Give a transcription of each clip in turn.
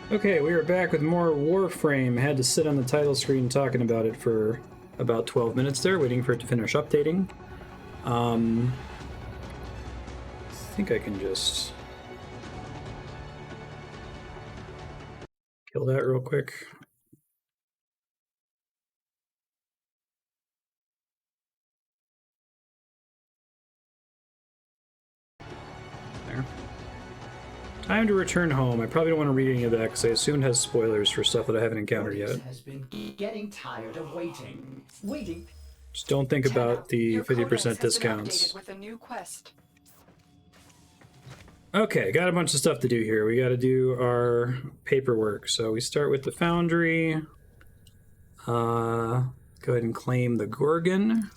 Okay, we are back with more Warframe. Had to sit on the title screen talking about it for about 12 minutes there, waiting for it to finish updating. I think I can just kill that real quick. There. Time to return home. I probably don't want to read any of that because I assume it has spoilers for stuff that I haven't encountered yet. Has been getting tired of waiting. Just don't think about the 50% discounts. With a new quest. Okay, got a bunch of stuff to do here. We got to do our paperwork. So we start with the foundry. Go ahead and claim the Gorgon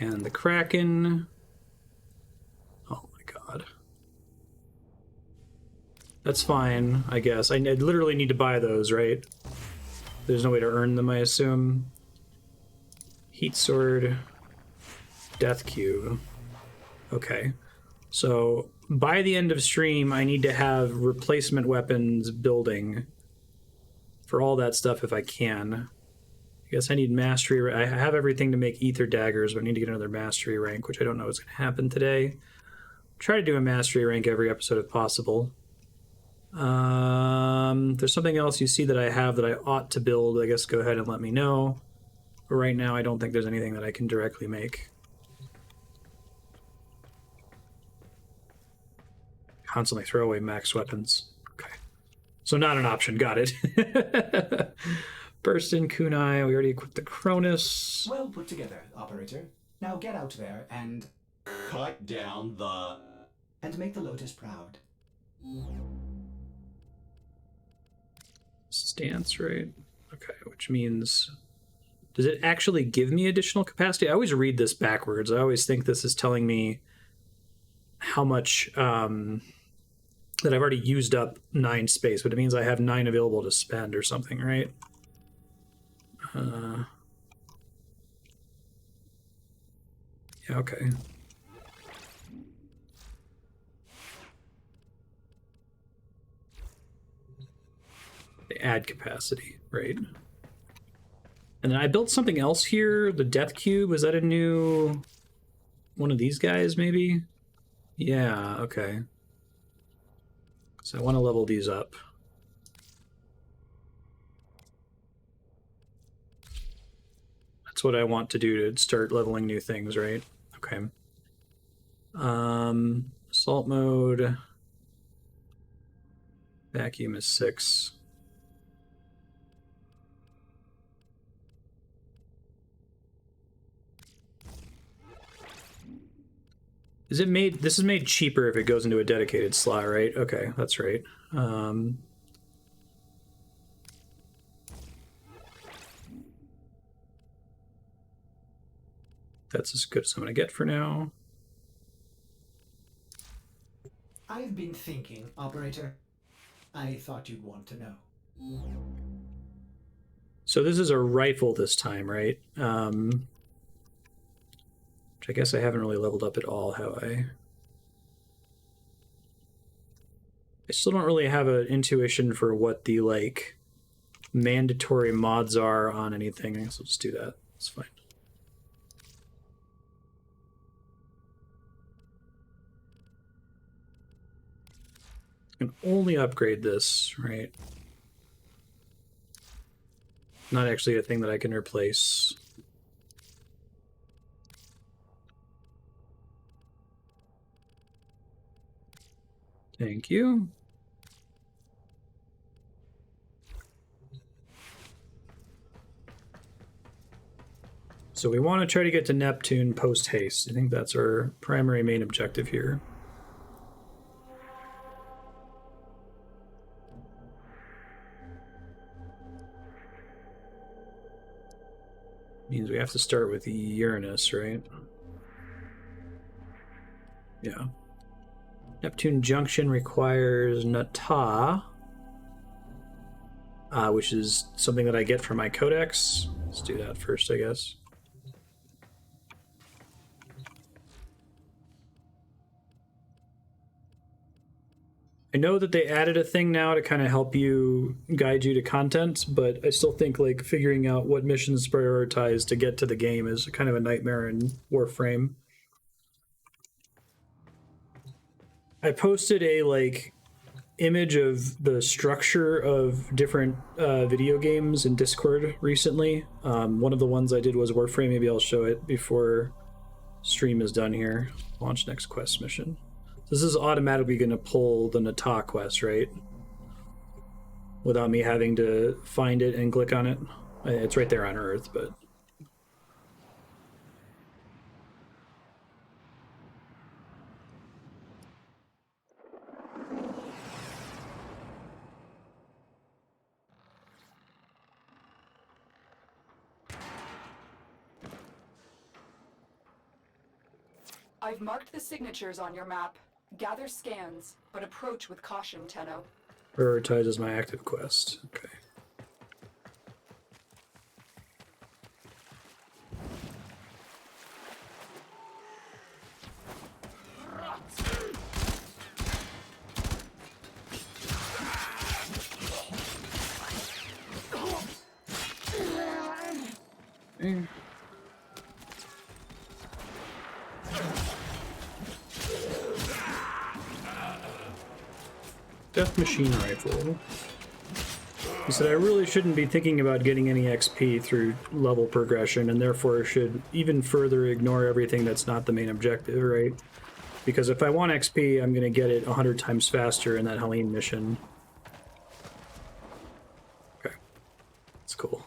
and the Kraken. Oh my god. That's fine, I guess. I literally need to buy those, right? There's no way to earn them, I assume. Heat Sword. Death Cube. Okay. So, by the end of stream, I need to have replacement weapons building for all that stuff if I can. I guess I need mastery. I have everything to make ether daggers, but I need to get another mastery rank, which I don't know is going to happen today. Try to do a mastery rank every episode if possible. There's something else you see that I have that I ought to build. I guess go ahead and let me know. But right now, I don't think there's anything that I can directly make. Constantly throw away max weapons. Okay. So not an option. Got it. Burst in Kunai. We already equipped the Cronus. Well put together, operator. Now get out there and cut down the... and make the Lotus proud. Stance, right? Okay, which means... Does it actually give me additional capacity? I always read this backwards. I always think this is telling me how much... that I've already used up 9 space, but it means I have 9 available to spend or something, right? Yeah, okay. They add capacity, right? And then I built something else here, the Death Cube. Was that a new... one of these guys, maybe? Yeah, okay. So I want to level these up. That's what I want to do to start leveling new things, right? Okay. Assault mode. Vacuum is 6. Is it made... This is made cheaper if it goes into a dedicated slot, right? Okay, that's right. That's as good as I'm going to get for now. I've been thinking, operator. I thought you'd want to know. So this is a rifle this time, right? Which I guess I haven't really leveled up at all, have I? I still don't really have an intuition for what the, like, mandatory mods are on anything. I guess I'll just do that. It's fine. I can only upgrade this, right? Not actually a thing that I can replace. Thank you. So we want to try to get to Neptune post-haste. I think that's our primary main objective here. Means we have to start with Uranus, right? Yeah. Neptune Junction requires Nata, which is something that I get from my codex. Let's do that first, I guess. I know that they added a thing now to kind of help you guide you to content, but I still think like figuring out what missions to prioritize to get to the game is kind of a nightmare in Warframe. I posted a like image of the structure of different video games in Discord recently. One of the ones I did was Warframe. Maybe I'll show it before stream is done here. Launch next quest mission. This is automatically going to pull the Nata quest, right? Without me having to find it and click on it. It's right there on Earth, but... I've marked the signatures on your map. Gather scans, but approach with caution, Tenno. Prioritize as my active quest. Okay. Death machine rifle. He said I really shouldn't be thinking about getting any XP through level progression, and therefore should even further ignore everything that's not the main objective, right? Because if I want XP, I'm going to get it 100 times faster in that Helene mission. Okay. That's cool.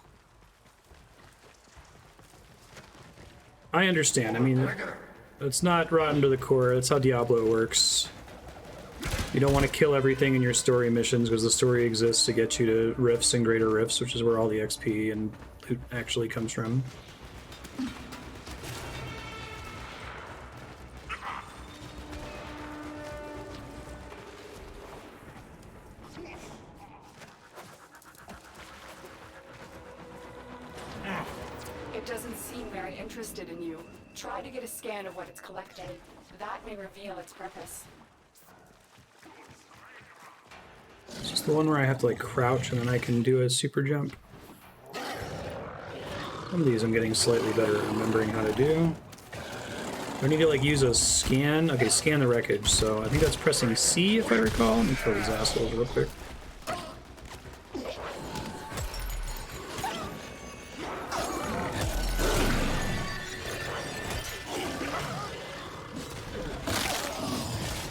I understand. I mean, it's not rotten to the core. That's how Diablo works. You don't want to kill everything in your story missions because the story exists to get you to rifts and greater rifts, which is where all the XP and loot actually comes from. It doesn't seem very interested in you. Try to get a scan of what it's collecting. That may reveal its purpose. It's just the one where I have to like crouch and then I can do a super jump. Some of these I'm getting slightly better at remembering how to do. I need to like use a scan. Okay, scan the wreckage. So I think that's pressing C if I recall. Let me kill these assholes real quick.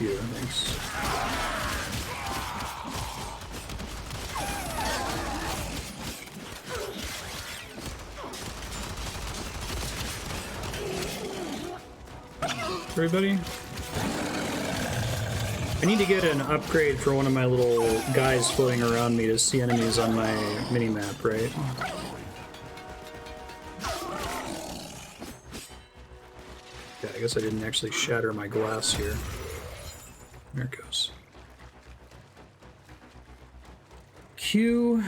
Yeah, thanks. Everybody? I need to get an upgrade for one of my little guys floating around me to see enemies on my mini-map, right? Yeah, I guess I didn't actually shatter my glass here. There it goes. Q.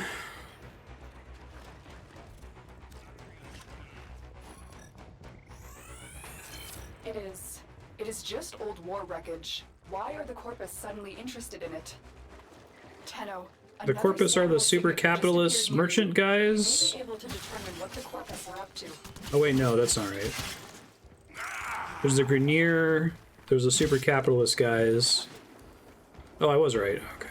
It is just old war wreckage. Why are the Corpus suddenly interested in it? Tenno. The Corpus are the super capitalist merchant guys? Able to determine what the Corpus are up to. Oh wait, no, that's not right. There's the Grenier, there's the super capitalist guys. Oh, I was right, okay.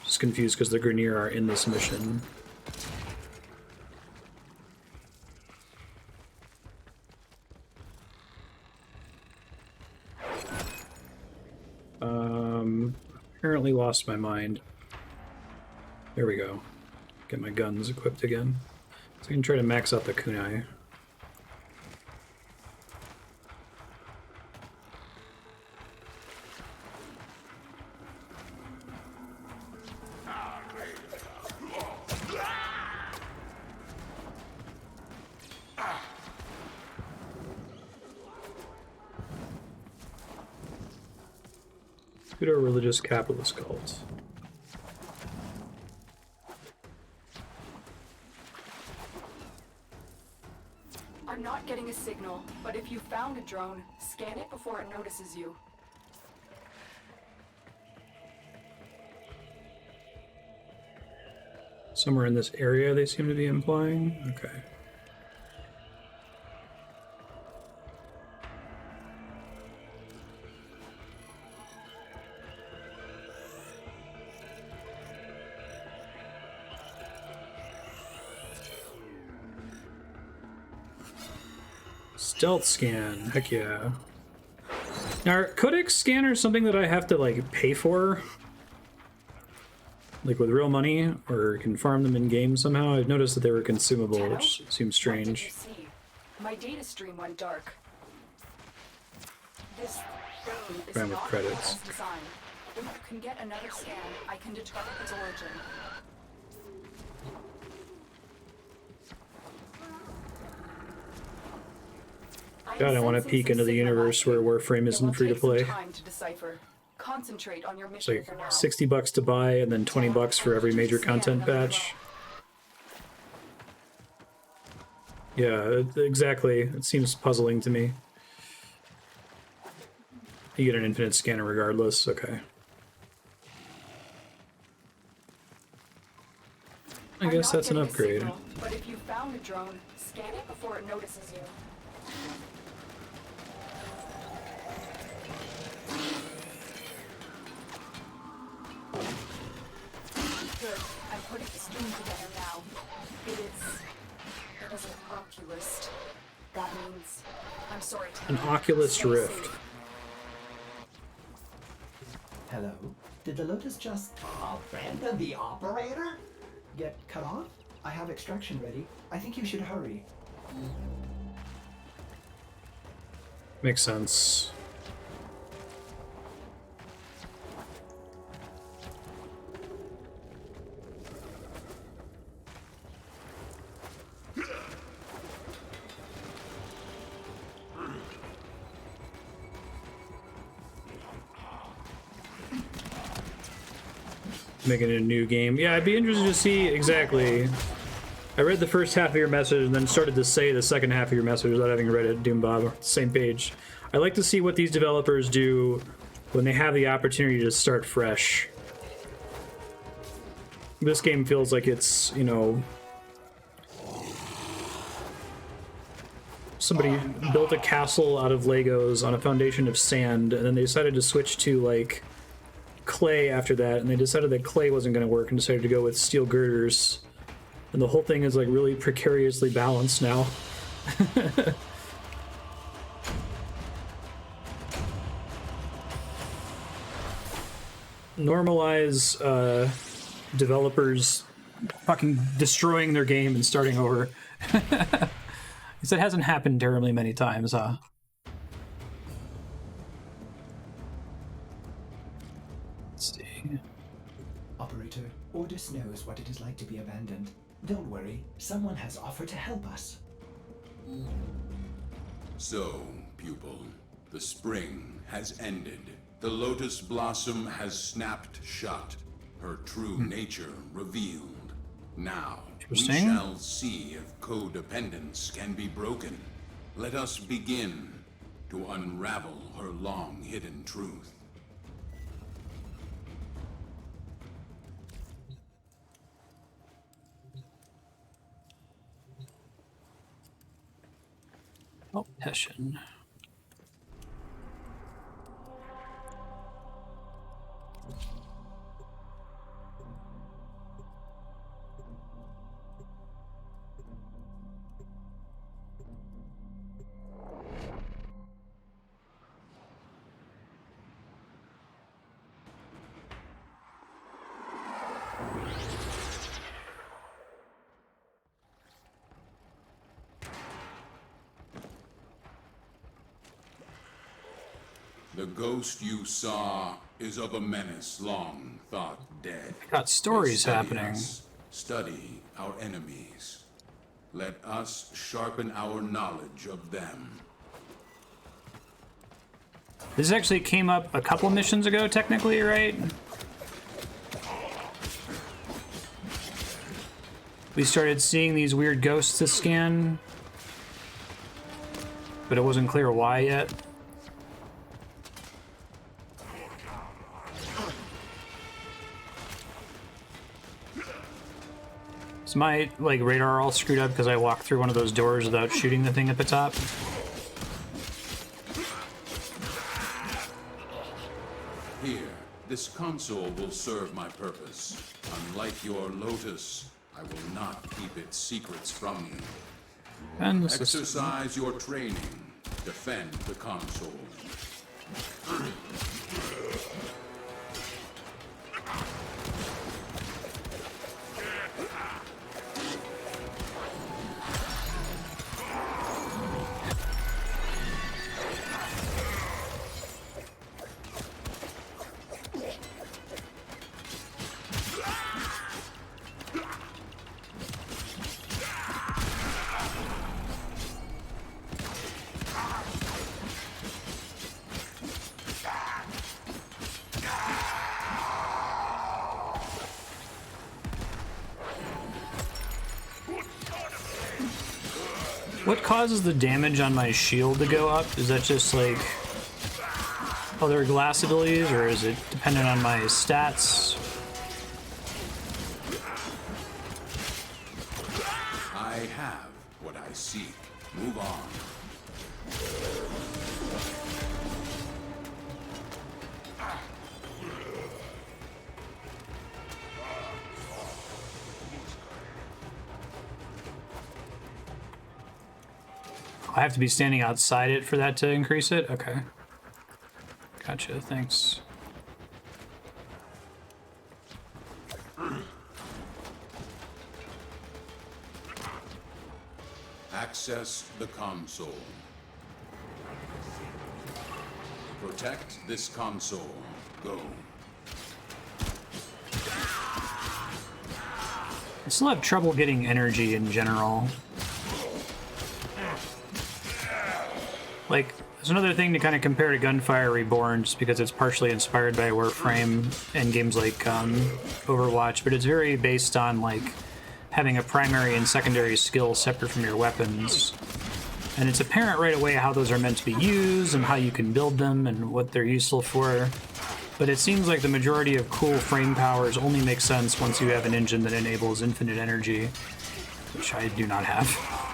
Just confused because the Grenier are in this mission. Apparently lost my mind. There we go. Get my guns equipped again. So I can try to max out the kunai. Pseudo-religious capitalist cult. I'm not getting a signal, but if you found a drone, scan it before it notices you. Somewhere in this area they seem to be implying. Okay. Stealth scan, heck yeah. Now, are codex scanners something that I have to, like, pay for? Like, with real money? Or can farm them in-game somehow? I've noticed that they were consumable, which seems strange. What did you see? My data stream went dark. This phone is Ran with not credits. as designed. If you can get another scan, I can determine its origin. God, I want to peek into the universe where Warframe isn't free to play. Concentrate on your It's mission like for now. $60 to buy and then $20 for every major content patch. Yeah, exactly. It seems puzzling to me. You get an infinite scanner regardless. Okay. I I'm guess not that's an getting a upgrade. signal, but if you found a drone, scan it before it notices you. Good. I'm putting the stream together now. It is an oculist. That means I'm sorry, An Tanner. Oculus Stay Rift. safe. Hello? Did the Lotus just Abandon the operator? get cut off? I have extraction ready. I think you should hurry. Makes sense. Making it a new game. Yeah, I'd be interested to see exactly. I read the first half of your message and then started to say the second half of your message without having read it, Doombob. Same page. I like to see what these developers do when they have the opportunity to start fresh. This game feels like it's, you know, somebody built a castle out of Legos on a foundation of sand, and then they decided to switch to, like, clay after that, and they decided that clay wasn't going to work and decided to go with steel girders. And the whole thing is, like, really precariously balanced now. Normalize developers fucking destroying their game and starting over. Because it hasn't happened terribly many times, huh? Let's see. Operator, Ordis knows what it is like to be abandoned. Don't worry, someone has offered to help us. So, pupil, the spring has ended. The lotus blossom has snapped shut, her true nature revealed. Now, we Interesting. shall see if codependence can be broken. Let us begin to unravel her long-hidden truth. Oh, Hessian. The ghost you saw is of a menace long thought dead. Got stories Study happening. us, study our enemies. Let us sharpen our knowledge of them. This actually came up a couple missions ago, technically, right? We started seeing these weird ghosts to scan, but it wasn't clear why yet. Is my like radar all screwed up because I walked through one of those doors without shooting the thing at the top? Here, this console will serve my purpose. Unlike your Lotus, I will not keep its secrets from you. And this is Exercise your training. Defend the console. What causes the damage on my shield to go up? Is that just like other glass abilities, or is it dependent on my stats? I have what I seek. Move on. I have to be standing outside it for that to increase it? Okay. Gotcha, thanks. Access the console. Protect this console. Go. I still have trouble getting energy in general. Like, there's another thing to kind of compare to Gunfire Reborn, just because it's partially inspired by Warframe and games like Overwatch, but it's very based on, like, having a primary and secondary skill separate from your weapons. And it's apparent right away how those are meant to be used and how you can build them and what they're useful for. But it seems like the majority of cool frame powers only make sense once you have an engine that enables infinite energy, which I do not have.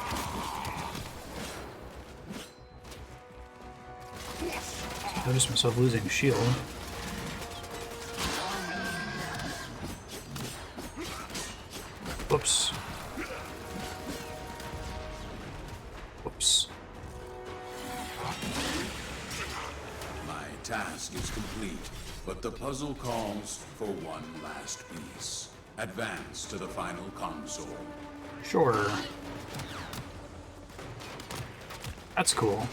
I noticed myself losing shield. Whoops. Whoops. My task is complete, but the puzzle calls for one last piece. Advance to the final console. Sure. That's cool.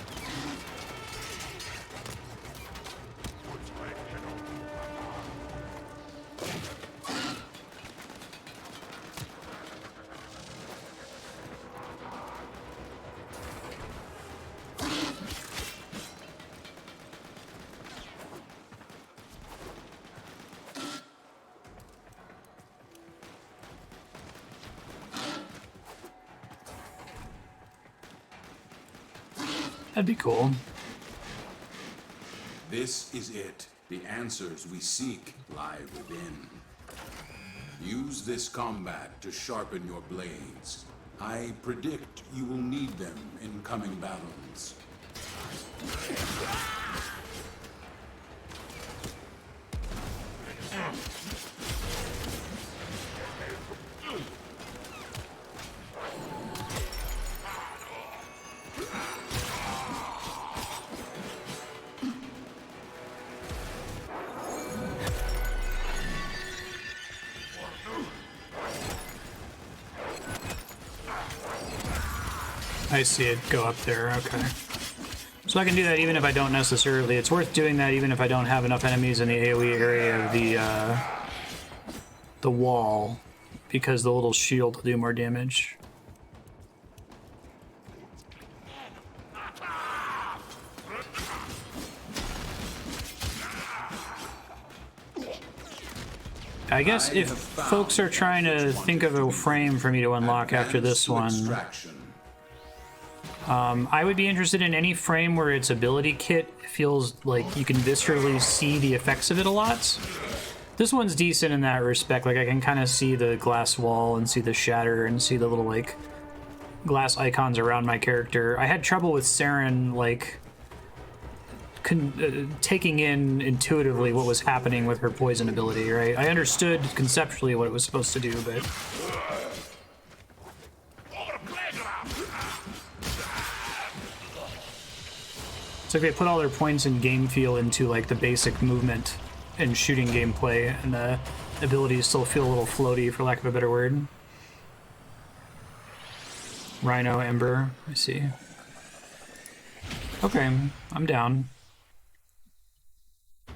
That'd be cool. This is it. The answers we seek lie within. Use this combat to sharpen your blades. I predict you will need them in coming battles. I see it go up there, okay. So I can do that even if I don't necessarily... It's worth doing that even if I don't have enough enemies in the AoE area of the wall, because the little shield will do more damage. I guess if folks are trying to think of a frame for me to unlock after this one, I would be interested in any frame where its ability kit feels like you can viscerally see the effects of it a lot. This one's decent in that respect. Like, I can kind of see the glass wall and see the shatter and see the little, like, glass icons around my character. I had trouble with Saren, like, taking in intuitively what was happening with her poison ability, right? I understood conceptually what it was supposed to do, but... It's like they put all their points in game feel into, like, the basic movement and shooting gameplay, and the abilities still feel a little floaty, for lack of a better word. Rhino, Ember, I see. Okay, I'm down. I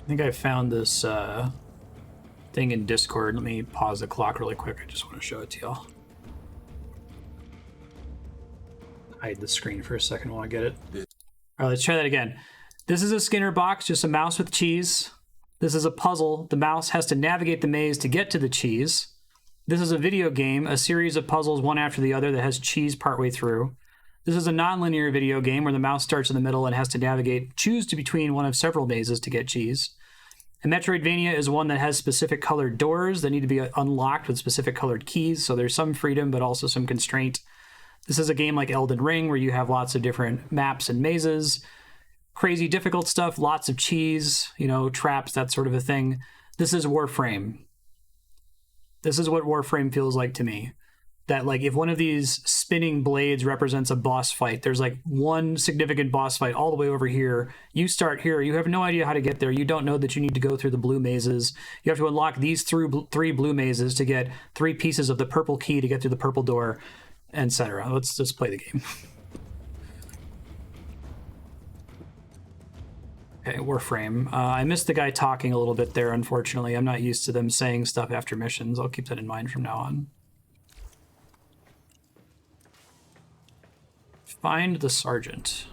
think I found this thing in Discord. Let me pause the clock really quick. I just want to show it to y'all. Hide the screen for a second while I get it. All right, let's try that again. This is a Skinner box, just a mouse with cheese. This is a puzzle. The mouse has to navigate the maze to get to the cheese. This is a video game, a series of puzzles one after the other that has cheese partway through. This is a non-linear video game where the mouse starts in the middle and has to choose between one of several mazes to get cheese. A Metroidvania is one that has specific colored doors that need to be unlocked with specific colored keys, so there's some freedom but also some constraint. This is a game like Elden Ring where you have lots of different maps and mazes. Crazy difficult stuff, lots of cheese, you know, traps, that sort of a thing. This is Warframe. This is what Warframe feels like to me. That, like, if one of these spinning blades represents a boss fight, there's, like, one significant boss fight all the way over here. You start here. You have no idea how to get there. You don't know that you need to go through the blue mazes. You have to unlock these three blue mazes to get 3 pieces of the purple key to get through the purple door, etc. Let's just play the game. Okay, Warframe. I missed the guy talking a little bit there, unfortunately. I'm not used to them saying stuff after missions. I'll keep that in mind from now on. Find the sergeant.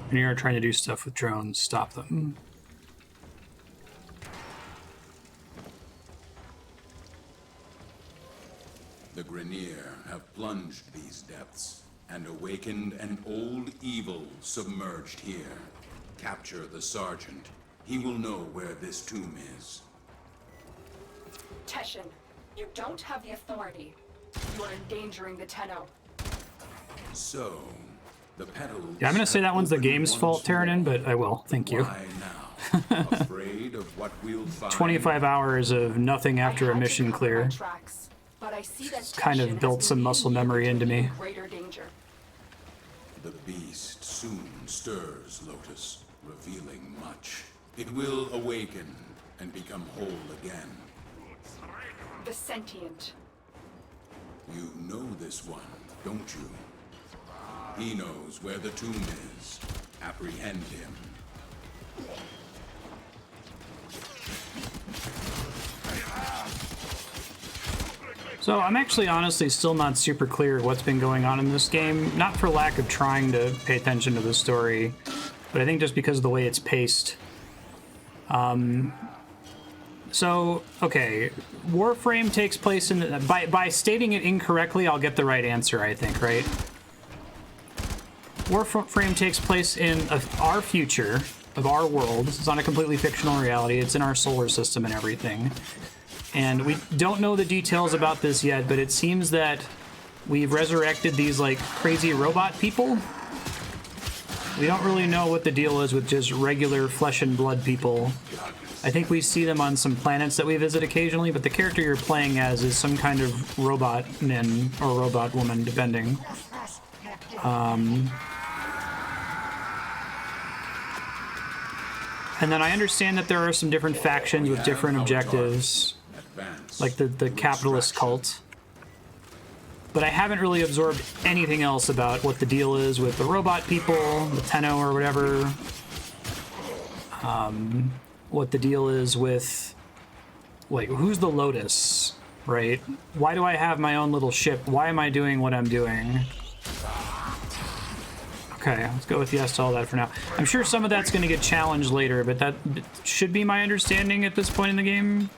And you're trying to do stuff with drones, stop them. The Grenier have plunged these depths and awakened an old evil submerged here. Capture the sergeant. He will know where this tomb is. Teshin, you don't have the authority. You are endangering the Tenno. So, the petals... Yeah, I'm gonna say that one's the game's fault, Terranin, but I will. Thank you. Why now? Afraid of what we'll find? 25 hours of nothing after a mission clear. But I see that Kind of built some muscle memory into me. Greater danger. The beast soon stirs, Lotus, revealing much. It will awaken and become whole again. The sentient. You know this one, don't you? He knows where the tomb is. Apprehend him. So I'm actually honestly still not super clear what's been going on in this game. Not for lack of trying to pay attention to the story, but I think just because of the way it's paced. So, okay, Warframe takes place in... By stating it incorrectly, I'll get the right answer, I think, right? Warframe takes place in our future, of our world. It's not a completely fictional reality. It's in our solar system and everything. And we don't know the details about this yet, but it seems that we've resurrected these, like, crazy robot people. We don't really know what the deal is with just regular flesh and blood people. I think we see them on some planets that we visit occasionally, but the character you're playing as is some kind of robot man or robot woman, depending. And then I understand that there are some different factions with different objectives, like the capitalist cult. But I haven't really absorbed anything else about what the deal is with the robot people, the Tenno or whatever. What the deal is with, like, who's the Lotus, right? Why do I have my own little ship? Why am I doing what I'm doing? Okay, let's go with yes to all that for now. I'm sure some of that's going to get challenged later, but that should be my understanding at this point in the game.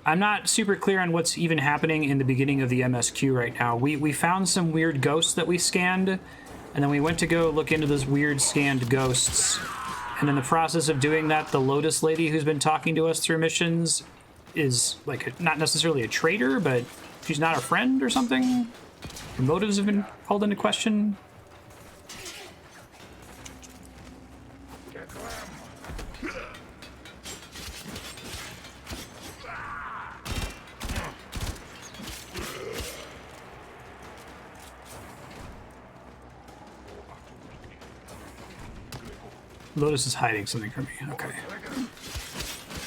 I'm not super clear on what's even happening in the beginning of the MSQ right now. We found some weird ghosts that we scanned, and then we went to go look into those weird scanned ghosts. And in the process of doing that, the Lotus lady who's been talking to us through missions is, like, not necessarily a traitor, but she's not a friend or something. Her motives have been called into question. Lotus is hiding something from me. Okay.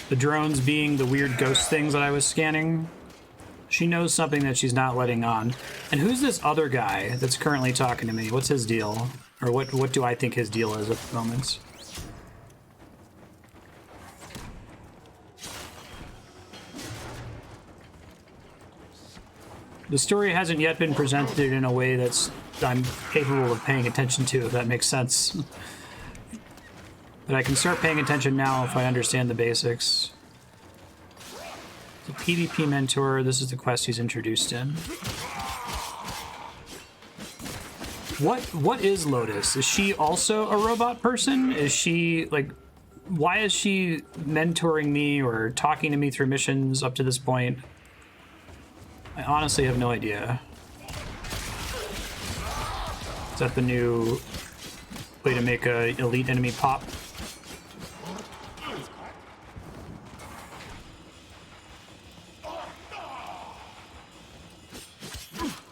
The drones being the weird ghost things that I was scanning. She knows something that she's not letting on. And who's this other guy that's currently talking to me? What's his deal? Or what do I think his deal is at the moment? The story hasn't yet been presented in a way that's I'm capable of paying attention to, if that makes sense. But I can start paying attention now if I understand the basics. The PvP mentor, this is the quest he's introduced in. What is Lotus? Is she also a robot person? Is she, like, why is she mentoring me or talking to me through missions up to this point? I honestly have no idea. Is that the new way to make a elite enemy pop?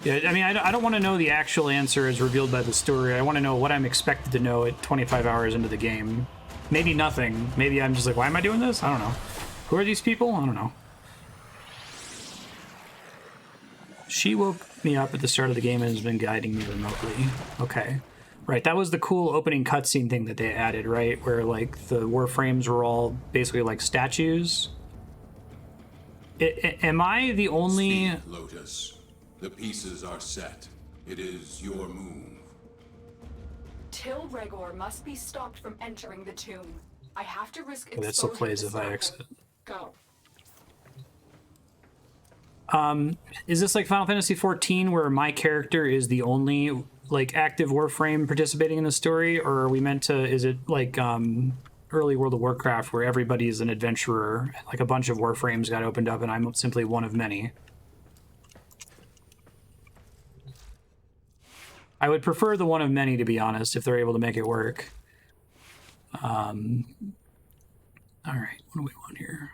Yeah, I mean, I don't want to know the actual answer as revealed by the story. I want to know what I'm expected to know at 25 hours into the game. Maybe nothing. Maybe I'm just like, why am I doing this? I don't know. Who are these people? I don't know. She woke me up at the start of the game and has been guiding me remotely. Okay. Right, that was the cool opening cutscene thing that they added, right? Where, like, the Warframes were all basically like statues. Am I the only... Speak, Lotus. The pieces are set. It is your move. Till Regor must be stopped from entering the tomb. I have to risk that still exposure plays to if I Sarko. exit. Go. Is this like Final Fantasy XIV where my character is the only, like, active Warframe participating in the story? Or are we meant to, is it like early World of Warcraft where everybody is an adventurer, like a bunch of Warframes got opened up and I'm simply one of many? I would prefer the one of many, to be honest, if they're able to make it work. All right, what do we want here?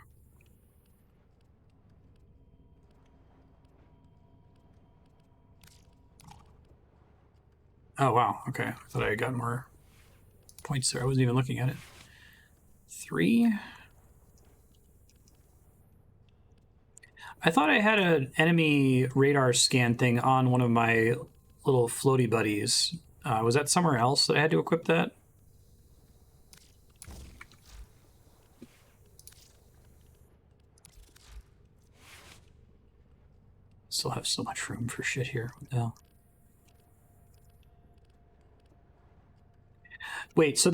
Oh, wow, okay. I thought I got more points there. I wasn't even looking at it. 3? I thought I had an enemy radar scan thing on one of my little floaty buddies. Was that somewhere else that I had to equip that? Still have so much room for shit here. What the hell? Wait, so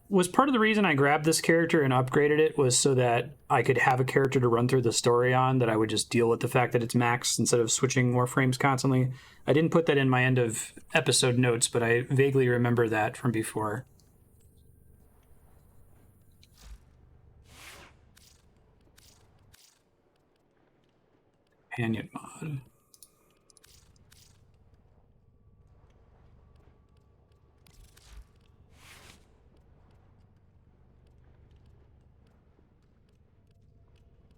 was part of the reason I grabbed this character and upgraded it was so that I could have a character to run through the story on, that I would just deal with the fact that it's maxed instead of switching Warframes constantly? I didn't put that in my end of episode notes, but I vaguely remember that from before. Companion mod.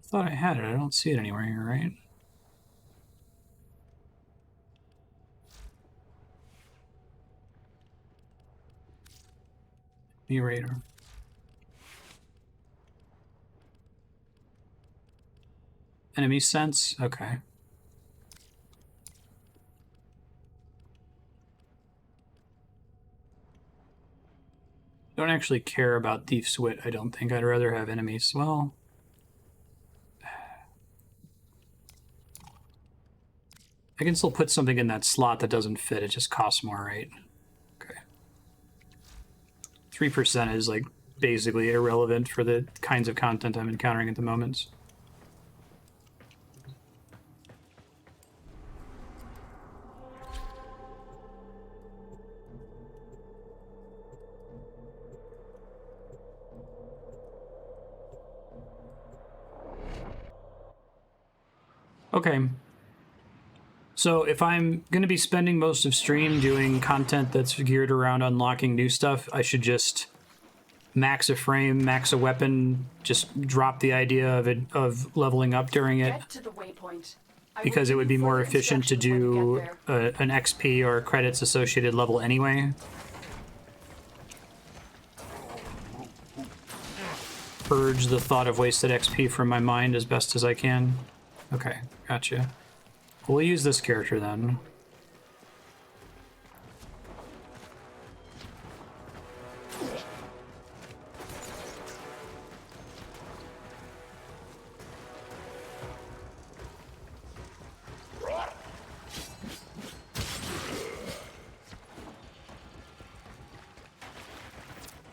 Thought I had it. I don't see it anywhere here, right? Radar. Enemy sense? Okay. Don't actually care about Thief's Wit, I don't think. I'd rather have enemies. Well... I can still put something in that slot that doesn't fit. It just costs more, right? Okay. 3% is like basically irrelevant for the kinds of content I'm encountering at the moment. Okay. So if I'm going to be spending most of stream doing content that's geared around unlocking new stuff, I should just max a frame, max a weapon, just drop the idea of leveling up during it, Get to the waypoint. because it would be more efficient to do an XP or credits associated level anyway. Purge the thought of wasted XP from my mind as best as I can. Okay, gotcha. We'll use this character then.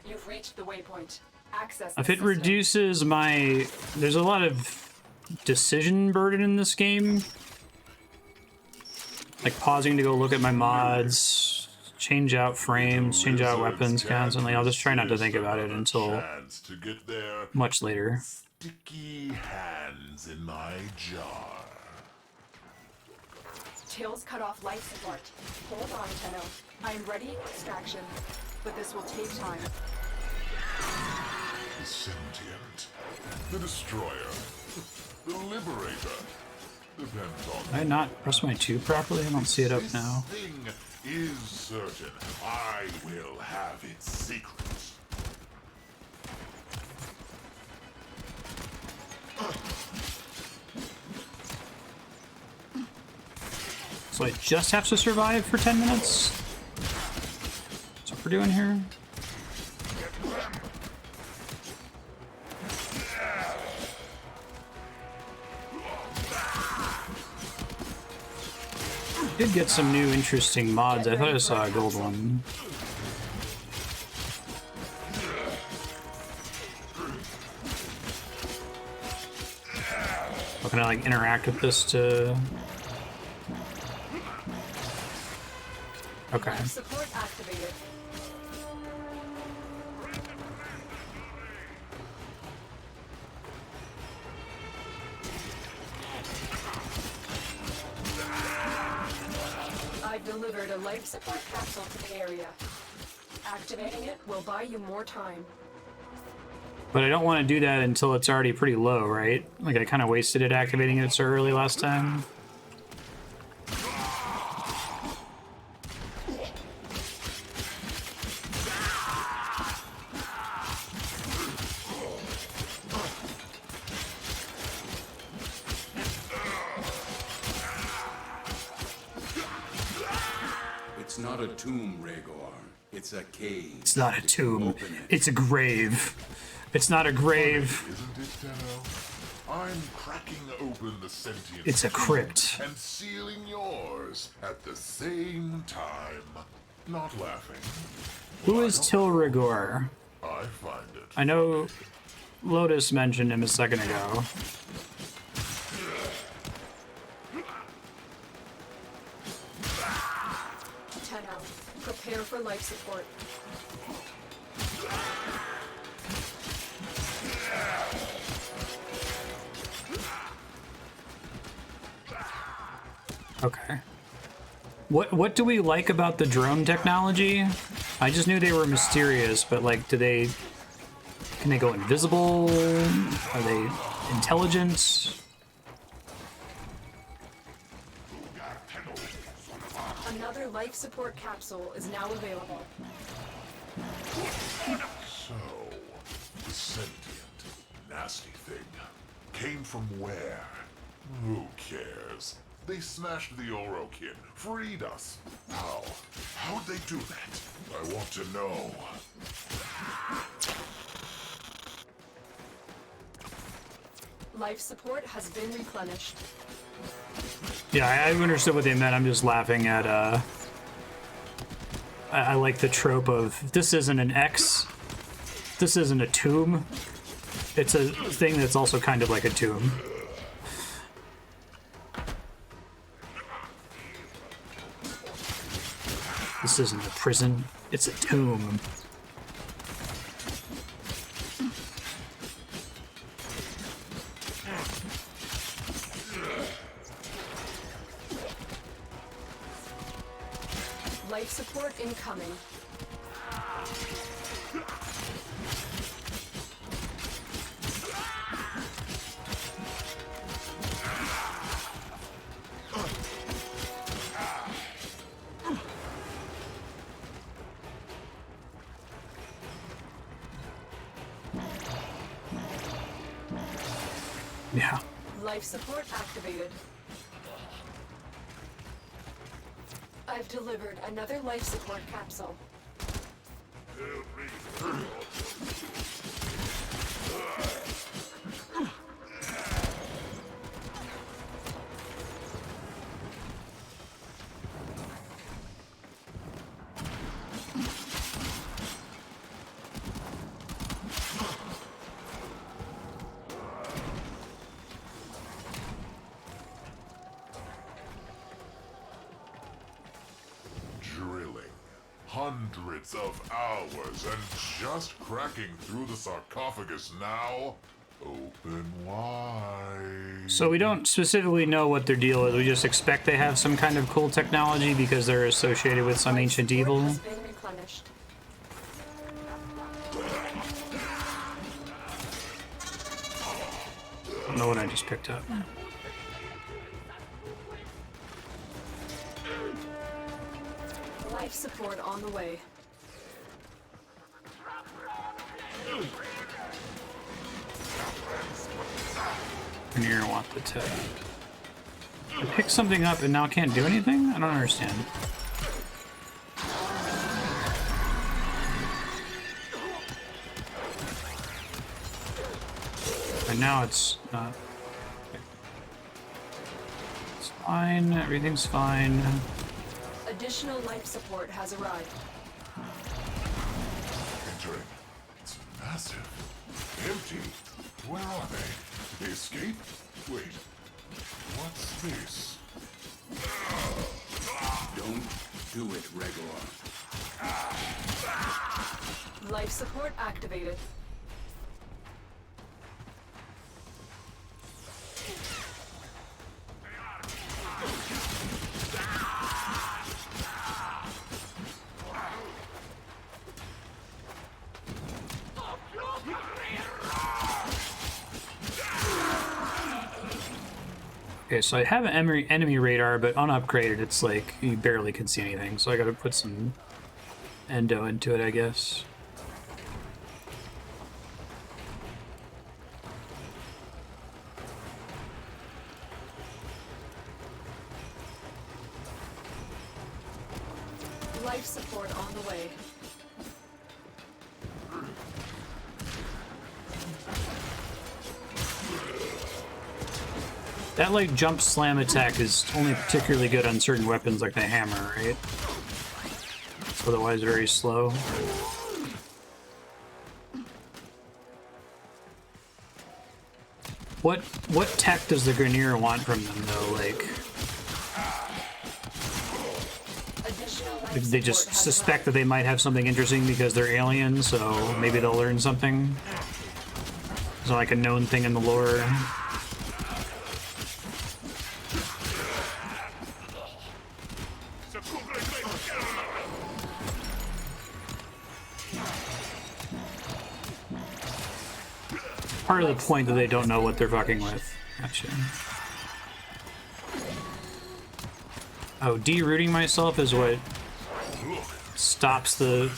You've reached the waypoint. Access If the it system. reduces my... There's a lot of decision burden in this game. Like pausing to go look at my mods, change out frames, change out weapons constantly. I'll just try not to think about it until much later. Sticky hands in my jar. Tails cut off life support. Hold on, Tenno. I am ready for extraction, but this will take time. The sentient, the destroyer, the liberator. Depends on. Did I not press my 2 properly? I don't see it up now. This thing is certain. I will have its secrets. So I just have to survive for 10 minutes? That's what we're doing here? Did get some new interesting mods. I thought I saw a gold one. How can I like interact with this to... Okay. Support activated. I've delivered a life support capsule to the area. Activating it will buy you more time. But I don't want to do that until it's already pretty low, right? Like I kind of wasted it activating it so early last time. It's not a tomb, Rhaegar. It's a cave. It's not a tomb. Open it. It's a grave. It's not a grave. Isn't it, Tenno? I'm cracking open the sentient. It's a crypt. And sealing yours at the same time. Not laughing. Who is Tilrigor? I find it. I know Lotus mentioned him a second ago. Tenno, prepare for life support. Okay. What do we like about the drone technology? I just knew they were mysterious, but like, can they go invisible? Are they intelligent? Another life support capsule is now available. So, the sentient, nasty thing, came from where? Who cares? They smashed the Orokin, freed us. How? How'd they do that? I want to know. Life support has been replenished. Yeah, I understood what they meant. I'm just laughing at, I like the trope of, this isn't an X, this isn't a tomb. It's a thing that's also kind of like a tomb. This isn't a prison, it's a tomb. Life support incoming. Yeah. Life support activated. I've delivered another life support capsule. Hundreds of hours and just cracking through the sarcophagus now? Open wide. So we don't specifically know what their deal is. We just expect they have some kind of cool technology because they're associated with some ancient evil. Has been replenished. I don't know what I just picked up. Life support on the way. And you're gonna want the tab. I picked something up and now can't do anything? I don't understand. And now it's not. It's fine, everything's fine. Additional life support has arrived. Entering. It's massive. Empty. Where are they? They escape? Wait. What's this? Don't do it, Regor. Life support activated. Okay, so I have an enemy radar, but unupgraded, it's like you barely can see anything. So I gotta put some endo into it, I guess. Life support on the way. That like jump slam attack is only particularly good on certain weapons like the hammer, right? It's otherwise very slow. What tech does the Grineer want from them though? Like they just suspect that they might have something interesting because they're aliens, so maybe they'll learn something. Is it like a known thing in the lore? Part of the point that they don't know what they're fucking with. Gotcha. Oh, derooting myself is what stops the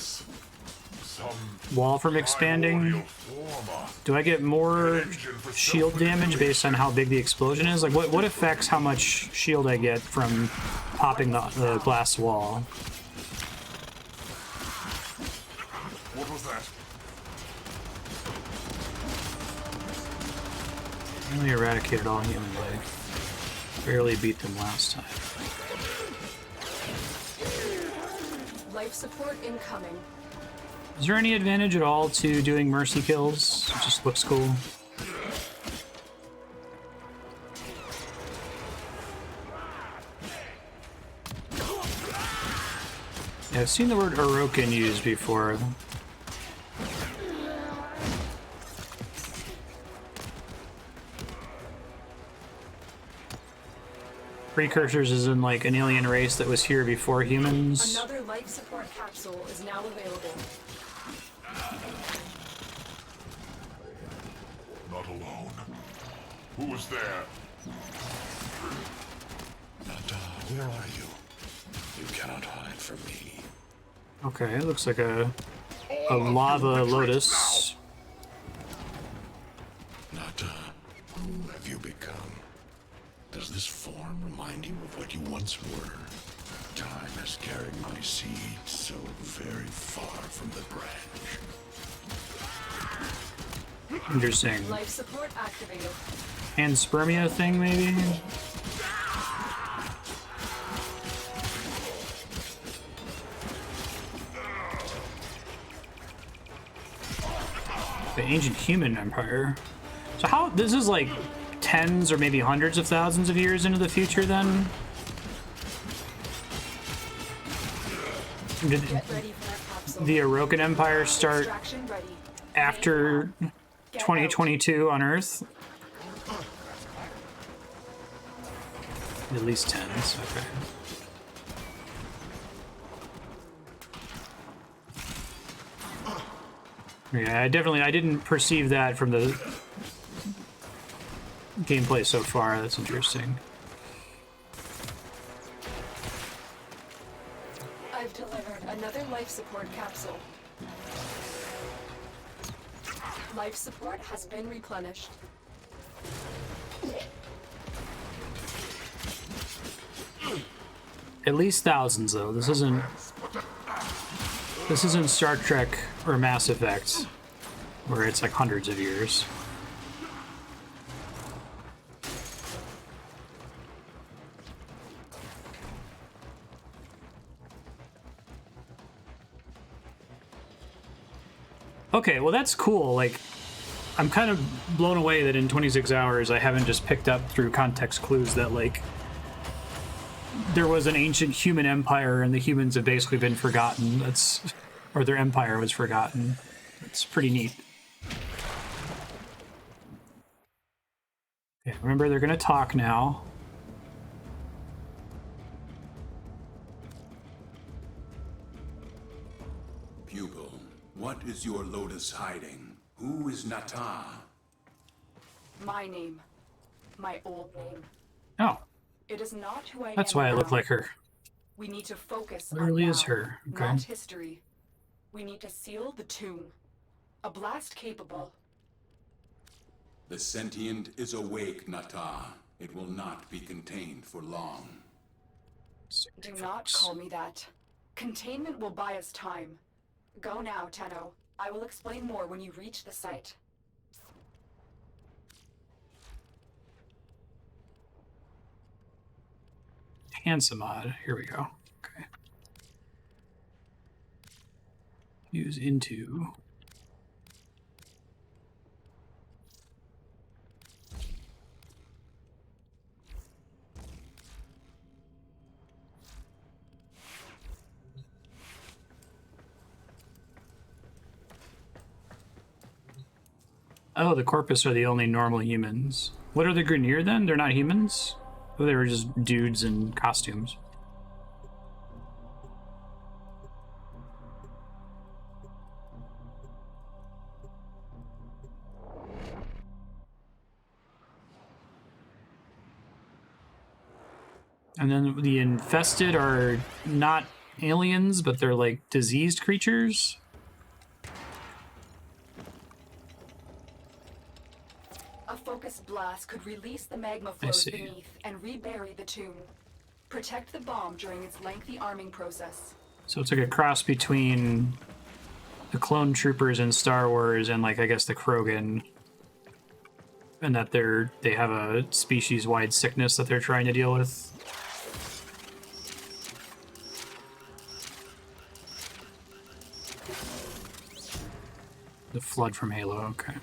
wall from expanding. Do I get more shield damage based on how big the explosion is? Like, what affects how much shield I get from popping the glass wall? What was that? Really eradicated all human life. Barely beat them last time. Life support incoming. Is there any advantage at all to doing mercy kills? It just looks cool. Yeah, I've seen the word Orokin used before. Precursors is in like an alien race that was here before humans. Another life support capsule is now available. Not alone. Who is there? Nata, where are you? You cannot hide from me. Okay, it looks like a lava lotus. Nata, who have you become? Does this form remind you of what you once were? Time has carried my seed so very far from the branch. Interesting. Life support activated. Panspermia thing, maybe? The ancient human empire. So how, this is like tens or maybe hundreds of thousands of years into the future then? Did Get ready for that capsule. the Orokin Empire start Extraction ready. after Get 2022 on Earth? At least tens, okay. Yeah, I didn't perceive that from the gameplay so far. That's interesting. I've delivered another life support capsule. Life support has been replenished. At least thousands, though. This isn't Star Trek or Mass Effect, where it's like hundreds of years. Okay, well that's cool. Like, I'm kind of blown away that in 26 hours I haven't just picked up through context clues that like there was an ancient human empire and the humans have basically been forgotten. Or their empire was forgotten. It's pretty neat. Okay, remember they're gonna talk now. Pupil, what is your lotus hiding? Who is Nata? My name. My old name. Oh, It is not who I am. that's why I look now. like her. We need to focus Literally on is now, her. Okay. not history. We need to seal the tomb. A blast capable. The sentient is awake, Nata. It will not be contained for long. Do not call me that. Containment will buy us time. Go now, Tenno. I will explain more when you reach the site. Handsome odd. Here we go. Okay. Use into. Oh, the Corpus are the only normal humans. What are the Grineer then? They're not humans? Oh, they were just dudes in costumes. And then the infested are not aliens, but they're like diseased creatures. A focused blast could release the magma flows see. beneath and rebury the tomb. Protect the bomb during its lengthy arming process. So it's like a cross between the clone troopers in Star Wars and, like, I guess the Krogan. and that they have a species-wide sickness that they're trying to deal with. The flood from Halo, okay.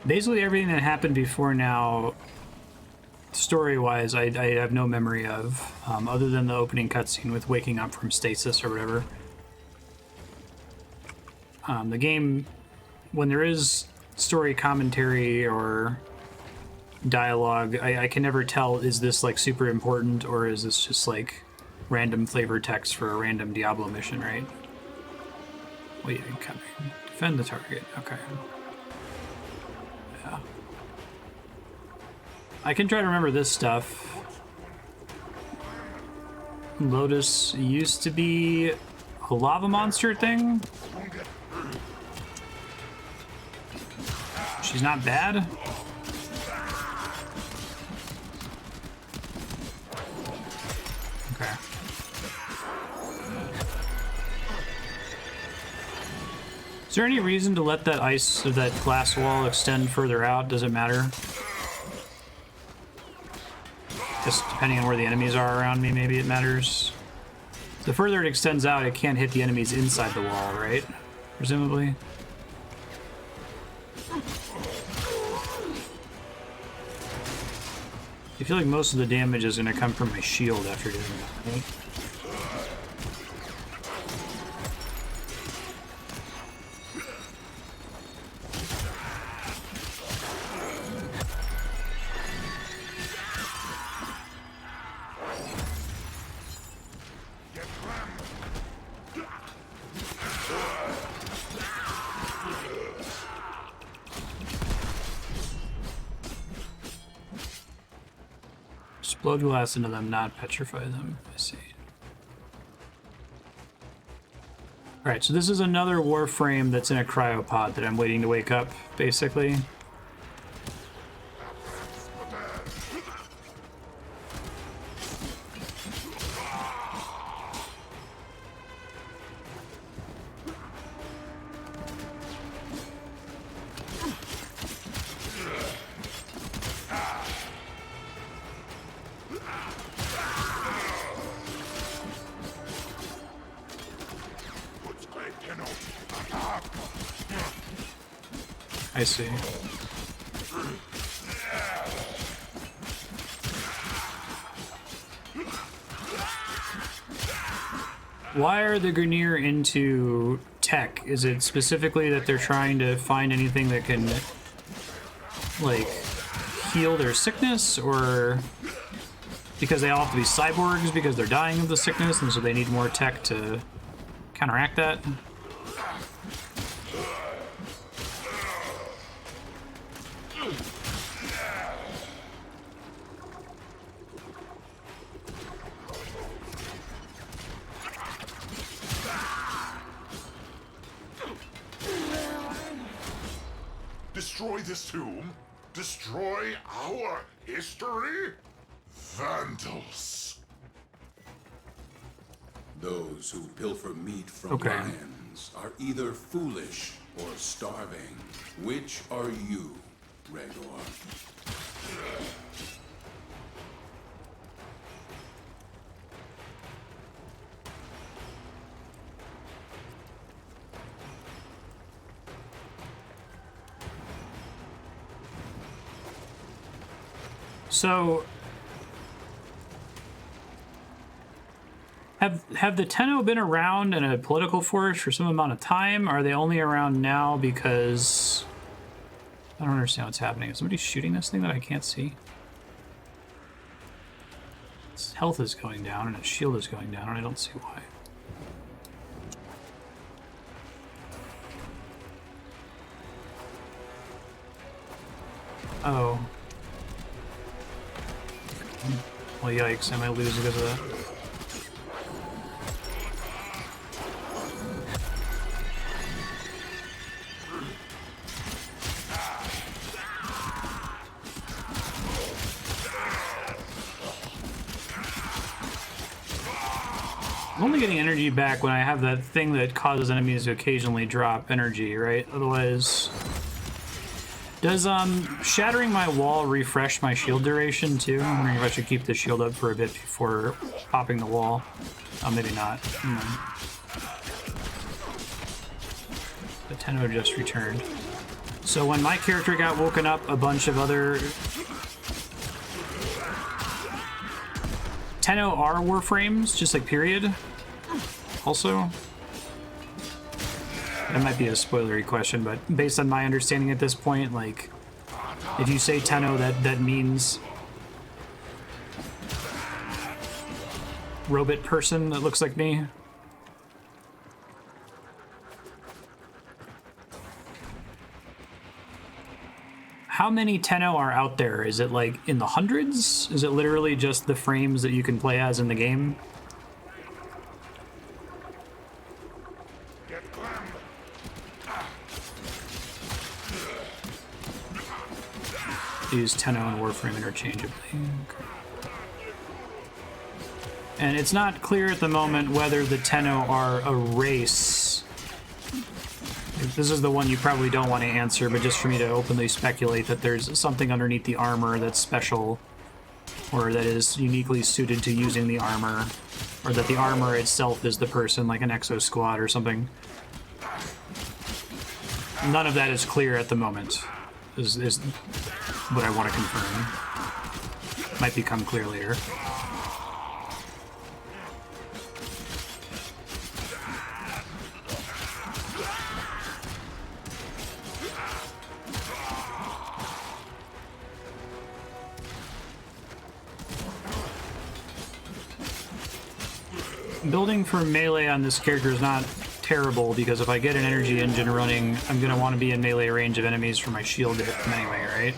Basically everything that happened before now, story-wise, I have no memory of, other than the opening cutscene with waking up from stasis or whatever. The game, when there is story commentary or dialogue, I can never tell, is this like super important or is this just like random flavor text for a random Diablo mission, right? Wait, incoming. Defend the target, okay. I can try to remember this stuff. Lotus used to be a lava monster thing. She's not bad. Okay. Is there any reason to let that ice or that glass wall extend further out? Does it matter? Just depending on where the enemies are around me, maybe it matters. The further it extends out, it can't hit the enemies inside the wall, right? Presumably. I feel like most of the damage is going to come from my shield after doing that, right? Explode glass into them, not petrify them. I see. Alright, so this is another Warframe that's in a cryopod that I'm waiting to wake up, basically. I see. Why are the Grineer into tech? Is it specifically that they're trying to find anything that can, like, heal their sickness, or because they all have to be cyborgs because they're dying of the sickness and so they need more tech to counteract that? Destroy this tomb? Destroy our history? Vandals. Those who pilfer meat from lions are either foolish or starving. Which are you, Regor? So, have the Tenno been around in a political force for some amount of time? Are they only around now because... I don't understand what's happening. Is somebody shooting this thing that I can't see? Its health is going down and its shield is going down, and I don't see why. Oh. Well, yikes, I might lose because of that. I'm only getting energy back when I have that thing that causes enemies to occasionally drop energy, right? Otherwise... Does shattering my wall refresh my shield duration too? I'm wondering if I should keep the shield up for a bit before popping the wall. Oh, maybe not. The Tenno just returned. So when my character got woken up, a bunch of other... Tenno are Warframes, just like period. Also... That might be a spoilery question, but based on my understanding at this point, like, if you say Tenno, that means robot person that looks like me. How many Tenno are out there? Is it like in the hundreds? Is it literally just the frames that you can play as in the game? Use Tenno and Warframe interchangeably. Okay. And it's not clear at the moment whether the Tenno are a race. This is the one you probably don't want to answer, but just for me to openly speculate that there's something underneath the armor that's special, or that is uniquely suited to using the armor, or that the armor itself is the person, like an exo squad or something. None of that is clear at the moment. Is what I want to confirm. Might become clear later. Building for melee on this character is not terrible, because if I get an energy engine running, I'm going to want to be in melee range of enemies for my shield to hit them anyway, right?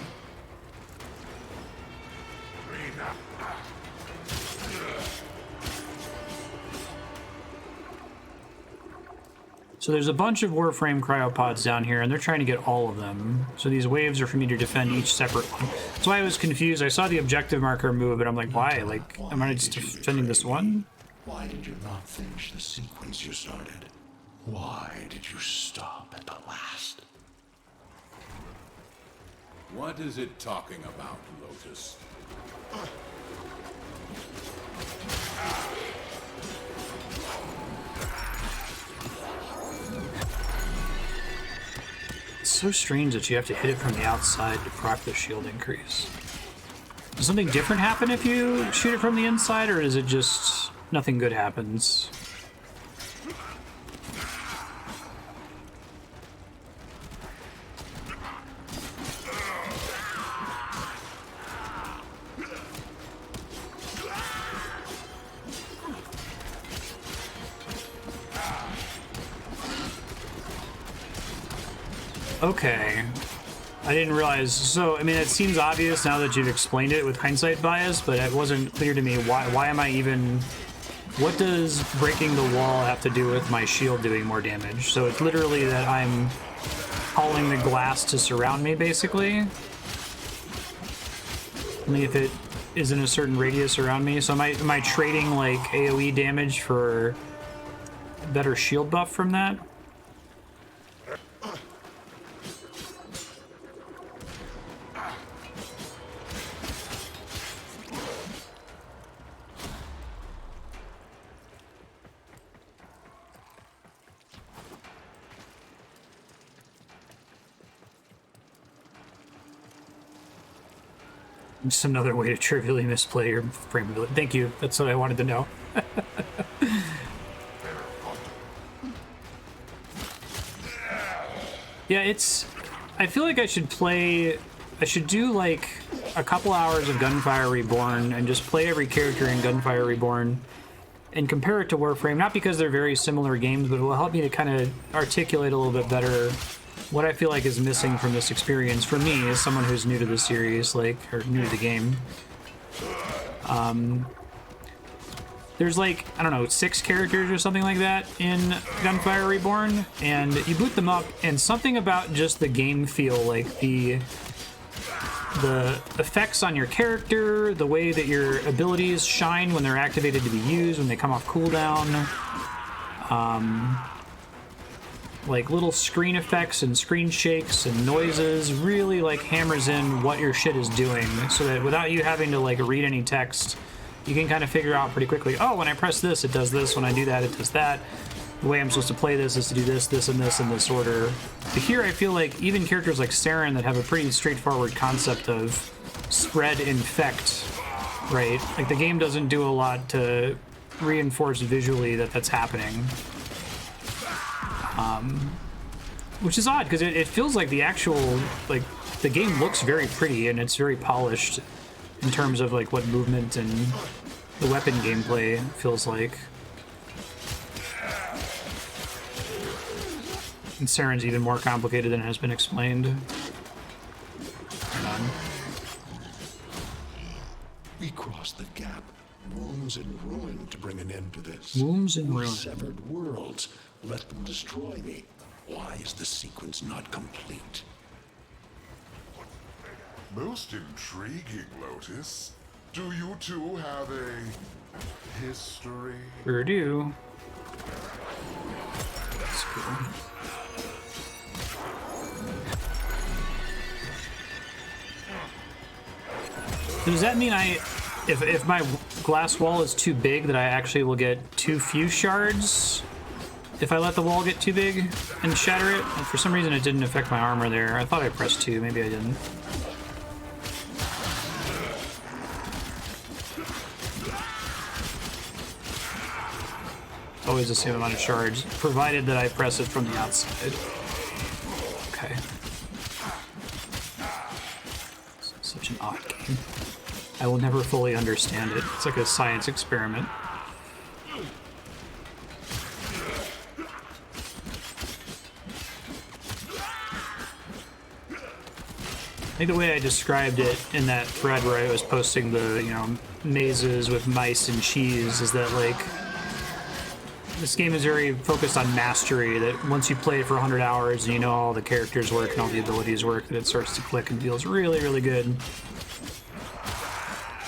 So there's a bunch of Warframe cryopods down here, and they're trying to get all of them. So these waves are for me to defend each separate one. That's why I was confused. I saw the objective marker move, but I'm like, why? Like, am I just defending this one? Why did you not finish the sequence you started? Why did you stop at the last? What is it talking about, Lotus? It's so strange that you have to hit it from the outside to proc the shield increase. Does something different happen if you shoot it from the inside, or is it just nothing good happens? Okay. I didn't realize. So, I mean, it seems obvious now that you've explained it with hindsight bias, but it wasn't clear to me why am I even... What does breaking the wall have to do with my shield doing more damage? So it's literally that I'm calling the glass to surround me, basically. Only if it is in a certain radius around me. So am I trading, like, AoE damage for better shield buff from that? Just another way to trivially misplay your frame ability. Thank you. That's what I wanted to know. Yeah, it's... I feel like I should do, like, a couple hours of Gunfire Reborn and just play every character in Gunfire Reborn and compare it to Warframe. Not because they're very similar games, but it will help me to kind of articulate a little bit better what I feel like is missing from this experience for me as someone who's new to the series, like, or new to the game. There's like, I don't know, 6 characters or something like that in Gunfire Reborn, and you boot them up, and something about just the game feel, like the effects on your character, the way that your abilities shine when they're activated to be used, when they come off cooldown, like little screen effects and screen shakes and noises really like hammers in what your shit is doing, so that without you having to like read any text, you can kind of figure out pretty quickly, oh, when I press this, it does this, when I do that, it does that. The way I'm supposed to play this is to do this, this, and this in this order. But here I feel like even characters like Saren that have a pretty straightforward concept of spread infect, right? Like the game doesn't do a lot to reinforce visually that that's happening. Which is odd, because it feels like the actual, like, the game looks very pretty and it's very polished in terms of, like, what movement and the weapon gameplay feels like. And Saren's even more complicated than has been explained. Hold on. We crossed the gap. Wombs in ruin to bring an end to this. Wombs in ruin. Severed worlds. Let them destroy me. Why is the sequence not complete? Most intriguing, Lotus. Do you two have a history? Sure do. That's cool. Does that mean if my glass wall is too big, that I actually will get too few shards if I let the wall get too big and shatter it? And for some reason it didn't affect my armor there. I thought I pressed 2, maybe I didn't. Always the same amount of shards, provided that I press it from the outside. Okay. Such an odd game. I will never fully understand it. It's like a science experiment. I think the way I described it in that thread where I was posting the, you know, mazes with mice and cheese is that, like, this game is very focused on mastery, that once you play it for 100 hours and you know all the characters work and all the abilities work, that it starts to click and feels really, really good.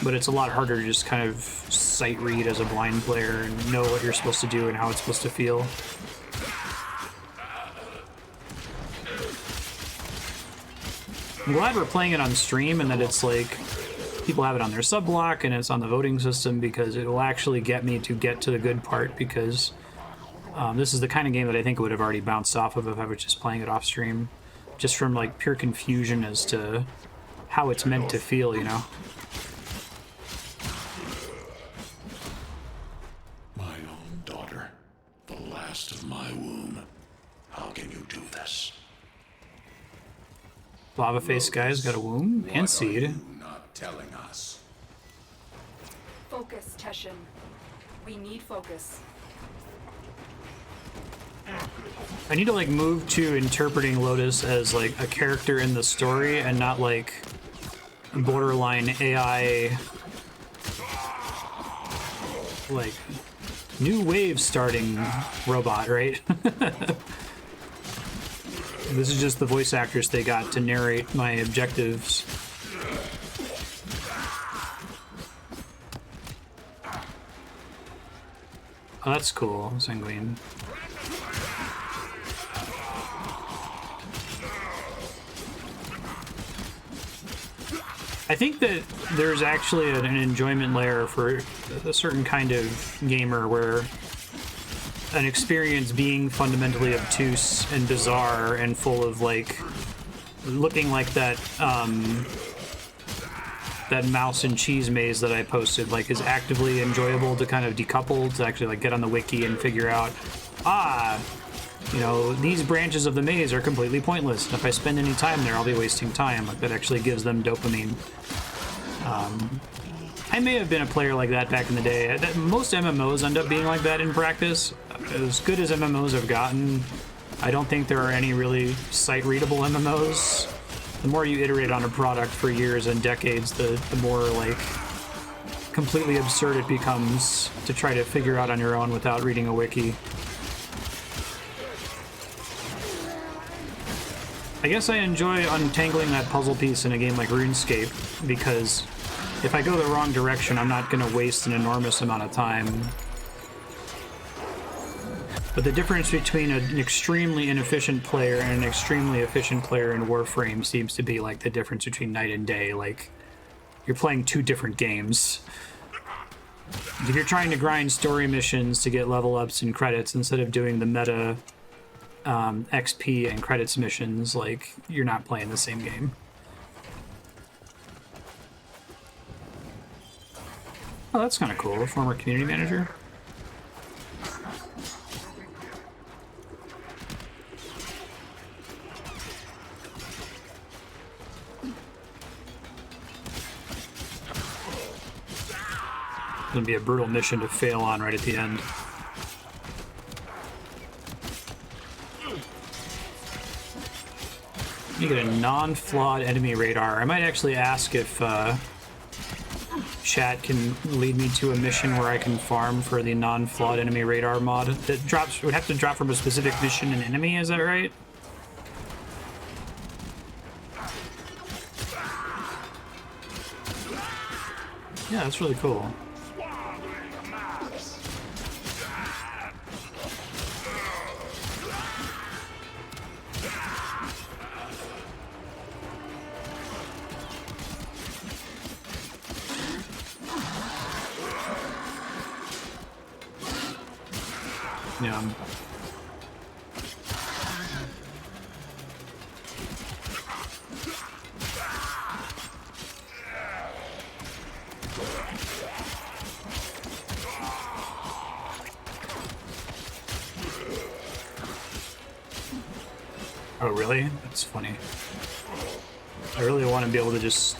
But it's a lot harder to just kind of sight read as a blind player and know what you're supposed to do and how it's supposed to feel. I'm glad we're playing it on stream and that it's like people have it on their sub block and it's on the voting system, because it will actually get me to get to the good part, because this is the kind of game that I think would have already bounced off of if I was just playing it off stream, just from like pure confusion as to how it's meant to feel, you know? My own daughter, the last of my womb. How can you do this? Lava face guy's got a womb and seed. What are you not telling us? Focus, Teshin. We need focus. I need to like move to interpreting Lotus as like a character in the story and not like borderline AI, like new wave starting robot, right? This is just the voice actors they got to narrate my objectives. Oh, that's cool, Sanguine. I think that there's actually an enjoyment layer for a certain kind of gamer where an experience being fundamentally obtuse and bizarre and full of like looking like that that mouse and cheese maze that I posted, like, is actively enjoyable to kind of decouple, to actually like get on the wiki and figure out, you know, these branches of the maze are completely pointless, and if I spend any time there I'll be wasting time. Like, that actually gives them dopamine. I may have been a player like that back in the day. Most MMOs end up being like that in practice. As good as MMOs have gotten, I don't think there are any really sight-readable MMOs. The more you iterate on a product for years and decades, the more, like, completely absurd it becomes to try to figure out on your own without reading a wiki. I guess I enjoy untangling that puzzle piece in a game like RuneScape, because if I go the wrong direction, I'm not going to waste an enormous amount of time. But the difference between an extremely inefficient player and an extremely efficient player in Warframe seems to be like the difference between night and day. Like, you're playing two different games. If you're trying to grind story missions to get level ups and credits instead of doing the meta XP and credits missions, like, you're not playing the same game. Oh, that's kind of cool. Former community manager. Gonna be a brutal mission to fail on right at the end. You get a non-flawed enemy radar. I might actually ask if chat can lead me to a mission where I can farm for the non-flawed enemy radar mod. That drops would have to drop from a specific mission and enemy. Is that right? Yeah, that's really cool. Yeah. Oh, really? That's funny. I really want to be able to just...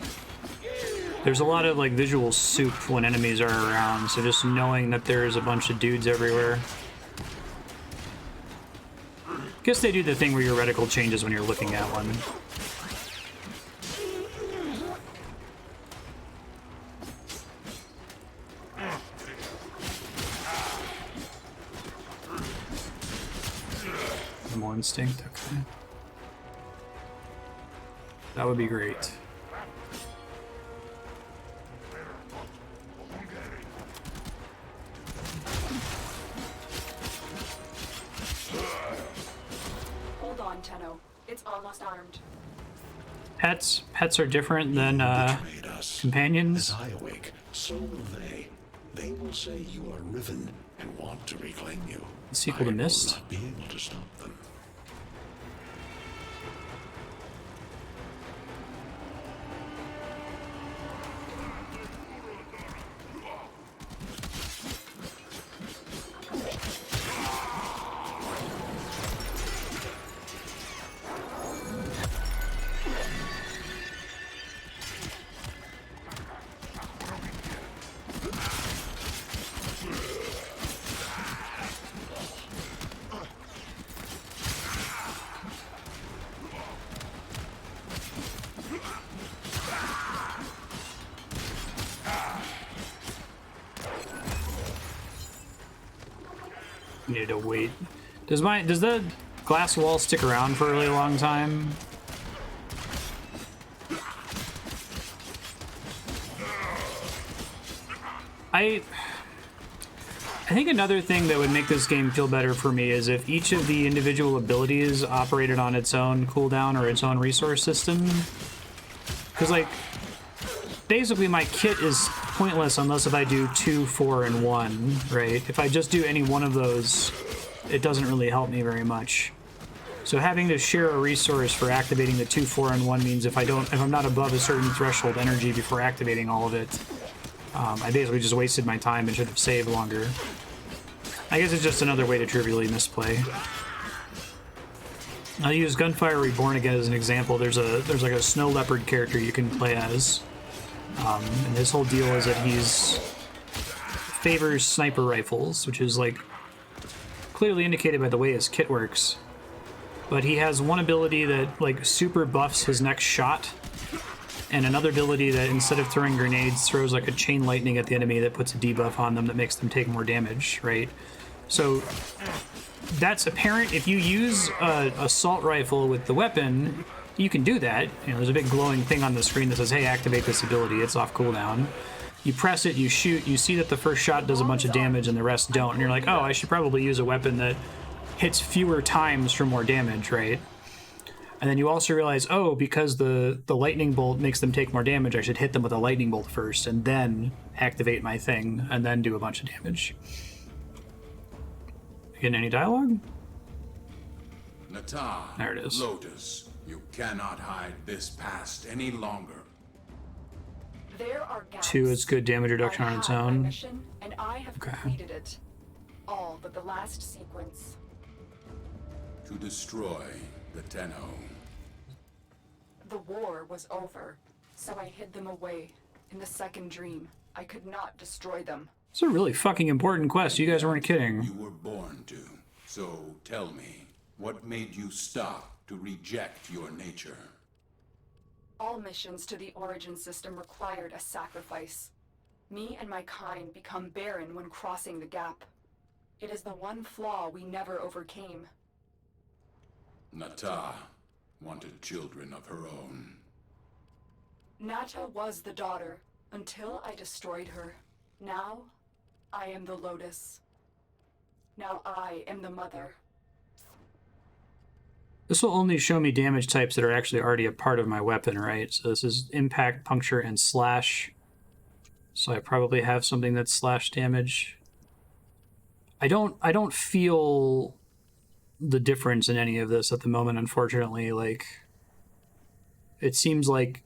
There's a lot of, like, visual soup when enemies are around, so just knowing that there's a bunch of dudes everywhere. I guess they do the thing where your reticle changes when you're looking at one. Animal instinct, okay. That would be great. It's almost armed. Pets are different than companions. As I awake, so will they. They will say you are Riven and want to reclaim you. The sequel to Mist. I will not be able to stop them. Need to wait. Does the glass wall stick around for a really long time? I think another thing that would make this game feel better for me is if each of the individual abilities operated on its own cooldown or its own resource system. Because, like, basically my kit is pointless unless if I do 2, 4, and 1, right? If I just do any one of those, it doesn't really help me very much. So having to share a resource for activating the 2, 4, and 1 means if I'm not above a certain threshold energy before activating all of it, I basically just wasted my time and should have saved longer. I guess it's just another way to trivially misplay. I'll use Gunfire Reborn again as an example. There's like a snow leopard character you can play as. And his whole deal is that he's favors sniper rifles, which is like clearly indicated by the way his kit works. but he has one ability that like super buffs his next shot, and another ability that instead of throwing grenades throws like a chain lightning at the enemy that puts a debuff on them that makes them take more damage, right? So that's apparent. If you use a assault rifle with the weapon, you can do that. You know, there's a big glowing thing on the screen that says, hey, activate this ability. It's off cooldown. You press it, you shoot, you see that the first shot does a bunch of damage and the rest don't, and you're like, oh, I should probably use a weapon that hits fewer times for more damage, right? And then you also realize, oh, because the lightning bolt makes them take more damage, I should hit them with a lightning bolt first and then activate my thing and then do a bunch of damage. Getting any dialogue? Nata, There it is. Lotus, you cannot hide this past any longer. There are gaps. 2, it's good damage reduction on its I had my own. mission, and I have Okay. completed it. All but the last sequence. To destroy the Tenno. The war was over, so I hid them away. In the second dream, I could not destroy them. It's a really fucking important quest. You guys weren't kidding. You were born to. So tell me, what made you stop to reject your nature? All missions to the Origin system required a sacrifice. Me and my kind become barren when crossing the gap. It is the one flaw we never overcame. Nata wanted children of her own. Nata was the daughter, until I destroyed her. Now, I am the Lotus. Now I am the mother. This will only show me damage types that are actually already a part of my weapon, right? So this is impact, puncture, and slash. So I probably have something that's slash damage. I don't feel the difference in any of this at the moment, unfortunately. Like, it seems like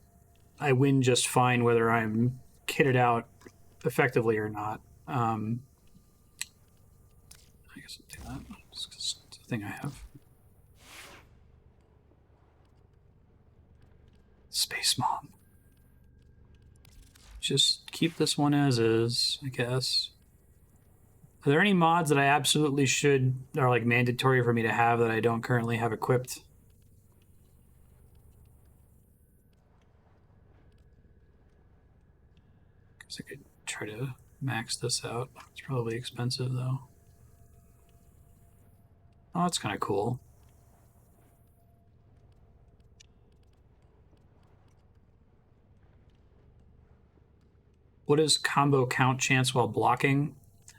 I win just fine whether I'm kitted out effectively or not. I guess I'll do that. It's a thing I have. Space Mom. Just keep this one as is, I guess. Are there any mods that I absolutely should, are like mandatory for me to have that I don't currently have equipped? Guess I could try to max this out. It's probably expensive though. Oh, that's kind of cool. What is combo count chance while blocking?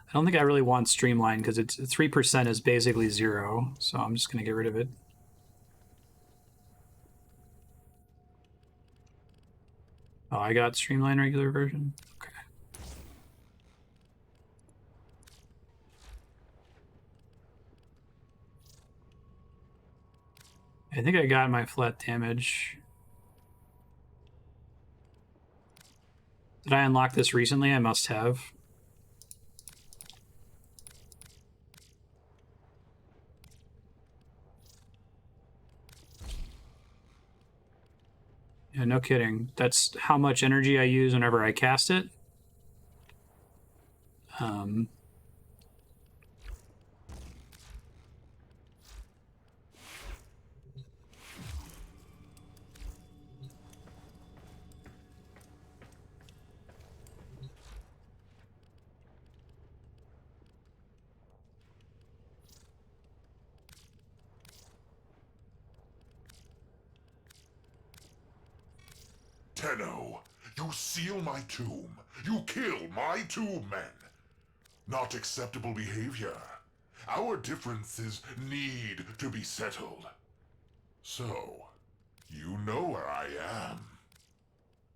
I don't think I really want streamline because it's 3% is basically 0, so I'm just gonna get rid of it. Oh, I got streamline regular version? Okay. I think I got my flat damage. Did I unlock this recently? I must have. Yeah, no kidding. That's how much energy I use whenever I cast it. Tenno, you seal my tomb. You kill my two men. Not acceptable behavior. Our differences need to be settled. So, you know where I am.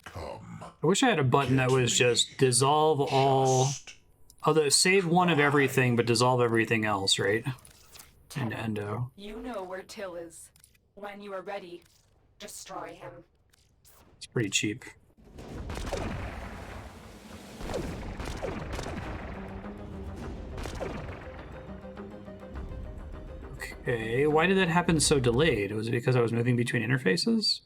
Come. I wish I had a button that was just dissolve all. Although save one of everything, but dissolve everything else, right? And endo. You know where Till is. When you are ready, destroy him. It's pretty cheap. Okay, why did that happen so delayed? Was it because I was moving between interfaces?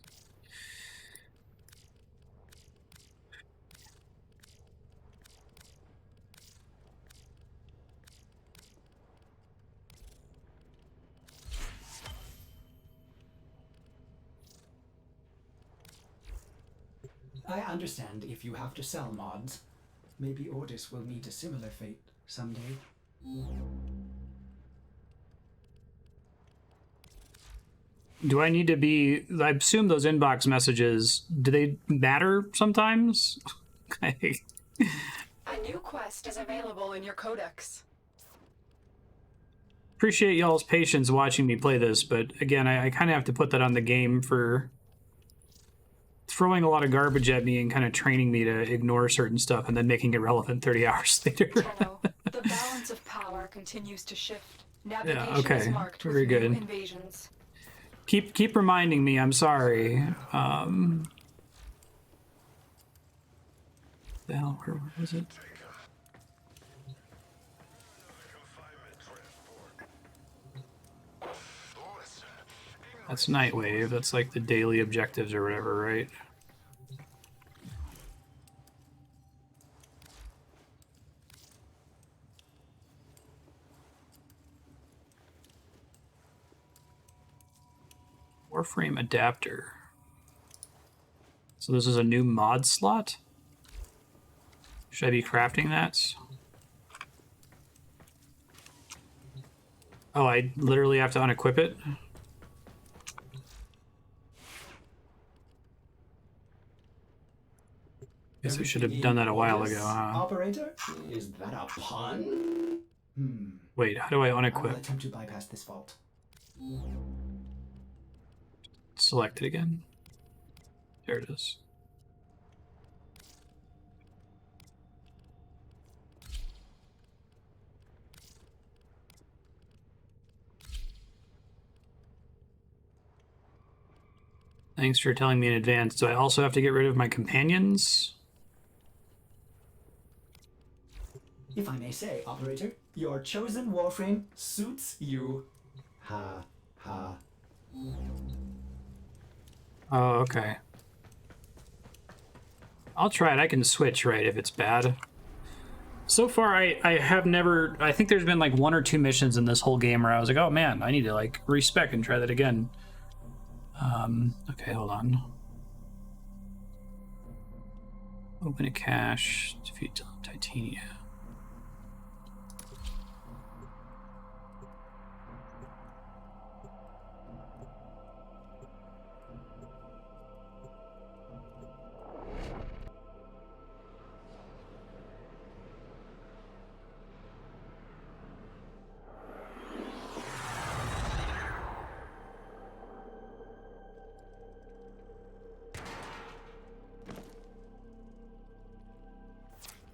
I understand if you have to sell mods. Maybe Ordis will meet a similar fate someday. Do I need to be... I assume those inbox messages, do they matter sometimes? Okay. A new quest is available in your codex. Appreciate y'all's patience watching me play this, but again, I kind of have to put that on the game for throwing a lot of garbage at me and kind of training me to ignore certain stuff and then making it relevant 30 hours later. Tenno, the balance of power continues to shift. Navigation is okay. marked with Very good. new invasions. Keep reminding me, I'm sorry. The hell, where was it? That's Nightwave. That's like the daily objectives or whatever, right? Warframe adapter. So this is a new mod slot? Should I be crafting that? Oh, I literally have to unequip it? Guess I should have done that a while ago, huh? Operator? Is that a pun? Wait, how do I I will unequip? attempt to bypass this vault. Select it again. There it is. Thanks for telling me in advance. Do I also have to get rid of my companions? If I may say, Operator, your chosen Warframe suits you. Ha, ha. Oh, okay. I'll try it. I can switch, right, if it's bad. So far, I have never... I think there's been like 1 or 2 missions in this whole game where I was like, oh man, I need to like respec and try that again. Okay, hold on. Open a cache, defeat Titania.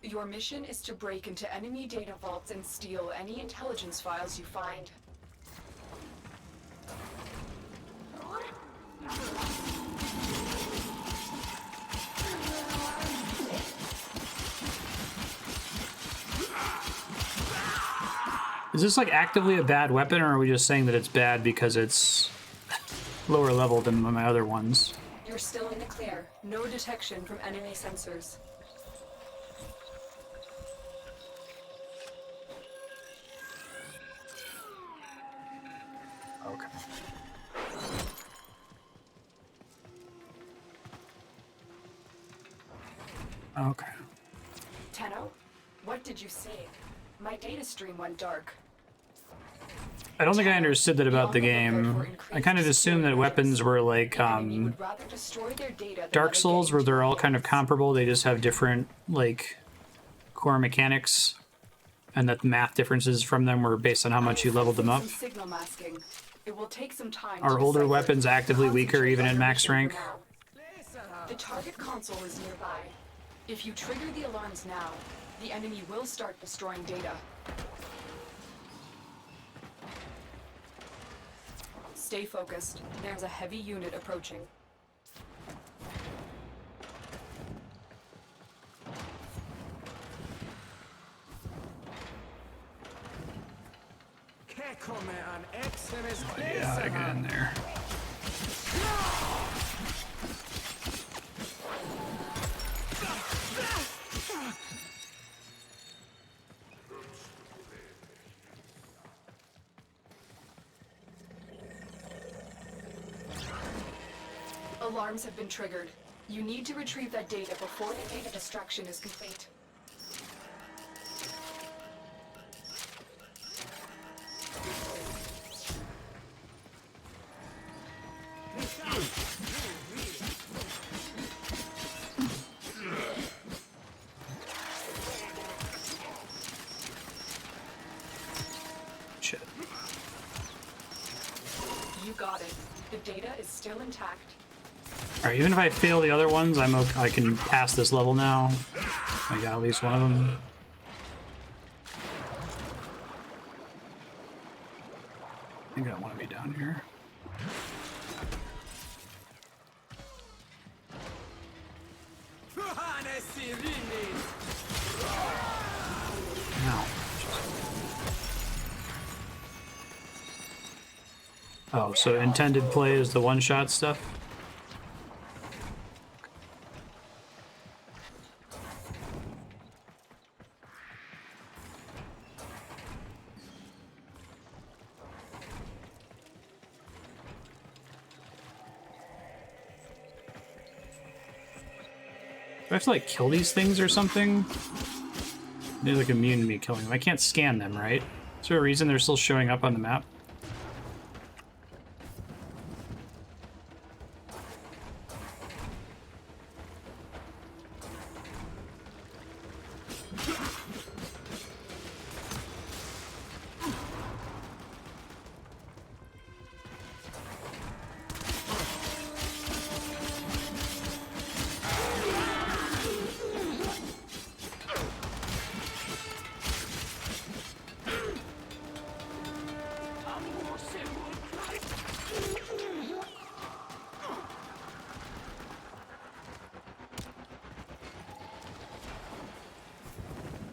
Your mission is to break into enemy data vaults and steal any intelligence files you find. Is this like actively a bad weapon, or are we just saying that it's bad because it's lower level than my other ones? You're still in the clear. No detection from enemy sensors. Okay. Okay. Tenno, what did you see? My data stream went dark. I don't think I understood that about the game. I kind of assumed that weapons were like Dark Souls, where they're all kind of comparable. They just have different like core mechanics, and that the math differences from them were based on how much you leveled them up. Signal masking. It will take some time. Are older weapons actively weaker even at max rank? The target console is nearby. If you trigger the alarms now, the enemy will start destroying data. Stay focused. There's a heavy unit approaching. Yeah, I get in there. Alarms have been triggered. You need to retrieve that data before the data destruction is complete. Shit. You got it. The data is still intact. Alright, even if I fail the other ones, I'm okay. I can pass this level now. I got at least one of them. I think I want to be down here. No. Oh, so intended play is the one-shot stuff? Do I have to, like, kill these things or something? They're, like, immune to me killing them. I can't scan them, right? Is there a reason they're still showing up on the map?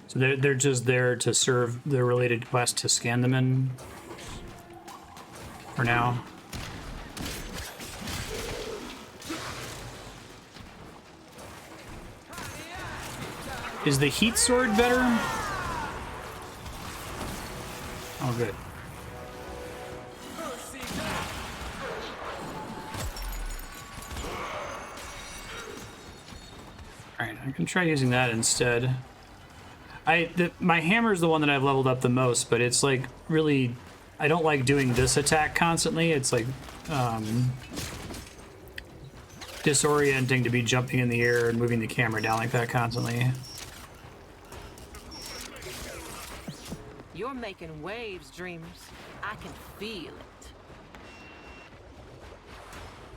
So they're just there to serve the related quest to scan them in for now. Is the heat sword better? Oh, good. Alright, I can try using that instead. My hammer is the one that I've leveled up the most, but it's like really, I don't like doing this attack constantly. It's like disorienting to be jumping in the air and moving the camera down like that constantly. You're making waves, dreamers. I can feel it.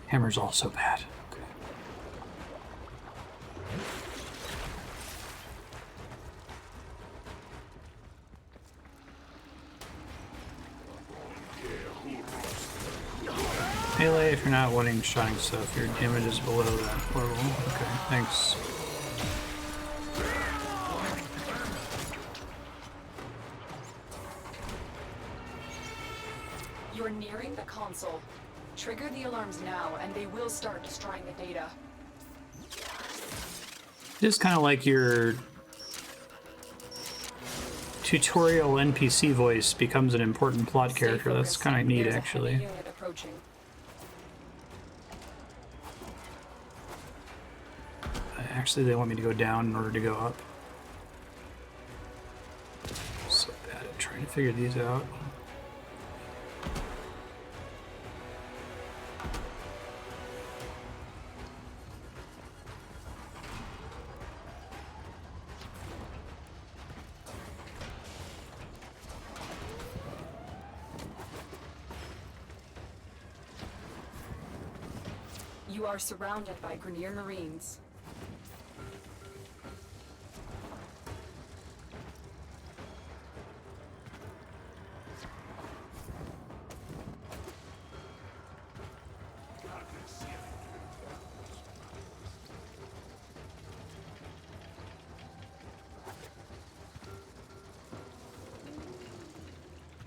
Hammer's also bad. Okay. Melee, if you're not wanting shotting stuff, your damage is below that level. Okay, thanks. You're nearing the console. Trigger the alarms now, and they will start destroying the data. This is kind of like your tutorial NPC voice becomes an important plot character. That's kind of neat, There's a actually. heavy unit approaching. Actually, they want me to go down in order to go up. So bad at trying to figure these out. You are surrounded by Grenier Marines.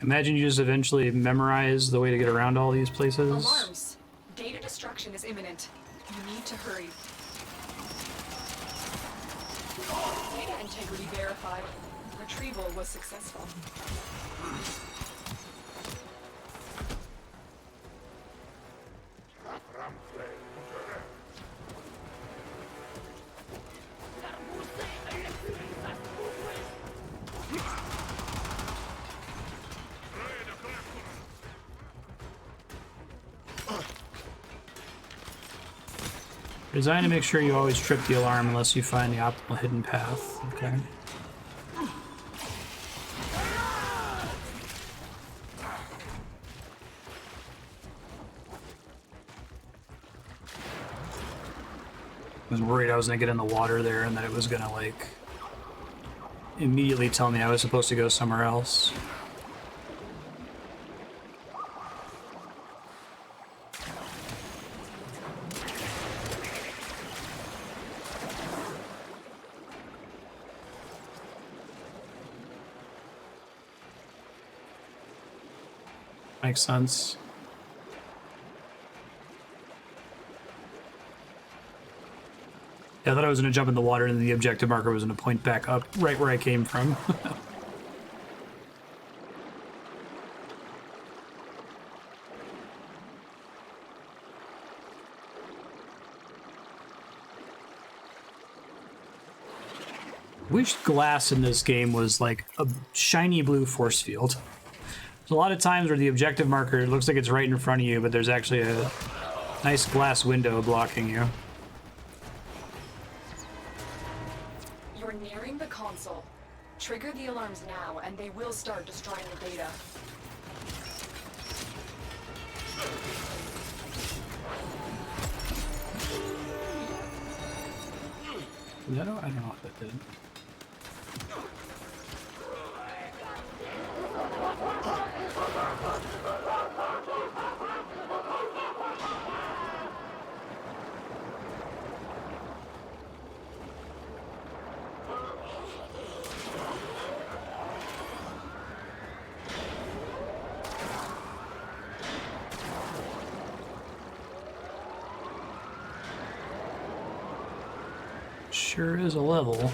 Imagine you just eventually memorize the way to get around all these places. Alarms! Data destruction is imminent. You need to hurry. Data integrity verified. Retrieval was successful. Designed to make sure you always trip the alarm unless you find the optimal hidden path. Okay. I was worried I was gonna get in the water there and that it was gonna like immediately tell me I was supposed to go somewhere else. Makes sense. Yeah, I thought I was going to jump in the water and the objective marker was going to point back up right where I came from. Wish glass in this game was like a shiny blue force field. There's a lot of times where the objective marker looks like it's right in front of you, but there's actually a nice glass window blocking you. You're nearing the console. Trigger the alarms now, and they will start destroying the data. I don't know what that did. Sure is a level.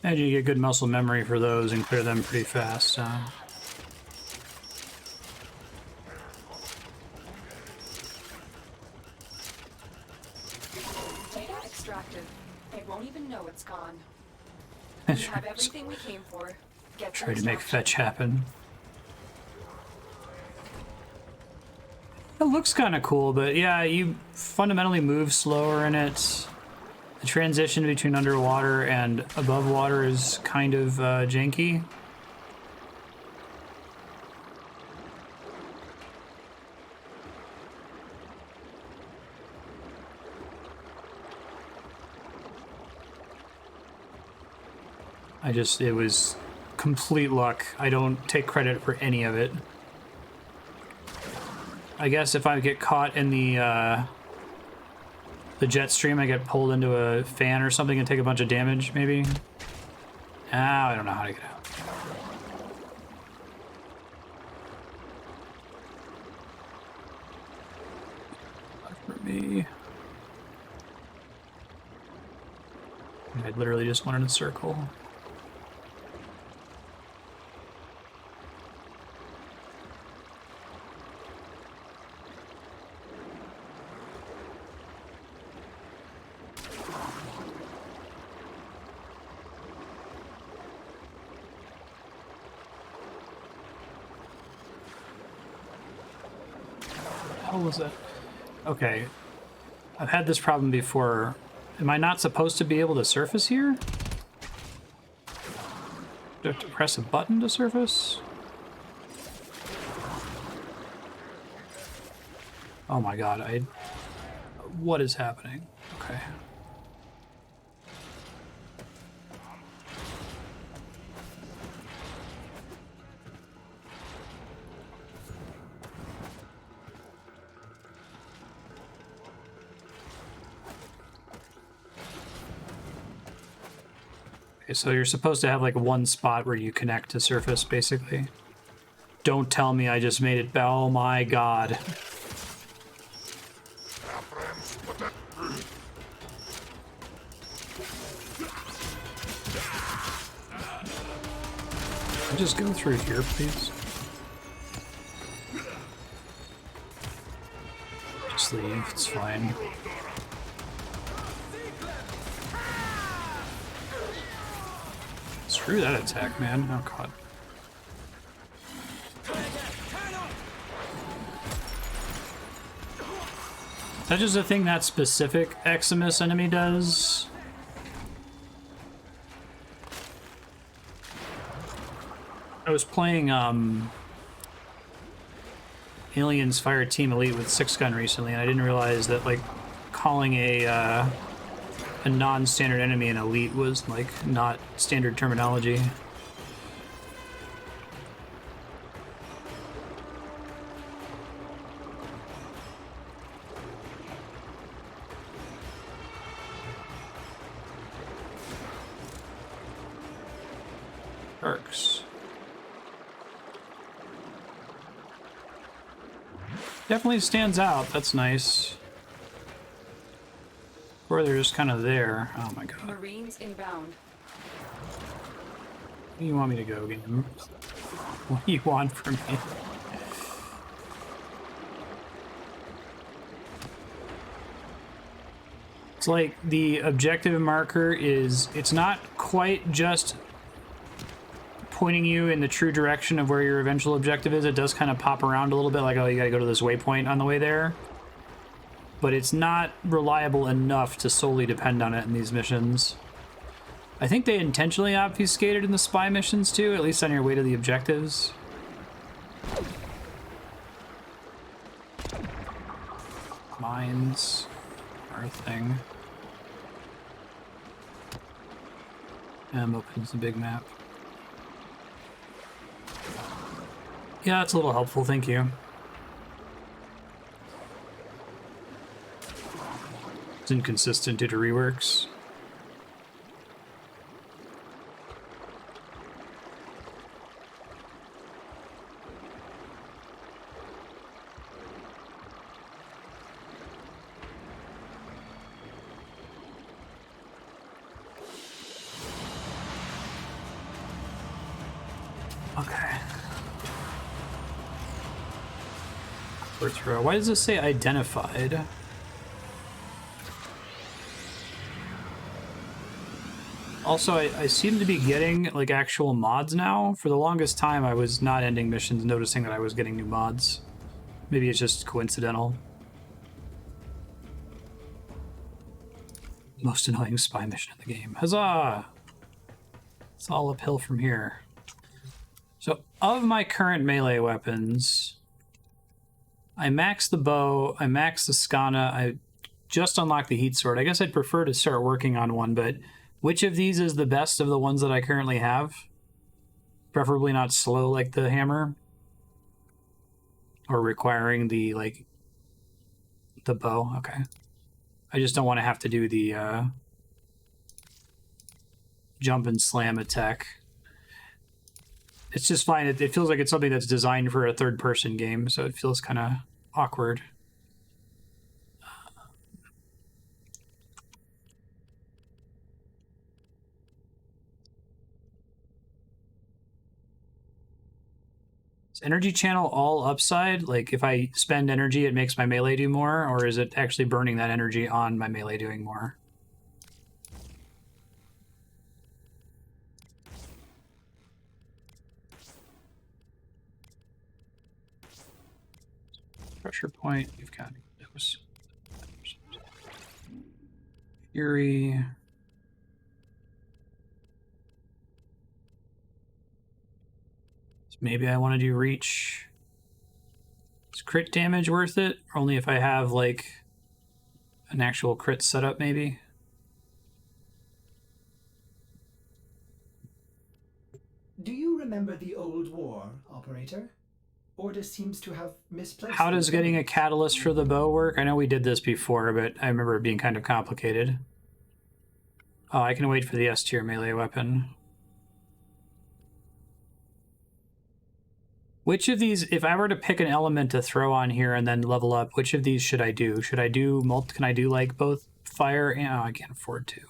Imagine you get good muscle memory for those and clear them pretty fast. Data extracted. They won't even know it's gone. We have everything we came for. Get Try to make fetch happen. It looks kind of cool, but yeah, you fundamentally move slower in it. The transition between underwater and above water is kind of janky. It was complete luck. I don't take credit for any of it. I guess if I get caught in the jet stream, I get pulled into a fan or something and take a bunch of damage, maybe? I don't know how to get out. For me. I literally just went in a circle. What was it? Okay. I've had this problem before. Am I not supposed to be able to surface here? Do I have to press a button to surface? Oh my god, what is happening? Okay. So you're supposed to have like one spot where you connect to surface, basically. Don't tell me I just made it. Oh my god. Just go through here, please. Just sleeve. It's fine. Screw that attack, man. Oh god. Is that just a thing that specific Eximus enemy does? I was playing Aliens Fire Team Elite with 6-gun recently, and I didn't realize that like calling a non-standard enemy an elite was like not standard terminology. Perks. Definitely stands out. That's nice. Or they're just kind of there. Oh my god. Marines inbound. Where do you want me to go, game? What do you want from me? It's like the objective marker is, it's not quite just pointing you in the true direction of where your eventual objective is. It does kind of pop around a little bit, like, oh, you gotta go to this waypoint on the way there. But it's not reliable enough to solely depend on it in these missions. I think they intentionally obfuscated in the spy missions too, at least on your way to the objectives. Mines are a thing. Opens the big map. Yeah, that's a little helpful, thank you. It's inconsistent due to reworks. Okay. First row. Why does this say identified? Also, I seem to be getting like actual mods now. For the longest time, I was not ending missions noticing that I was getting new mods. Maybe it's just coincidental. Most annoying spy mission in the game. Huzzah! It's all uphill from here. So, of my current melee weapons, I maxed the bow, I maxed the Skana, I just unlocked the heat sword. I guess I'd prefer to start working on one, but which of these is the best of the ones that I currently have? Preferably not slow like the hammer. Or requiring the, like, the bow. Okay. I just don't want to have to do the jump and slam attack. It's just fine. It feels like it's something that's designed for a third-person game, so it feels kind of awkward. Is energy channel all upside? Like, if I spend energy, it makes my melee do more? Or is it actually burning that energy on my melee doing more? Pressure point, you've got those. Fury. So maybe I want to do reach. Is crit damage worth it? Only if I have like an actual crit setup, maybe. Do you remember the old war, Operator? Order seems to have misplaced. How does getting a catalyst for the bow work? I know we did this before, but I remember it being kind of complicated. Oh, I can wait for the S tier melee weapon. Which of these, if I were to pick an element to throw on here and then level up, which of these should I do? Should I do can I do like both fire and, oh, I can't afford to.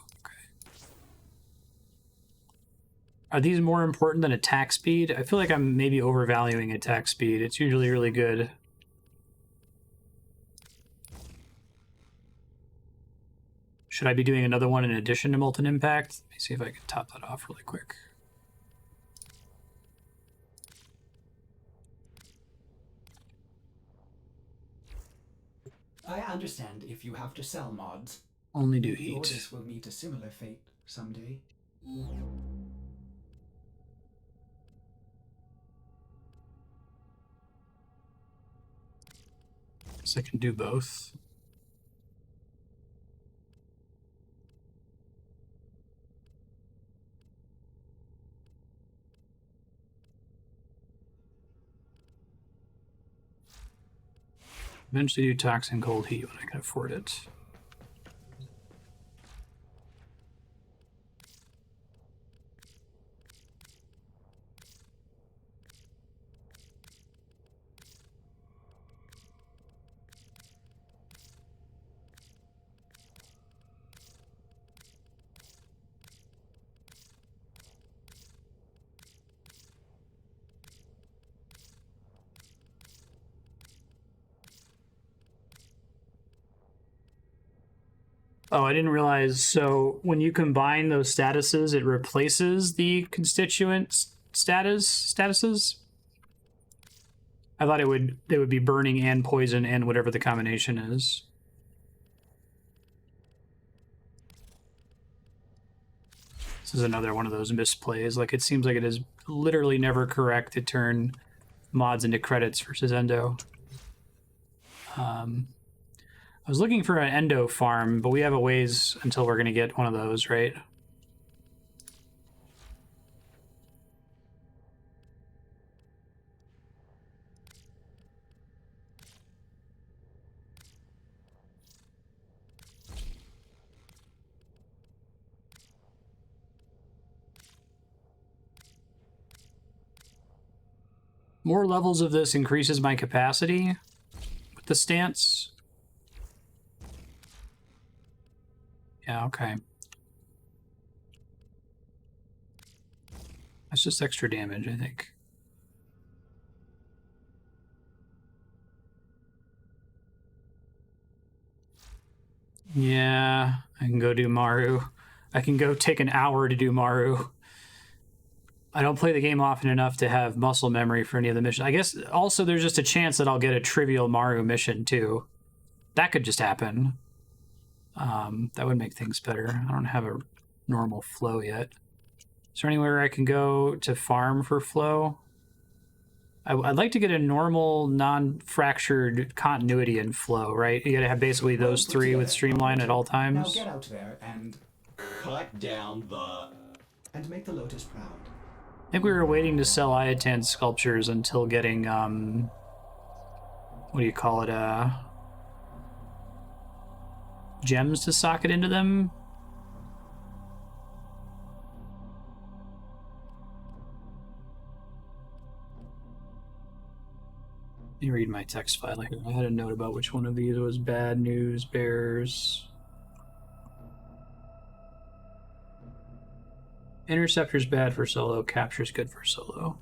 Are these more important than attack speed? I feel like I'm maybe overvaluing attack speed. It's usually really good. Should I be doing another one in addition to Molten Impact? Let me see if I can top that off really quick. I understand if you have to sell mods. Only do Maybe heat. Ordis will meet a similar fate someday. So I can do both. Eventually do Toxin Cold Heat when I can afford it. Oh, I didn't realize. So when you combine those statuses, it replaces the constituent statuses. I thought they would be burning and poison and whatever the combination is. This is another one of those misplays. Like, it seems like it is literally never correct to turn mods into credits versus endo. I was looking for an endo farm, but we have a ways until we're going to get one of those, right? More levels of this increases my capacity with the stance. Yeah, okay. That's just extra damage, I think. Yeah, I can go do Maru. I can go take an hour to do Maru. I don't play the game often enough to have muscle memory for any of the missions. I guess also there's just a chance that I'll get a trivial Maru mission too. That could just happen. That would make things better. I don't have a normal flow yet. Is there anywhere I can go to farm for flow? I'd like to get a normal, non-fractured continuity in flow, right? You gotta have basically those three with streamline at all Now times. get out there and Cut down the... make the Lotus proud. I think we were waiting to sell Iatan sculptures until getting, what do you call it, gems to socket into them. Let me read my text file here. I had a note about which one of these was bad news bears. Interceptor's bad for solo, capture's good for solo.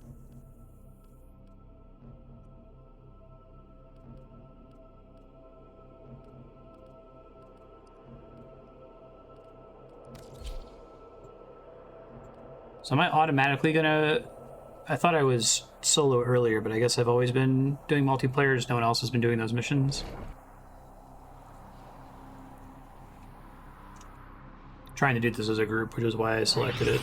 So am I automatically gonna... I thought I was solo earlier, but I guess I've always been doing multiplayer, just no one else has been doing those missions. Trying to do this as a group, which is why I selected it.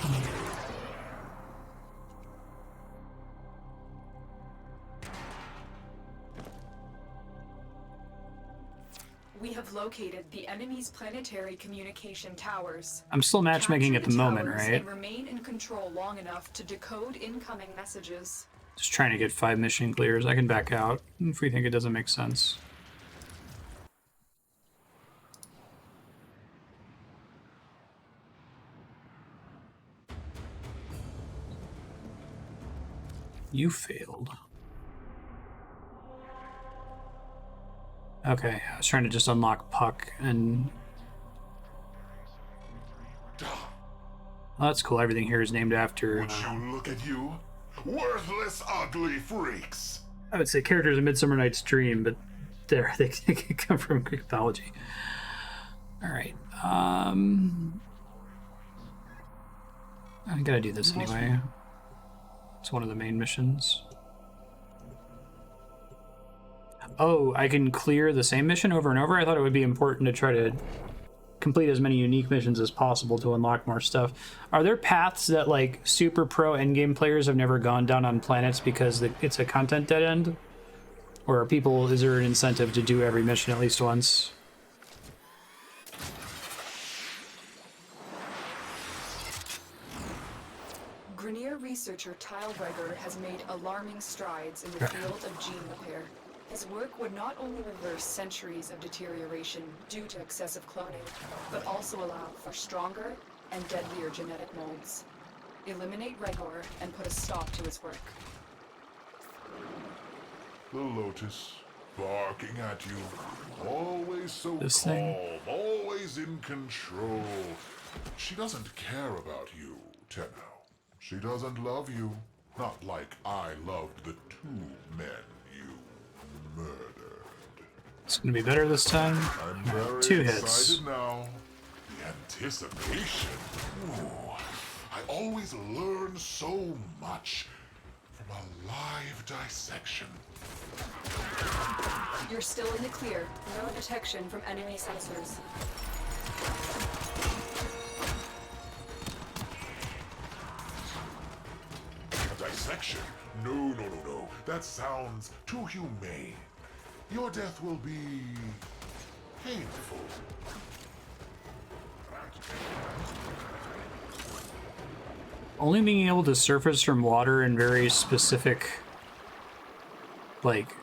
We have located the enemy's planetary communication towers. I'm still matchmaking at the moment, right? And remain in control long enough to decode incoming messages. Just trying to get 5 mission clears. I can back out if we think it doesn't make sense. You failed. Okay, I was trying to just unlock Puck and... Oh, that's cool. Everything here is named after... Would you look at you? Worthless, ugly freaks! I would say characters in Midsummer Night's Dream, but they come from Greek mythology. All right. I gotta do this anyway. It's one of the main missions. Oh, I can clear the same mission over and over? I thought it would be important to try to complete as many unique missions as possible to unlock more stuff. Are there paths that, like, super pro endgame players have never gone down on planets because it's a content dead end? Or are people, is there an incentive to do every mission at least once? Grenier researcher Tyle Gregor has made alarming strides in the field of gene repair. His work would not only reverse centuries of deterioration due to excessive cloning, but also allow for stronger and deadlier genetic molds. Eliminate Gregor and put a stop to his work. The Lotus, barking at you. Always so This calm, thing? always in control. She doesn't care about you, Tenno. She doesn't love you. Not like I loved the 2 men you murdered. It's gonna be better this time. I'm very 2 excited hits. now. The anticipation. Ooh, I always learn so much from a live dissection. You're still in the clear. No detection from enemy sensors. A dissection? No. That sounds too humane. Your death will be painful. Only being able to surface from water in very specific, like,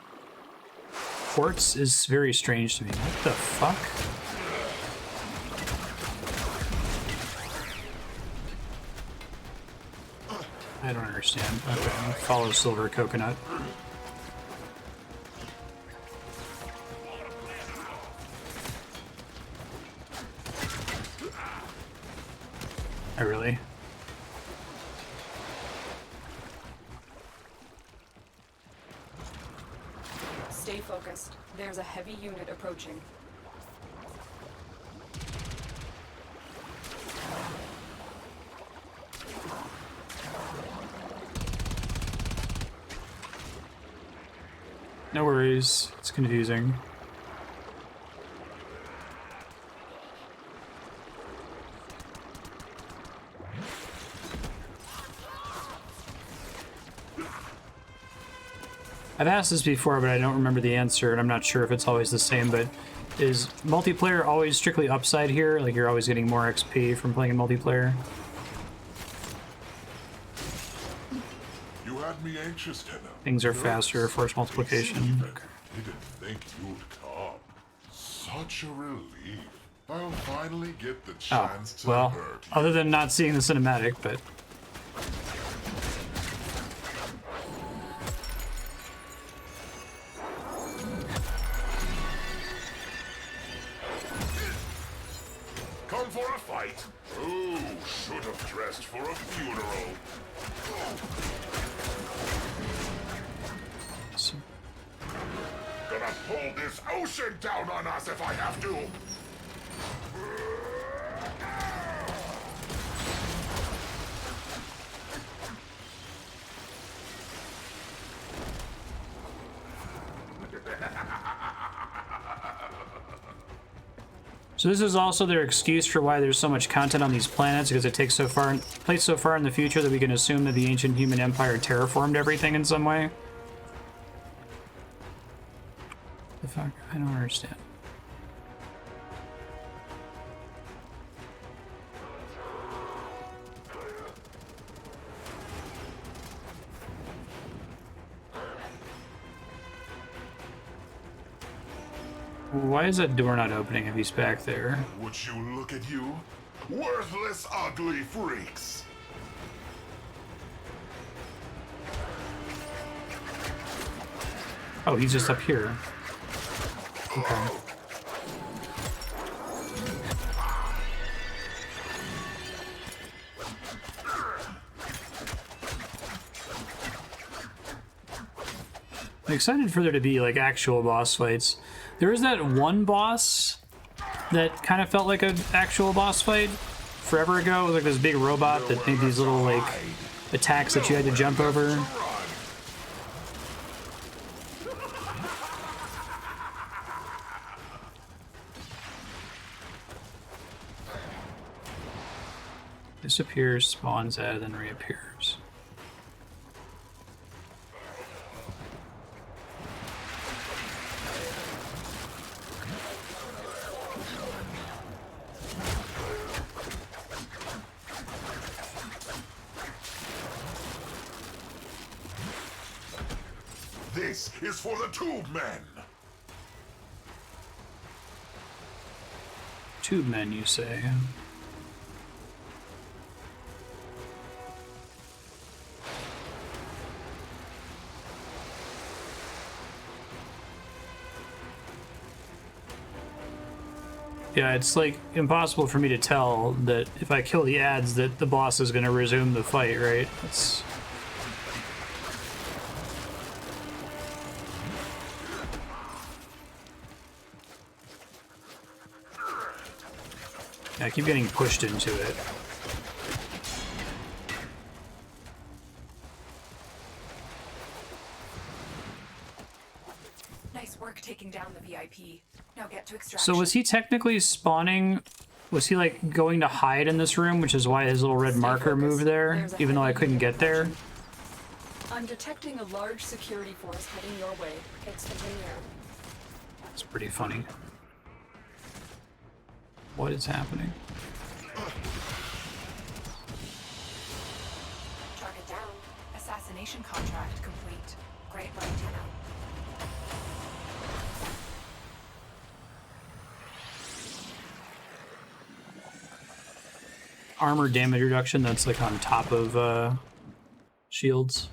ports is very strange to me. What the fuck? I don't understand. Okay, follow Silver Coconut. I really? Stay focused. There's a heavy unit approaching. No worries. It's confusing. I've asked this before, but I don't remember the answer, and I'm not sure if it's always the same, but is multiplayer always strictly upside here? Like, you're always getting more XP from playing in multiplayer? You had me anxious, Tenno. Things are faster, force multiplication. Didn't think you'd come. Such a relief. I'll finally get the Oh, chance to well, hurt you. other than not seeing the cinematic, but... Come for a fight? Oh, should have dressed for a funeral. Gonna pull this ocean down on us if I have to. So this is also their excuse for why there's so much content on these planets, because it takes so far, placed so far in the future that we can assume that the ancient human empire terraformed everything in some way. The fuck? I don't understand. Why is that door not opening if he's back there? Would you look at you? Worthless, ugly freaks! Oh, he's just up here. Okay. I'm excited for there to be, like, actual boss fights. There is that one boss that kind of felt like an actual boss fight forever ago. It was like this big robot that made these little like attacks that you had to jump over. Disappears, spawns at, then reappears. This is for the tube men. Tube men, you say? Yeah, it's like impossible for me to tell that if I kill the ads that the boss is going to resume the fight, right? It's... Yeah, I keep getting pushed into it. Nice work taking down the VIP. Now get to extraction. So was he technically spawning? Was he like going to hide in this room, which is why his little red marker moved there, even though I couldn't get there? I'm detecting a large security force heading your way. It's the Grenier. It's pretty funny. What is happening? Target down. Assassination contract complete. Great work, Lieutenant. Armor damage reduction, that's like on top of shields.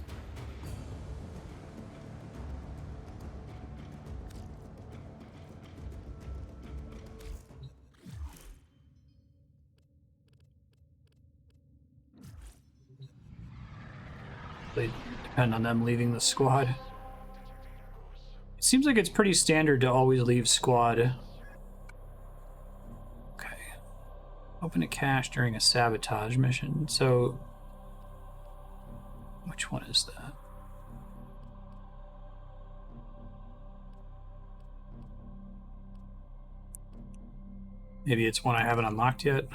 They depend on them leaving the squad. It seems like it's pretty standard to always leave squad. Open a cache during a sabotage mission. So, which one is that? Maybe it's one I haven't unlocked yet.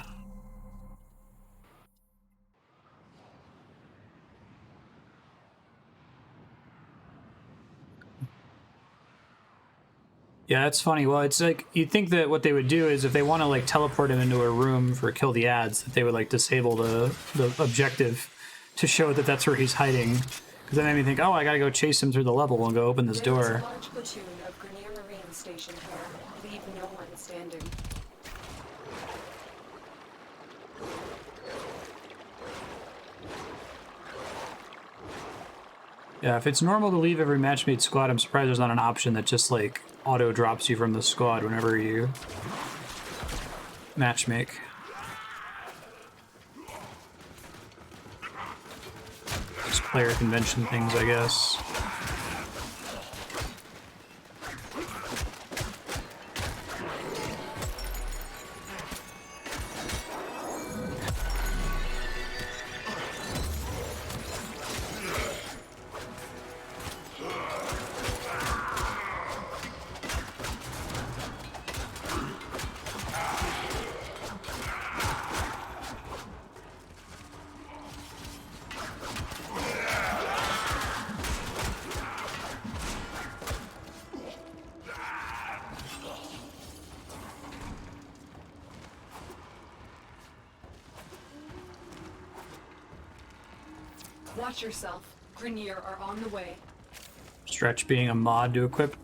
Yeah, that's funny. Well, it's like, you'd think that what they would do is if they want to like teleport him into a room for kill the ads, that they would like disable the objective to show that that's where he's hiding. Because that made me think, oh, I gotta go chase him through the level and go open this door. There's a large platoon of Grenier Marine stationed here. Leave no one standing. Yeah, if it's normal to leave every matchmade squad, I'm surprised there's not an option that just like auto drops you from the squad whenever you matchmake. Just player convention things, I guess. Watch yourself. Grenier are on the way. Stretch being a mod to equip.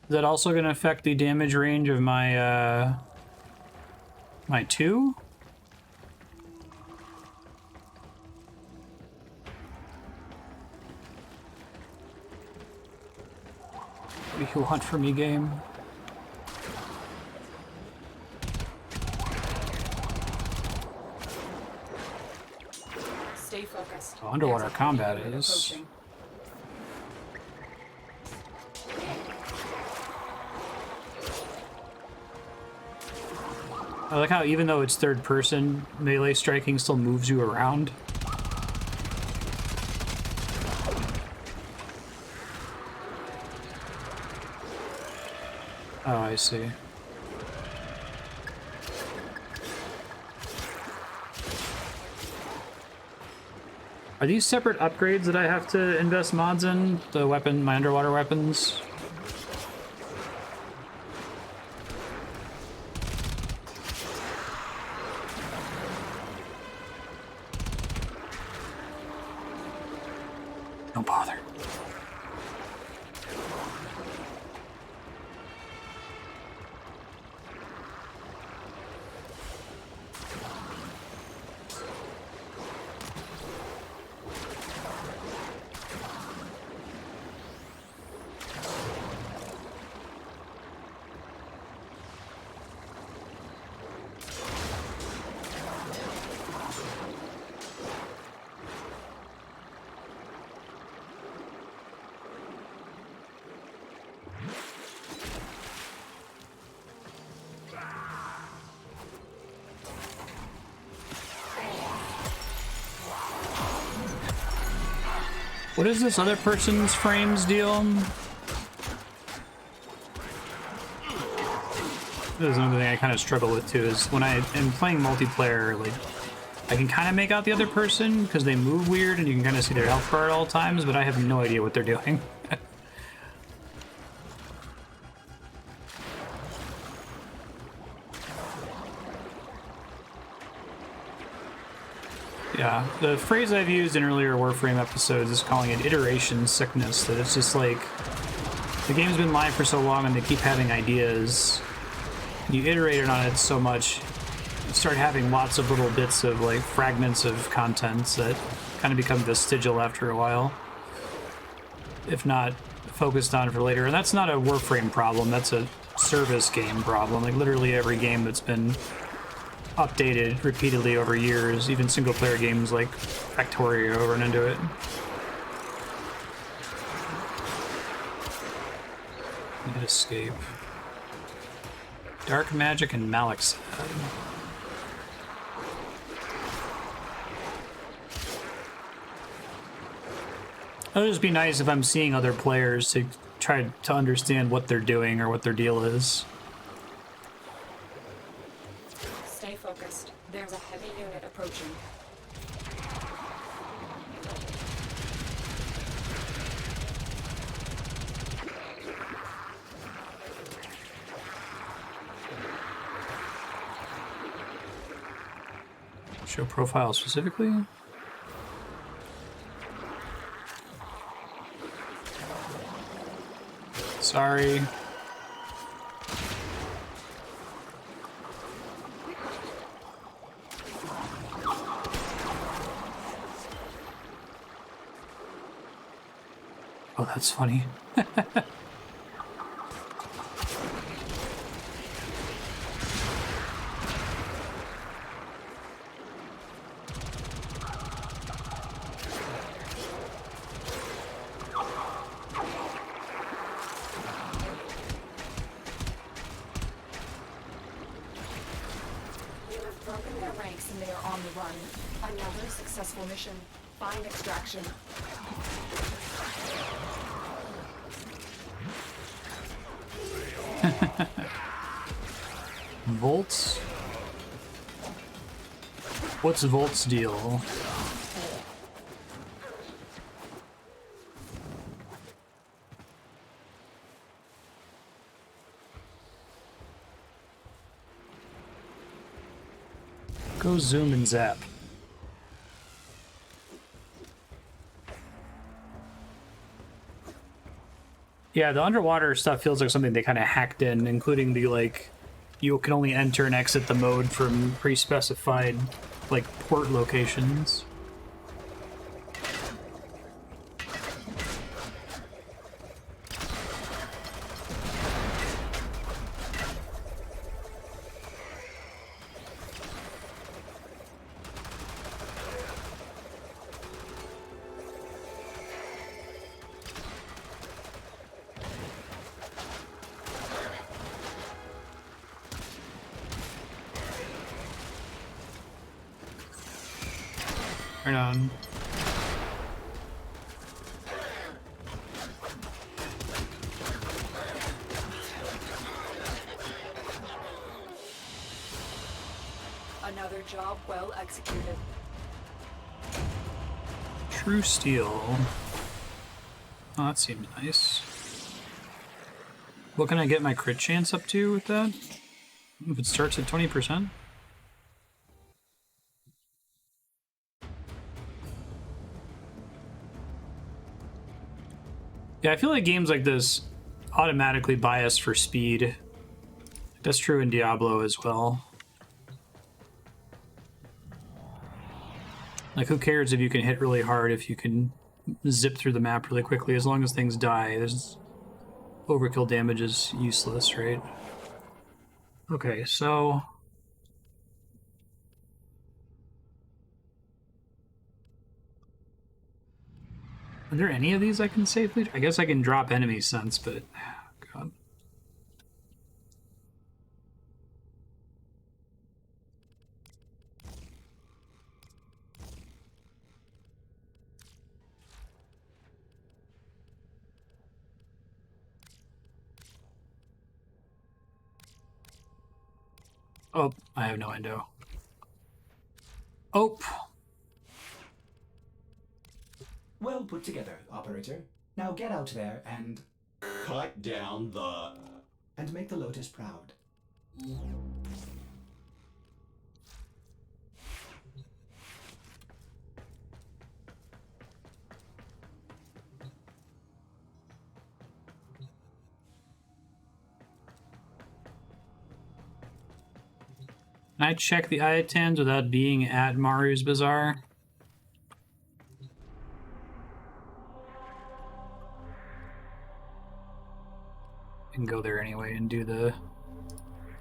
Is that also going to affect the damage range of my my 2? What do you want from me, game? Stay focused. Oh, underwater There's a combat Grenier is. approaching. I like how even though it's third person, melee striking still moves you around. Oh, I see. Are these separate upgrades that I have to invest mods in? The weapon, my underwater weapons? Don't bother. What is this other person's frames deal? This is another thing I kind of struggle with too, is when I am playing multiplayer, like, I can kind of make out the other person because they move weird and you can kind of see their health bar at all times, but I have no idea what they're doing. Yeah, the phrase I've used in earlier Warframe episodes is calling it iteration sickness, that it's just like, the game's been live for so long and they keep having ideas. You iterate on it so much, you start having lots of little bits of like fragments of contents that kind of become vestigial after a while, if not focused on for later. And that's not a Warframe problem, that's a service game problem. Like literally every game that's been updated repeatedly over years, even single player games like Factorio run into it. Need escape. Dark Magic and Malix. It would just be nice if I'm seeing other players to try to understand what they're doing or what their deal is. Stay focused. There's a heavy unit approaching. Show profile specifically? Sorry. Oh, that's funny. Mission. Find extraction. Volts? What's Volt's deal? Go zoom and zap. Yeah, the underwater stuff feels like something they kind of hacked in, including the, like, you can only enter and exit the mode from pre-specified, like, port locations. Right on. Another job well executed. True steel. Oh, that seems nice. What can I get my crit chance up to with that? If it starts at 20%? Yeah, I feel like games like this automatically bias for speed. That's true in Diablo as well. Like, who cares if you can hit really hard if you can zip through the map really quickly, as long as things die. There's overkill damage is useless, right? Okay, so are there any of these I can safely? I guess I can drop enemy sense, but God. Oh, I have no endo. Oh. Well put together, operator. Now get out there and Cut down the... make the Lotus proud. Can I check the Iatans without being at Maru's Bazaar? I can go there anyway and do the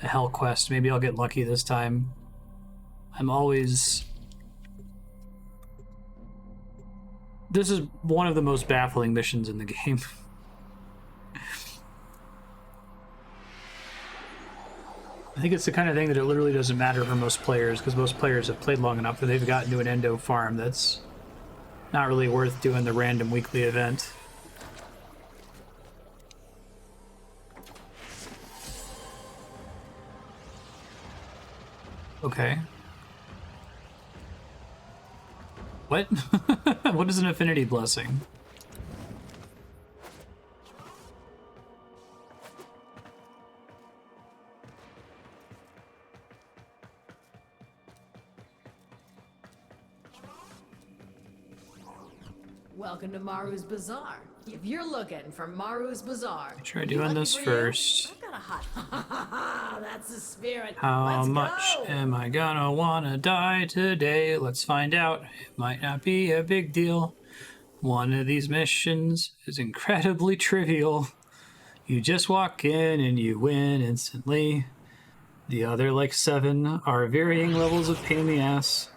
Hell quest. Maybe I'll get lucky this time. I'm always... This is one of the most baffling missions in the game. I think it's the kind of thing that it literally doesn't matter for most players, because most players have played long enough that they've gotten to an endo farm that's not really worth doing the random weekly event. Okay. What? What is an affinity blessing? Welcome to Maru's Bazaar. If you're looking for Maru's Bazaar, Try doing this first. I've got a hot. That's the spirit. How Let's much go. am I gonna wanna die today? Let's find out. It might not be a big deal. One of these missions is incredibly trivial. You just walk in and you win instantly. The other, like 7, are varying levels of pain in the ass.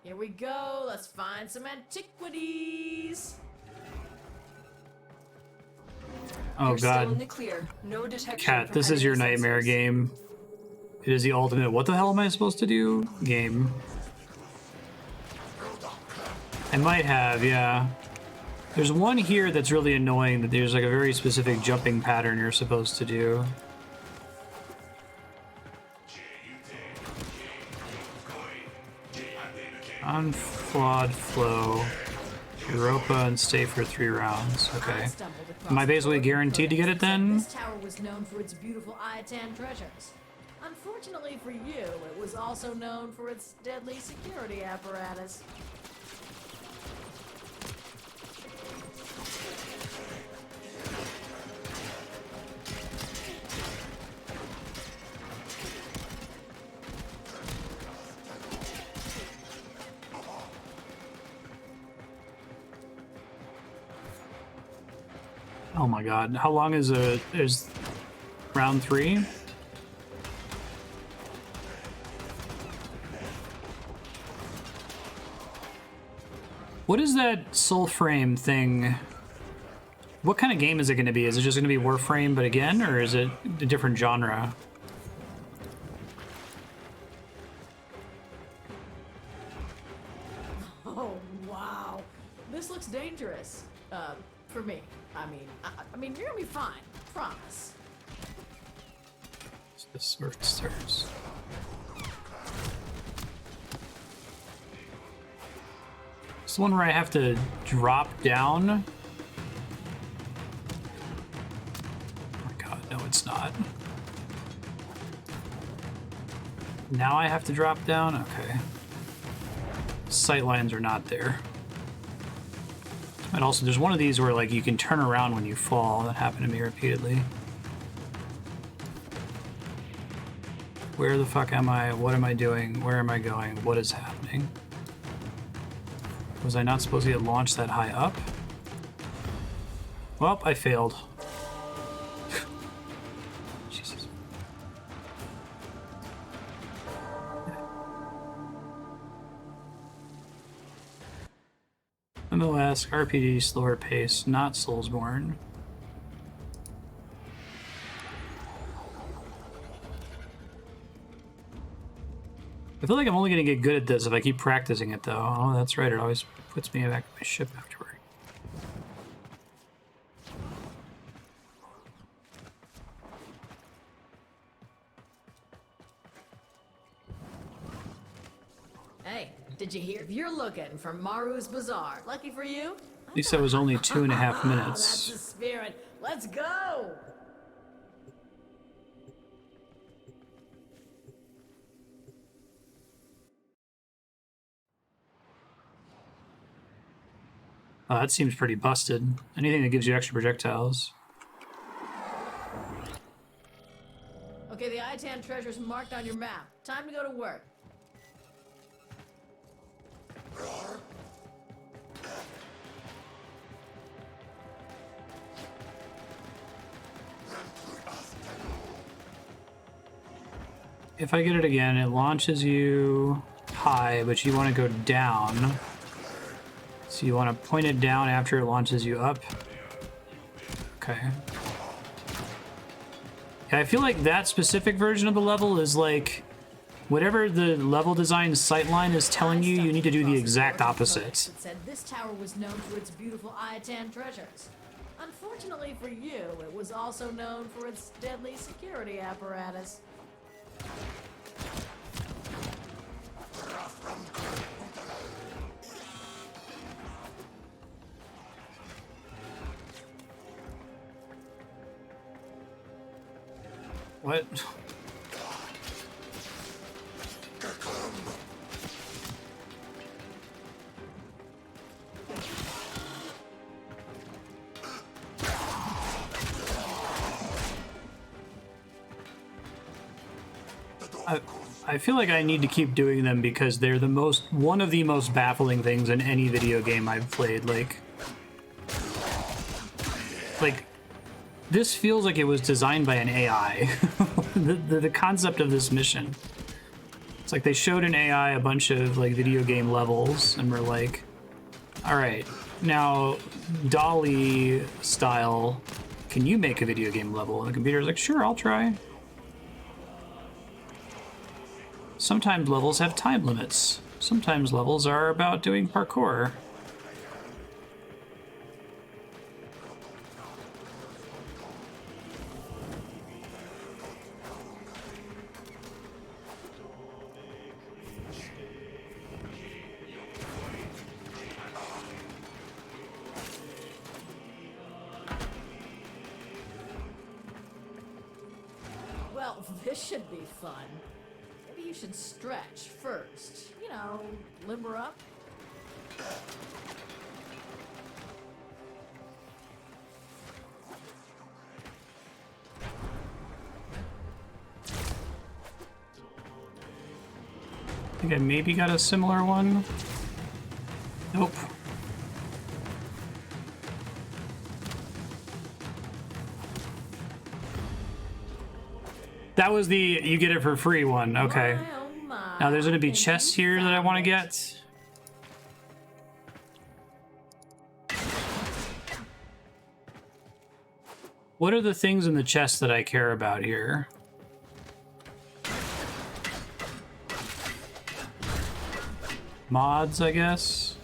Here we go. Let's find some antiquities. Oh You're still in god. the clear. No detection. Cat, from this is enemy your nightmare sensors. game. It is the ultimate what the hell am I supposed to do game. I might have, yeah. There's one here that's really annoying, that there's like a very specific jumping pattern you're supposed to do. Unflawed flow. Europa and stay for 3 rounds. Okay. Am I basically guaranteed to get it then? This tower was known for its beautiful Iatan treasures. Unfortunately for you, it was also known for its deadly security apparatus. Oh my god. How long is round 3? What is that Soulframe thing? What kind of game is it going to be? Is it just going to be Warframe but again, or is it a different genre? I mean, you're gonna be fine. Promise. This works stairs. It's the one where I have to drop down. Oh my god, no, it's not. Now I have to drop down? Okay. Sight lines are not there. And also, there's one of these where, like, you can turn around when you fall. That happened to me repeatedly. Where the fuck am I? What am I doing? Where am I going? What is happening? Was I not supposed to get launched that high up? Well, I failed. Jesus. MOS, RPG, slower pace, not Soulsborne. I feel like I'm only going to get good at this if I keep practicing it, though. Oh, that's right. It always puts me back in my ship afterward. Hey, did you hear? If you're looking for Maru's Bazaar, lucky for you. At least that was only 2.5 That's minutes. the spirit. Let's go. Oh, that seems pretty busted. Anything that gives you extra projectiles. Okay, the Itan treasure's marked on your map. Time to go to work. If I get it again, it launches you high, but you want to go down. So you want to point it down after it launches you up. Okay. Yeah, I feel like that specific version of the level is like whatever the level design sightline is telling you, you need to do the exact opposite. It said this tower was known for its beautiful Iatan treasures. Unfortunately for you, it was also known for its deadly security apparatus. What? I feel like I need to keep doing them because they're one of the most baffling things in any video game I've played. Like this feels like it was designed by an AI. the concept of this mission. It's like they showed an AI a bunch of like video game levels and were like, all right, now Dolly style, can you make a video game level? And the computer's like, sure, I'll try. Sometimes levels have time limits. Sometimes levels are about doing parkour. Well, this should be fun. Maybe you should stretch first. You know, limber up. I think I maybe got a similar one. Nope. That was the you get it for free one. Okay. My, oh my. Now there's going to be And chests you here that I found want to it. get. What are the things in the chest that I care about here? Mods, I guess.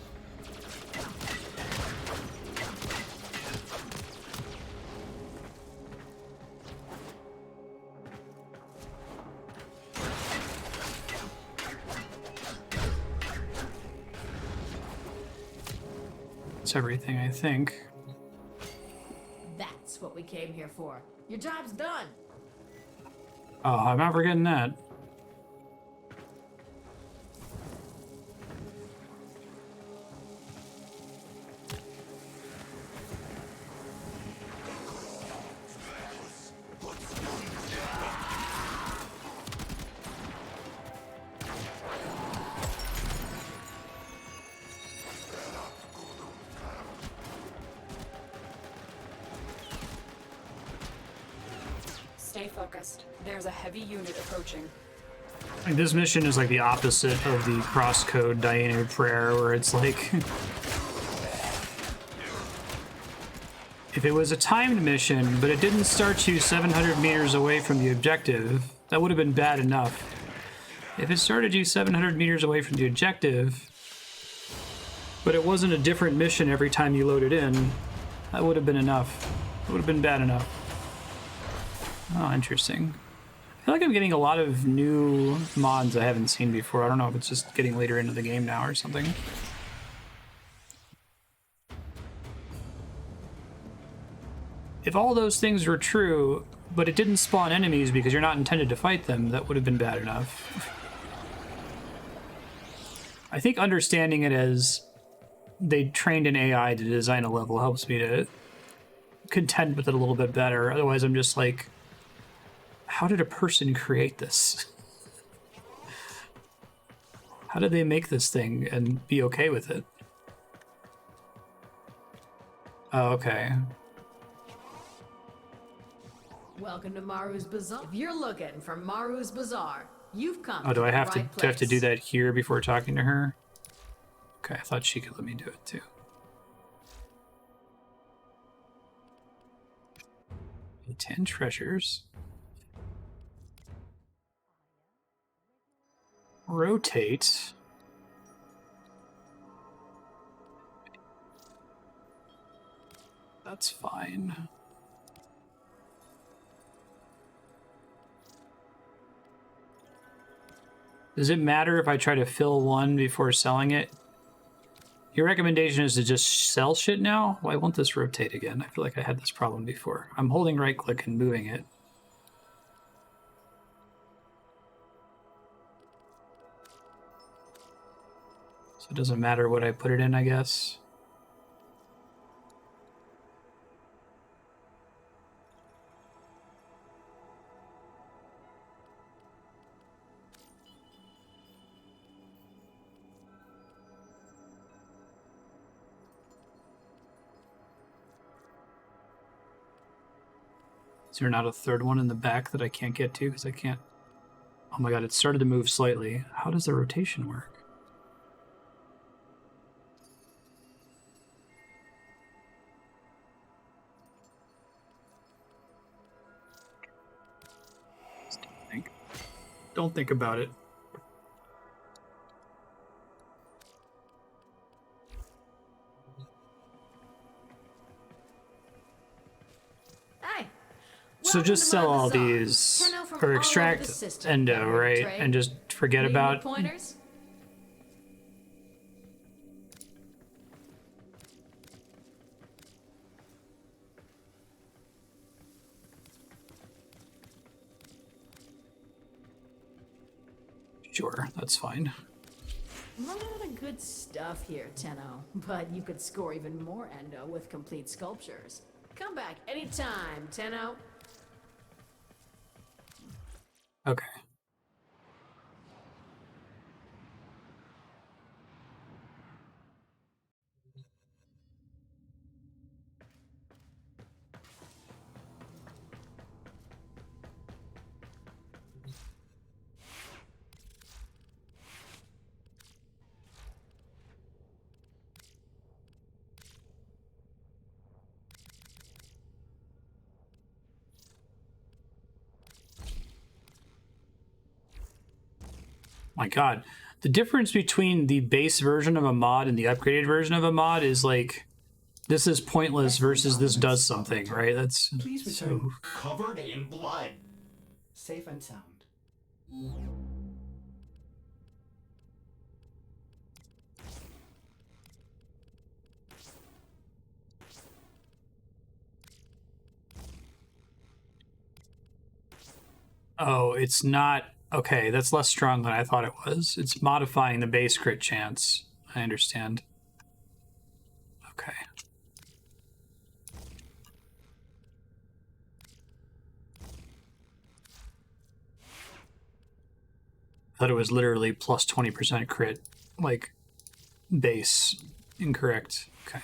That's everything, I think. That's what we came here for. Your job's done. Oh, I'm not forgetting that. Stay focused. There's a heavy unit approaching. Like, this mission is like the opposite of the crosscode Diana prayer, where it's like, if it was a timed mission, but it didn't start you 700 meters away from the objective, that would have been bad enough. If it started you 700 meters away from the objective, but it wasn't a different mission every time you loaded in, that would have been enough. It would have been bad enough. Oh, interesting. I feel like I'm getting a lot of new mods I haven't seen before. I don't know if it's just getting later into the game now or something. If all those things were true, but it didn't spawn enemies because you're not intended to fight them, that would have been bad enough. I think understanding it as they trained an AI to design a level helps me to contend with it a little bit better. Otherwise, I'm just like, how did a person create this? How did they make this thing and be okay with it? Oh, okay. Welcome to Maru's Bazaar. If you're looking for Maru's Bazaar, you've come Oh, do I have the to right do I have to do place. that here before talking to her? Okay, I thought she could let me do it too. 10 treasures. Rotate. That's fine. Does it matter if I try to fill one before selling it? Your recommendation is to just sell shit now? Why won't this rotate again? I feel like I had this problem before. I'm holding right click and moving it. So it doesn't matter what I put it in, I guess. Is there not a third one in the back that I can't get to because I can't? Oh my god, it started to move slightly. How does the rotation work? Don't think about it. Hey, So welcome just to sell my all bazaar. these, Tenno from or all extract over the system. endo, Got here to right? trade? And just forget Need about. any pointers? Sure, that's fine. A lot of good stuff here, Tenno, but you could score even more endo with complete sculptures. Come back anytime, Tenno. Okay. My god, the difference between the base version of a mod and the upgraded version of a mod is like, this is pointless versus this does something, right? That's Please return covered in blood. Safe and sound. Oh, it's not... Okay, that's less strong than I thought it was. It's modifying the base crit chance. I understand. Okay. I thought it was literally plus 20% crit, like, base. Incorrect. Okay.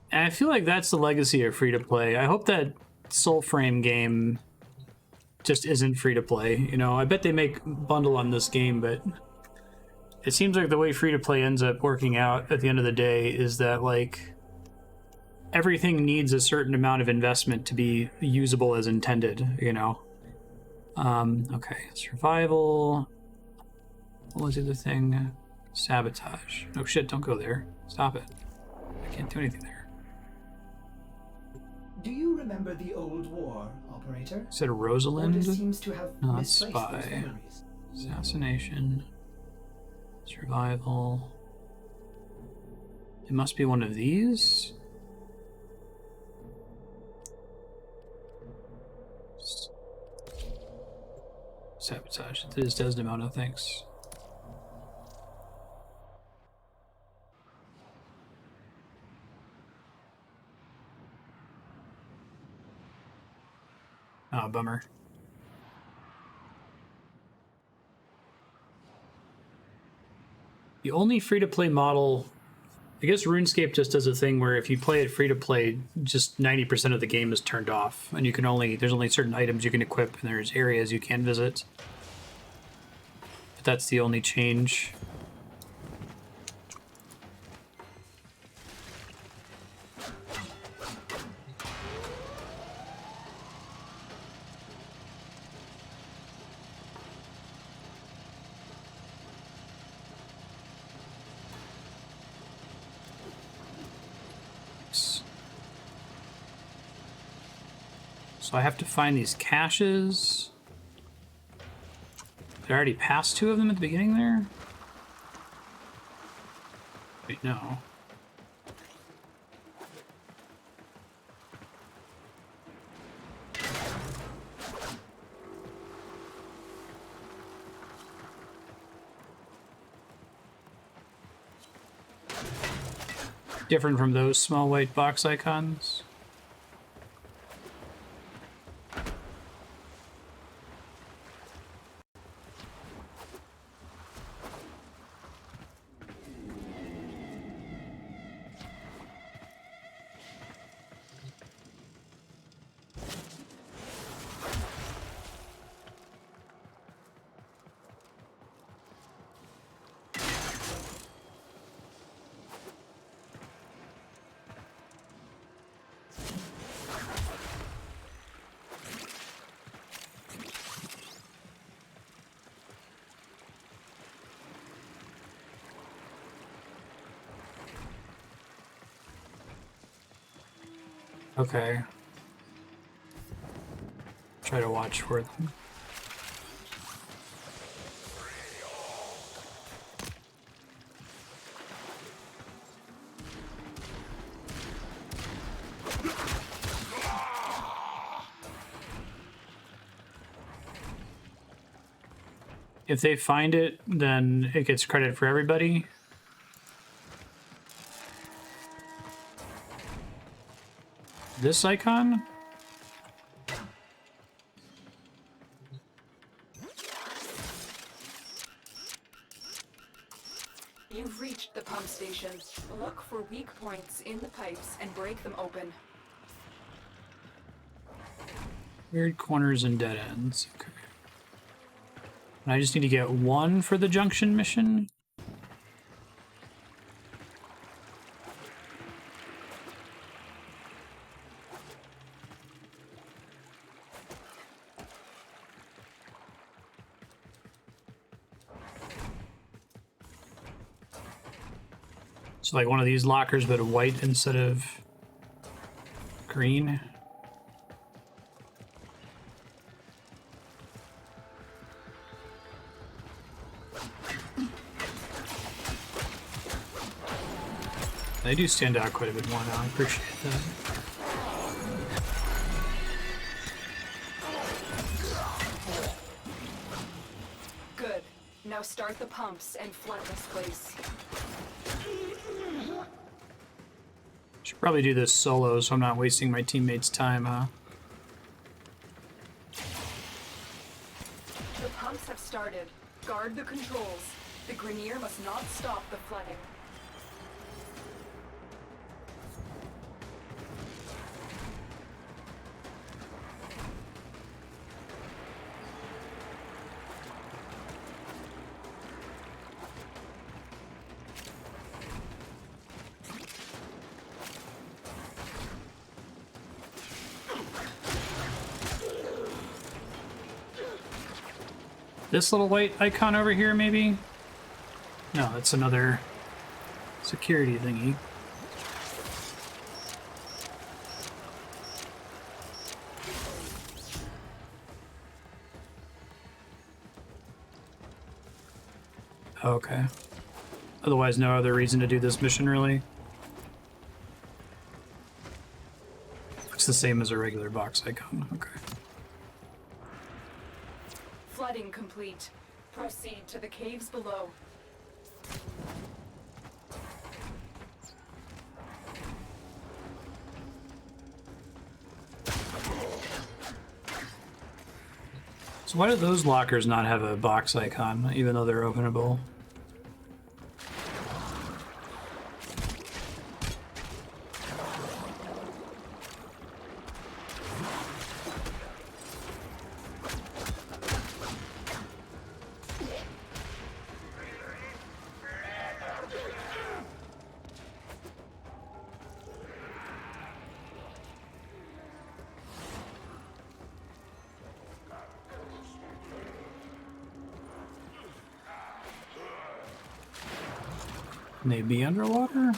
And I feel like that's the legacy of free-to-play. I hope that Soulframe game just isn't free-to-play. You know, I bet they make bundle on this game, but it seems like the way free-to-play ends up working out at the end of the day is that, like, everything needs a certain amount of investment to be usable as intended, you know? Okay, survival. What was the other thing? Sabotage. Oh shit, don't go there. Stop it. I can't do anything there. Do you remember the old war, operator? Is it a Rosalind? Order seems to have Not misplaced those spy. memories. Assassination. Survival. It must be one of these? Sabotage. It is Desdemona, thanks. Oh, bummer. The only free-to-play model... I guess RuneScape just does a thing where if you play it free-to-play, just 90% of the game is turned off. And you can only... There's only certain items you can equip, and there's areas you can visit. But that's the only change. So I have to find these caches. Did I already pass 2 of them at the beginning there? Wait, no. Different from those small white box icons. Okay. Try to watch for them. If they find it, then it gets credit for everybody. This icon? You've reached the pump station. Look for weak points in the pipes and break them open. Weird corners and dead ends. Okay. And I just need to get 1 for the junction mission. So like one of these lockers, but white instead of green. They do stand out quite a bit more now. I appreciate that. Good. Now start the pumps and flood this place. Should probably do this solo so I'm not wasting my teammates' time, huh? The pumps have started. Guard the controls. The Grenier must not stop the flooding. This little white icon over here, maybe? No, that's another security thingy. Okay. Otherwise, no other reason to do this mission, really. Looks the same as a regular box icon. Okay. Flooding complete. Proceed to the caves below. So why do those lockers not have a box icon, even though they're openable? Can they be underwater?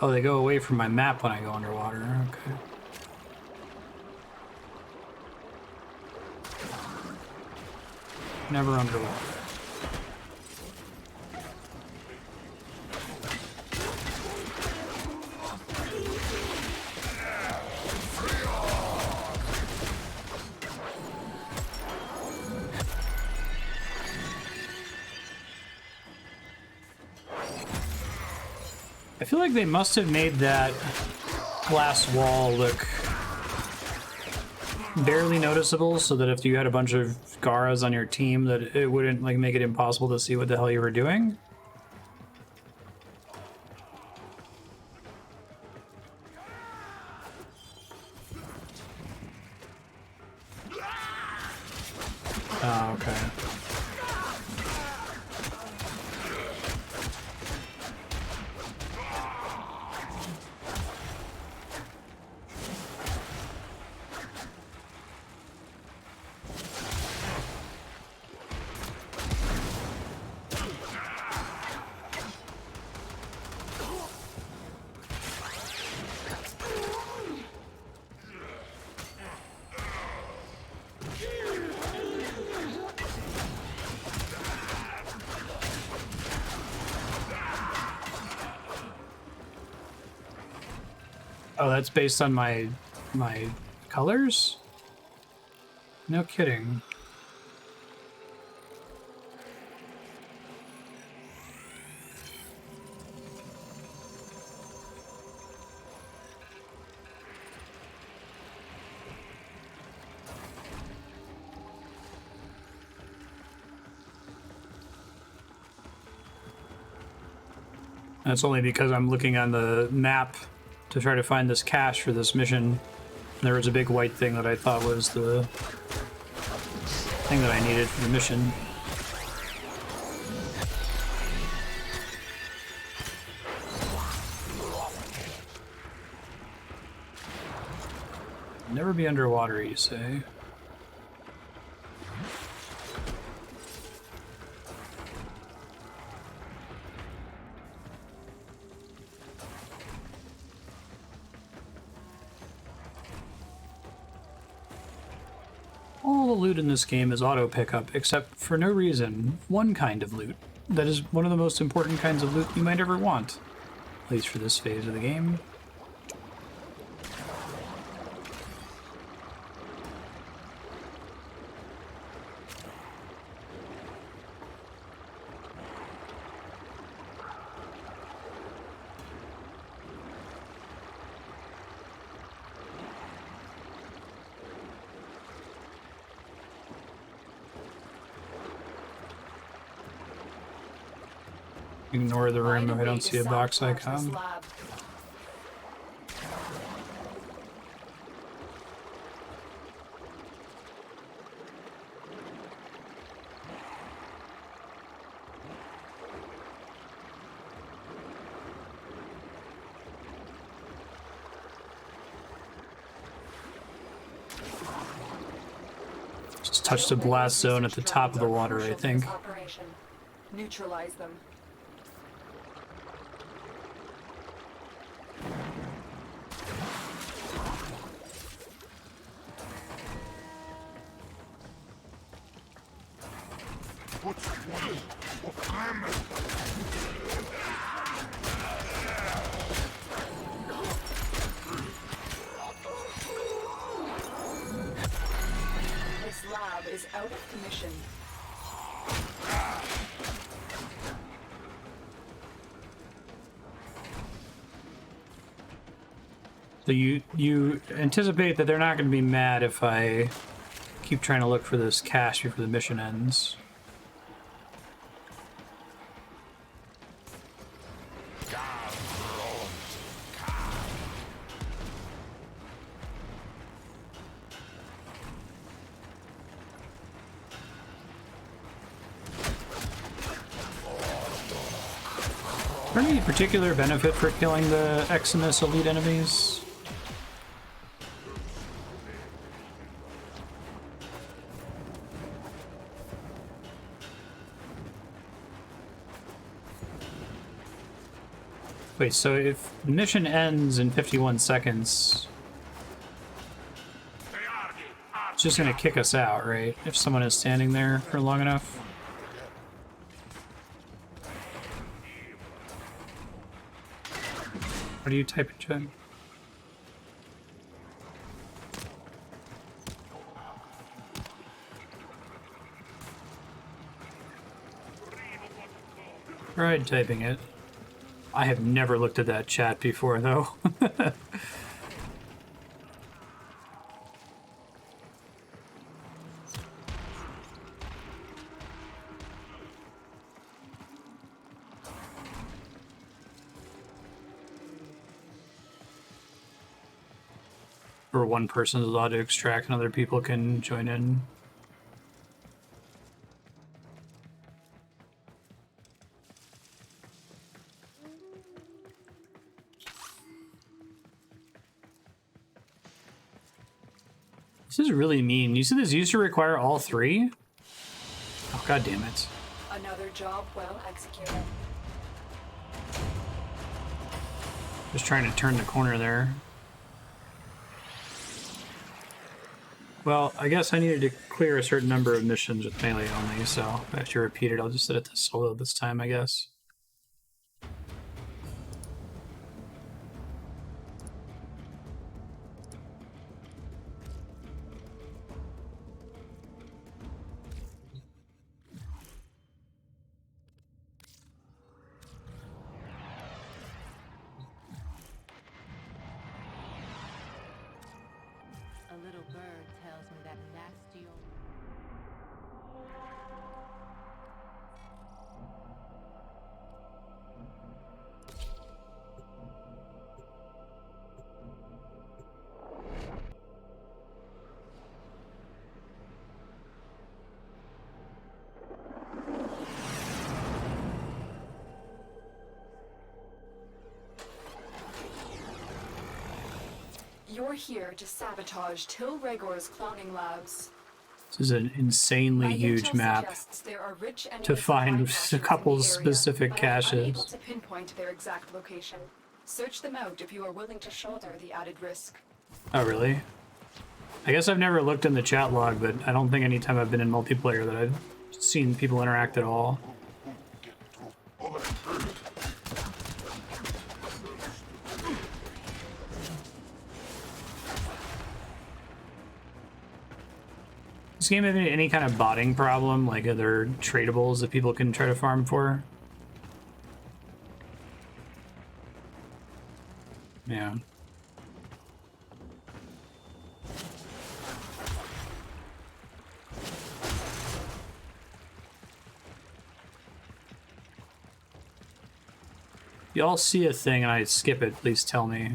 Oh, they go away from my map when I go underwater. Okay. Never underwater. I feel like they must have made that glass wall look barely noticeable so that if you had a bunch of Garas on your team that it wouldn't like make it impossible to see what the hell you were doing. Oh, okay. Oh, that's based on my colors? No kidding. That's only because I'm looking on the map to try to find this cache for this mission. There was a big white thing that I thought was the thing that I needed for the mission. Never be underwater, you say? All the loot in this game is auto pickup, except for no reason, one kind of loot. That is one of the most important kinds of loot you might ever want. At least for this phase of the game. Ignore the room if I don't see a box icon. Just touched the blast zone at the top of the water, I think. Neutralize them. This lab is out of commission. So you anticipate that they're not going to be mad if I keep trying to look for this cache before the mission ends. Is there any particular benefit for killing the Eximus elite enemies? Wait, so if the mission ends in 51 seconds, it's just gonna kick us out, right? If someone is standing there for long enough? What do you type in chat? Tried typing it. I have never looked at that chat before, though. Or one person is allowed to extract and other people can join in. This is really mean. You said this used to require all three? Oh, god damn it. Another job well executed. Just trying to turn the corner there. Well, I guess I needed to clear a certain number of missions with melee only, so if I have to repeat it, I'll just set it to solo this time, I guess. You're here to sabotage Till Regor's cloning labs. This is an insanely huge map to find a couple specific caches. I'm unable to pinpoint their exact location. Search them out if you are willing to shoulder the added risk. Oh, really? I guess I've never looked in the chat log, but I don't think any time I've been in multiplayer that I've seen people interact at all. Does this game have any kind of botting problem, like other tradables that people can try to farm for? Yeah. If y'all see a thing and I skip it, please tell me.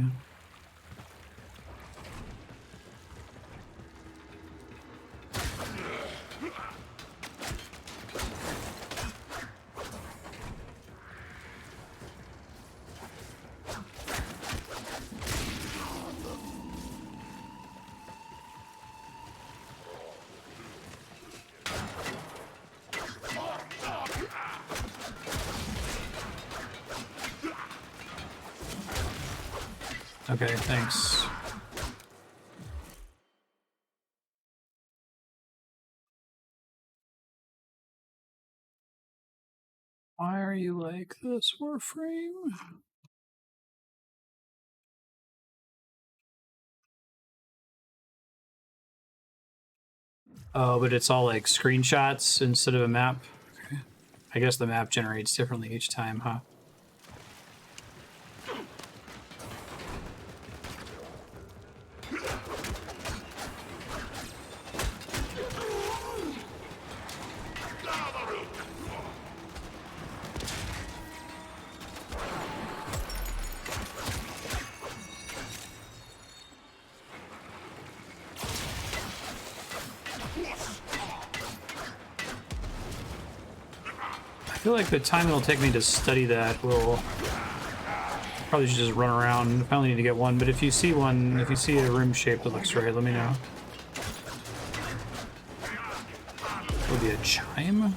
Okay, thanks. Why are you like this, Warframe? Oh, but it's all like screenshots instead of a map? Okay. I guess the map generates differently each time, huh? I feel like the time it'll take me to study that will probably should just run around. I only need to get one, but if you see one, if you see a room shape that looks right, let me know. Would be a chime?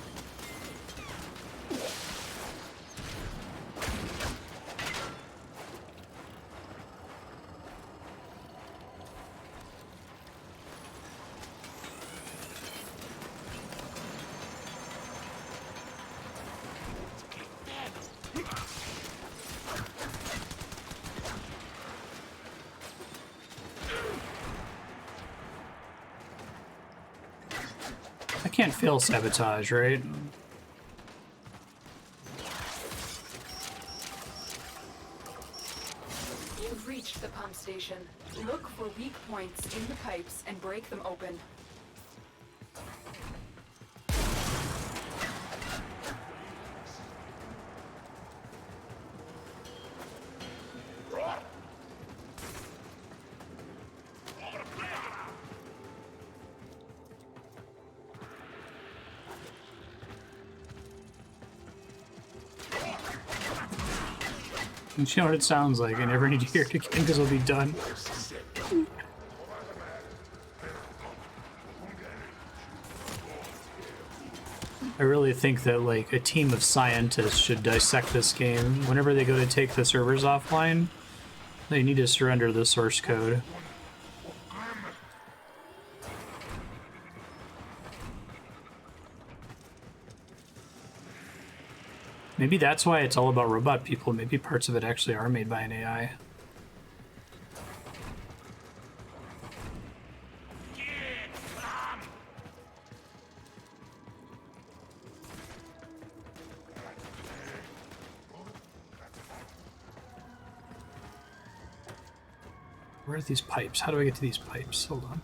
I can't fail sabotage, right? You've reached the pump station. Look for weak points in the pipes and break them open. And you know what it sounds like. I never need to hear it again because it'll be done. I really think that like a team of scientists should dissect this game. Whenever they go to take the servers offline, they need to surrender the source code. Maybe that's why it's all about robot people. Maybe parts of it actually are made by an AI. Where are these pipes? How do I get to these pipes? Hold on.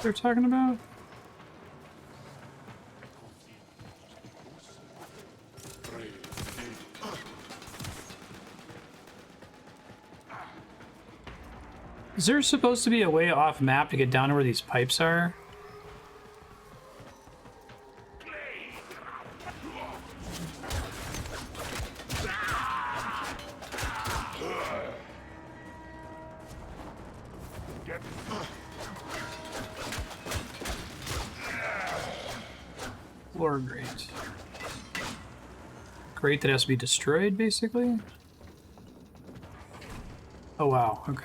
They're talking about? Is there supposed to be a way off map to get down to where these pipes are? or grate? Grate that has to be destroyed, basically? Oh wow, okay.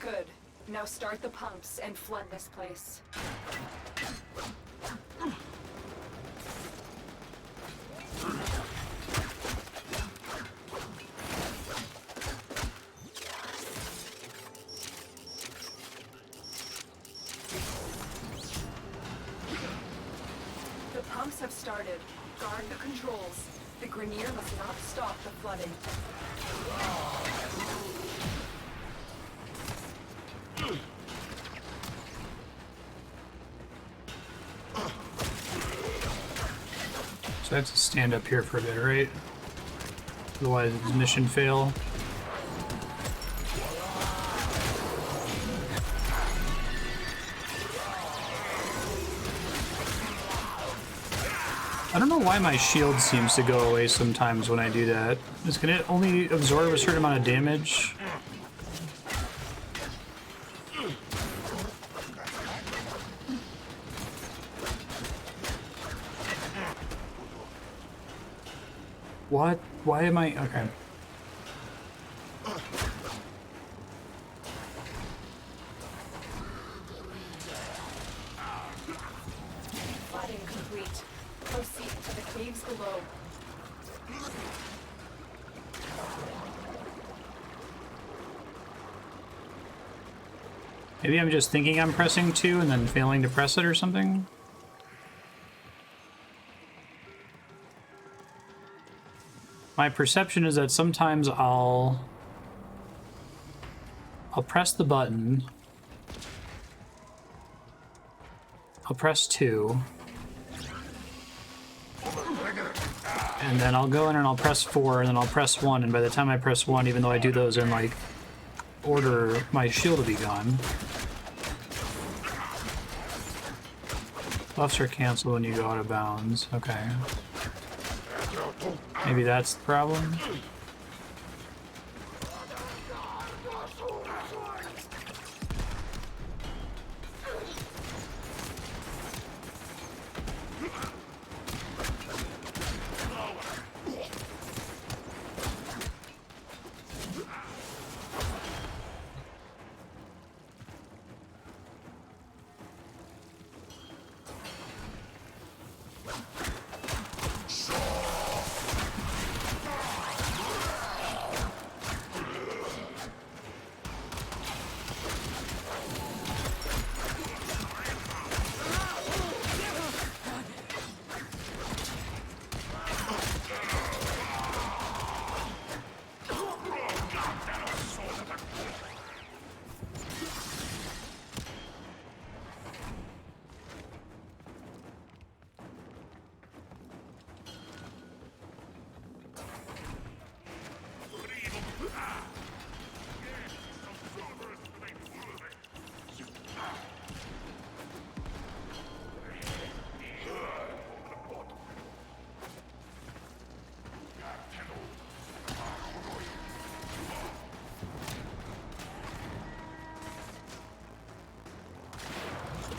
Good. Now start the pumps and flood this place. The pumps have started. Guard the controls. The Grenier must not stop the flooding. So I have to stand up here for a bit, right? Otherwise, it's mission fail. I don't know why my shield seems to go away sometimes when I do that. Can it only absorb a certain amount of damage? What? Why am I... Okay. Flooding complete. Proceed to the caves below. Maybe I'm just thinking I'm pressing 2 and then failing to press it or something? My perception is that sometimes I'll press the button. I'll press 2. And then I'll go in and I'll press 4, and then I'll press 1, and by the time I press 1, even though I do those in, like, order, my shield will be gone. Buffs are canceled when you go out of bounds. Okay. Maybe that's the problem?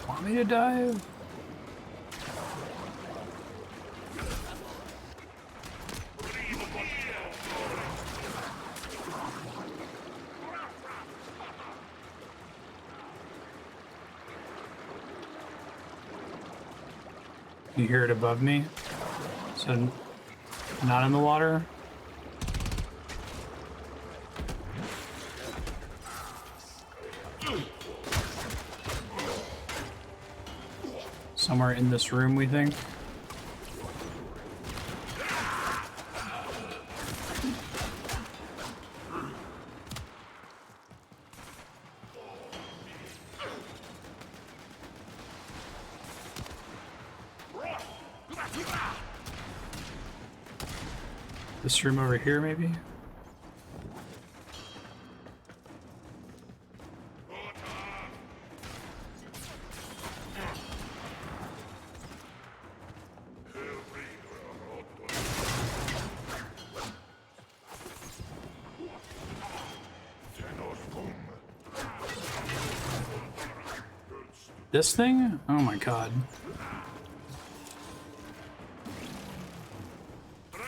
Want me to dive? You hear it above me? So, not in the water? Somewhere in this room, we think. This room over here, maybe? This thing? Oh my god.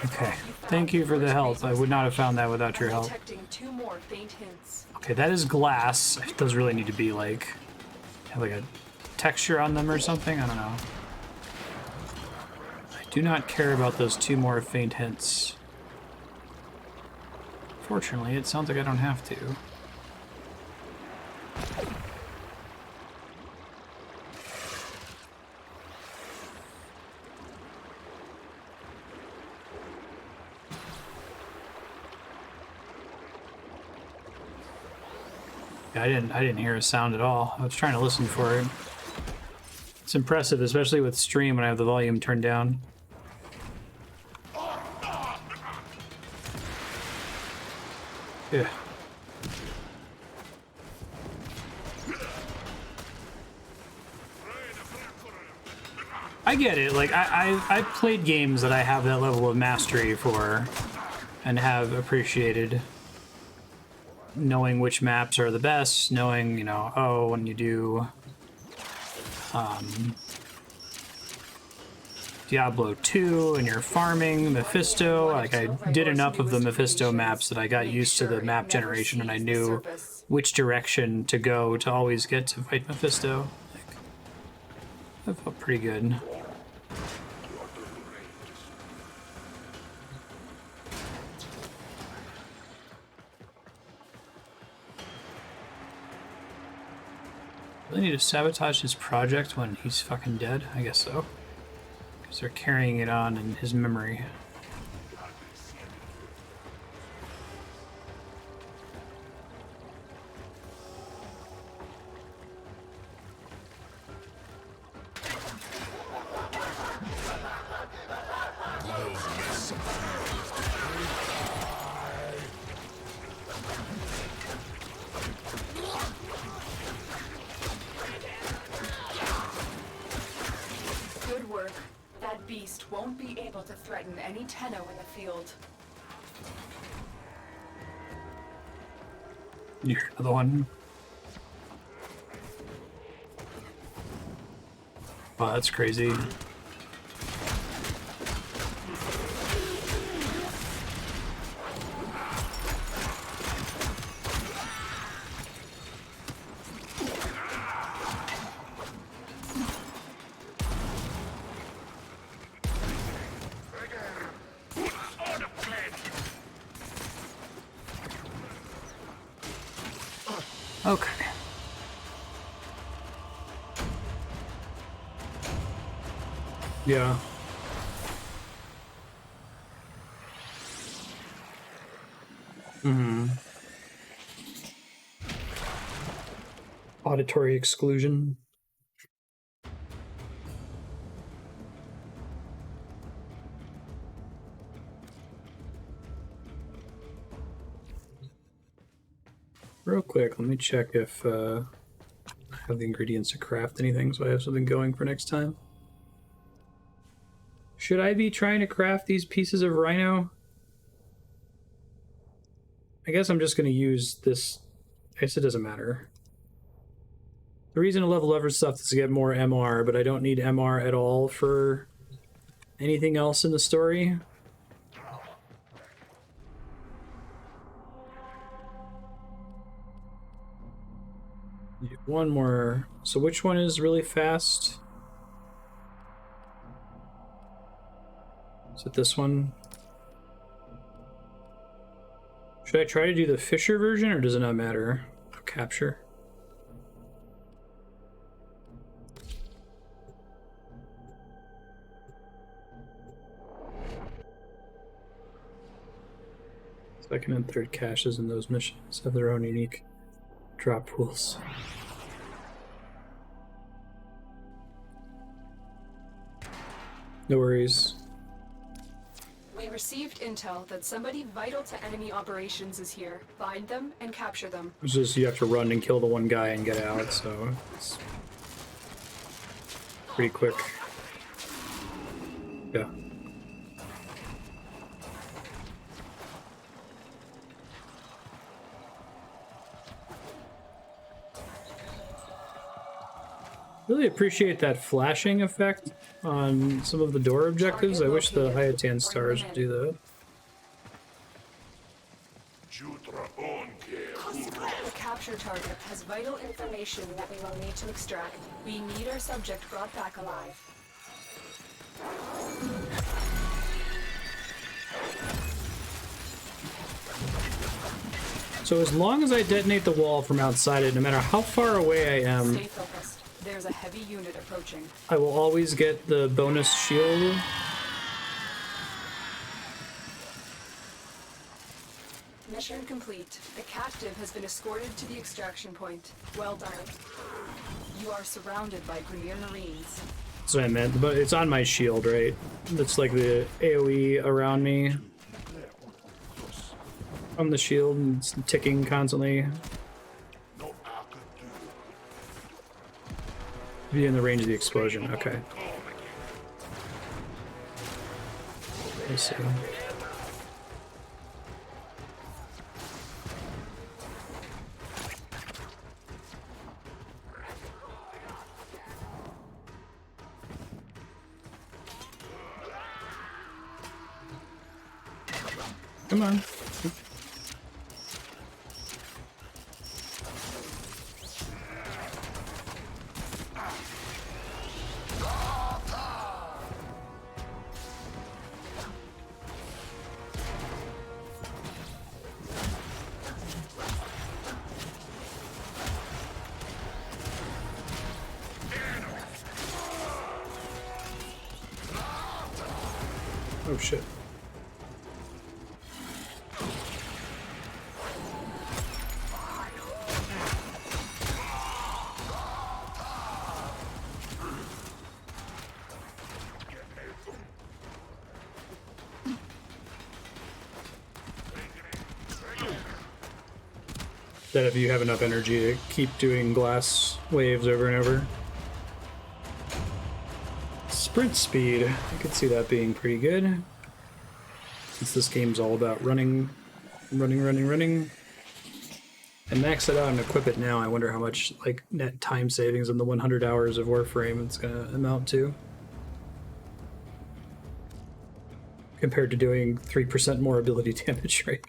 Okay. Thank you for the help. I would not have found that without your help. Detecting 2 more faint hints. Okay, that is glass. It does really need to be like have like a texture on them or something. I don't know. I do not care about those 2 more faint hints. Fortunately, it sounds like I don't have to. I didn't hear a sound at all. I was trying to listen for it. It's impressive, especially with stream when I have the volume turned down. Yeah. I get it. Like I've played games that I have that level of mastery for, and have appreciated knowing which maps are the best, knowing, you know, oh, when you do Diablo 2 and you're farming Mephisto, like I did enough of the Mephisto maps that I got used to the map generation and I knew which direction to go to always get to fight Mephisto. Like, that felt pretty good. Really need to sabotage his project when he's fucking dead? I guess so. Because they're carrying it on in his memory. Won't be able to threaten any Tenno in the field. You hear another one? Wow, that's crazy. Okay. Yeah. Auditory exclusion. Real quick, let me check if I have the ingredients to craft anything so I have something going for next time. Should I be trying to craft these pieces of rhino? I guess I'm just going to use this. I guess it doesn't matter. The reason to level up stuff is to get more MR, but I don't need MR at all for anything else in the story. Need one more. So which one is really fast? Is it this one? Should I try to do the Fisher version, or does it not matter? Oh, capture. Second and third caches in those missions have their own unique drop pools. No worries. We received intel that somebody vital to enemy operations is here. Find them and capture them. It's just you have to run and kill the one guy and get out, so it's pretty quick. Yeah. Really appreciate that flashing effect on some of the door objectives. I wish the Hayatan stars would do that. The capture target has vital information that we will need to extract. We need our subject brought back alive. So as long as I detonate the wall from outside it, no matter how far away I am, Stay focused. There's a heavy unit approaching. I will always get the bonus shield. Mission complete. The captive has been escorted to the extraction point. Well done. You are surrounded by Grenier Marines. That's what I meant, but it's on my shield, right? That's like the AoE around me. From the shield, and it's ticking constantly. Be in the range of the explosion, okay. Let's see. Come on. Oh shit. That if you have enough energy to keep doing glass waves over and over. Sprint speed, I could see that being pretty good. Since this game's all about running. And max it out and equip it now. I wonder how much like net time savings in the 100 hours of Warframe it's gonna amount to. Compared to doing 3% more ability damage, right?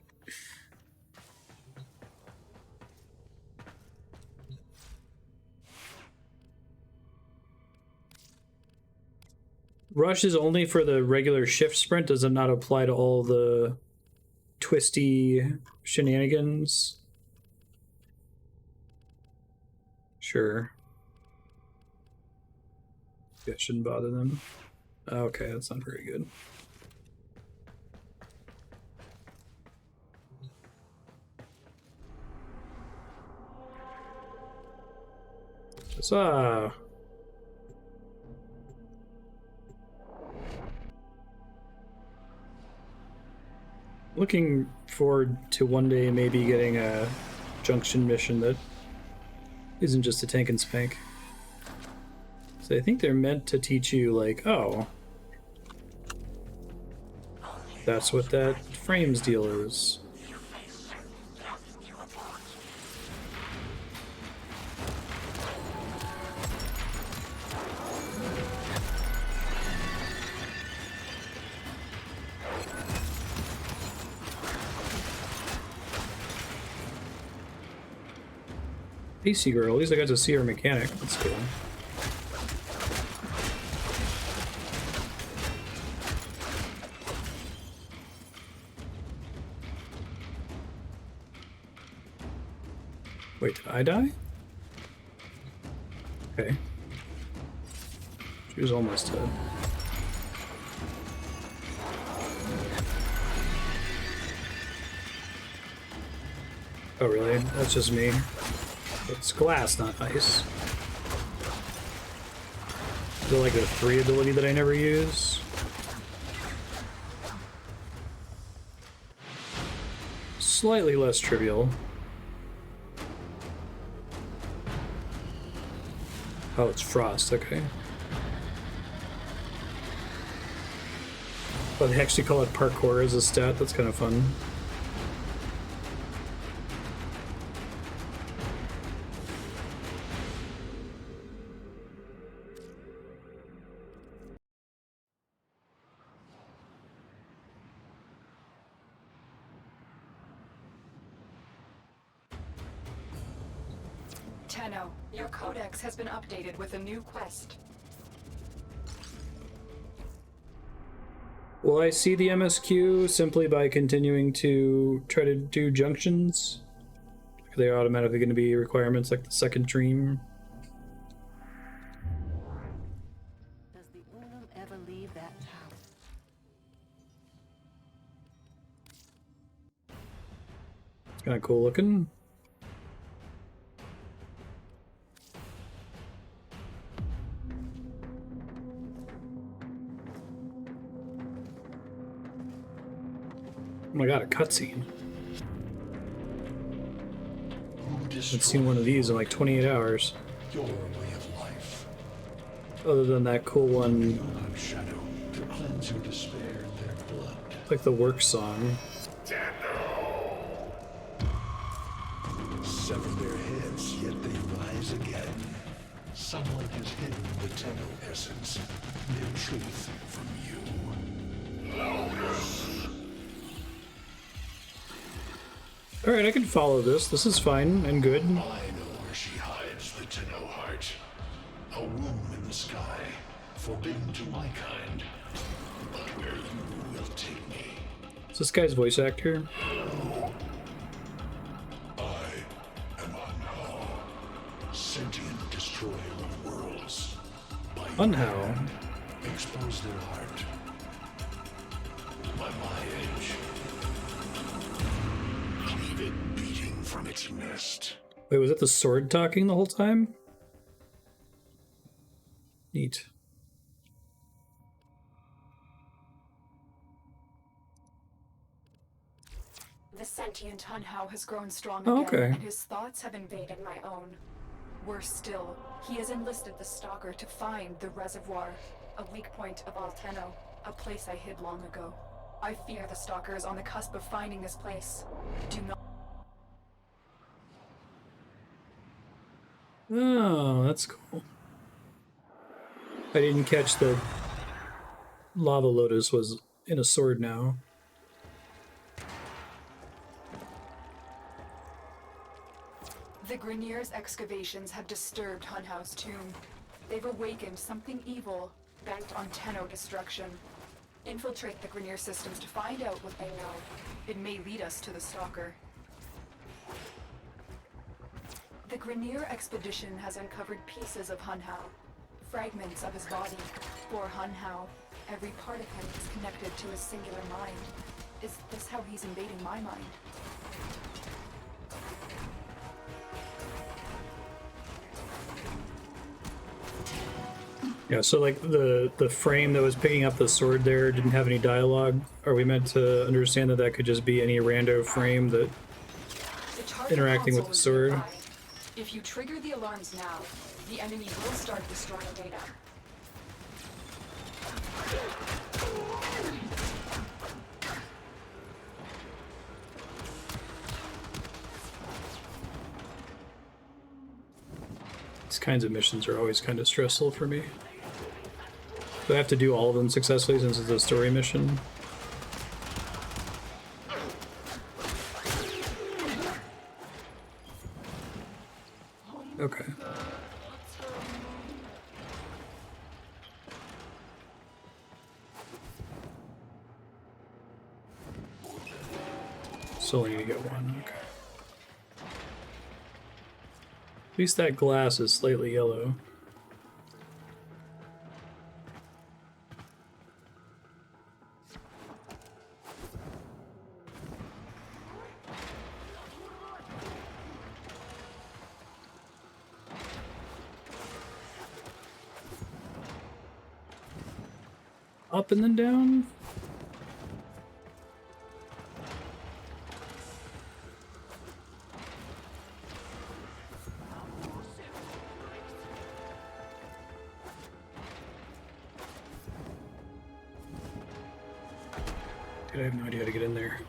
Rush is only for the regular shift sprint. Does it not apply to all the twisty shenanigans? Sure. Yeah, shouldn't bother them. Okay, that's not very good. Bazaar. Looking forward to one day maybe getting a junction mission that isn't just a tank and spank. So I think they're meant to teach you like, oh, that's what that frames deal is. PC girl, at least I got to see her mechanic. That's cool. Wait, did I die? Okay. She was almost dead. Oh really? That's just me. It's glass, not ice. Is it like a 3 ability that I never use? Slightly less trivial. Oh, it's frost, okay. Oh, they actually call it parkour as a stat, that's kind of fun. Tenno, your codex has been updated with a new quest. Will I see the MSQ simply by continuing to try to do junctions? Are they automatically going to be requirements like the second dream? Does the Unum ever leave that tower? It's kind of cool looking. Oh my god, a cutscene. I've seen one of these in like 28 hours. Your way of life. Other than that cool one, Shadow to cleanse your despair in their blood. like the work song. Sever their heads, yet they rise again. Someone has hidden the Tenno essence, their truth from you. Alright, I can follow this. This is fine and good. I know where she hides the Tenno heart. A womb in the sky, forbidden to my kind. But where you will take me. Is this guy's voice actor? I am Unhow, sentient destroyer of worlds. By Unhow. expose their heart. By my edge. Cleave it beating from its nest. Wait, was it the sword talking the whole time? Neat. The sentient Hunhow has grown strong Oh, again, okay. and his thoughts have invaded my own. Worse still, he has enlisted the Stalker to find the reservoir, a weak point of Tenno, a place I hid long ago. I fear the Stalker is on the cusp of finding this place. Do not. Oh, that's cool. I didn't catch the lava lotus was in a sword now. The Grineer's excavations have disturbed Hunhow's tomb. They've awakened something evil, bent on Tenno destruction. Infiltrate the Grineer systems to find out what they know. It may lead us to the Stalker. The Grineer expedition has uncovered pieces of Hunhow, fragments of his body. For Hunhow, every part of him is connected to a singular mind. Is this how he's invading my mind? Yeah, so like the frame that was picking up the sword there didn't have any dialogue. Are we meant to understand that that could just be any rando frame that The target interacting with console the is sword? nearby. If you trigger the alarms now, the enemy will start destroying data. These kinds of missions are always kind of stressful for me. Do I have to do all of them successfully since it's a story mission? Okay. Still only need to get one, okay. At least that glass is slightly yellow. Up and then down? Dude, I have no idea how to get in there.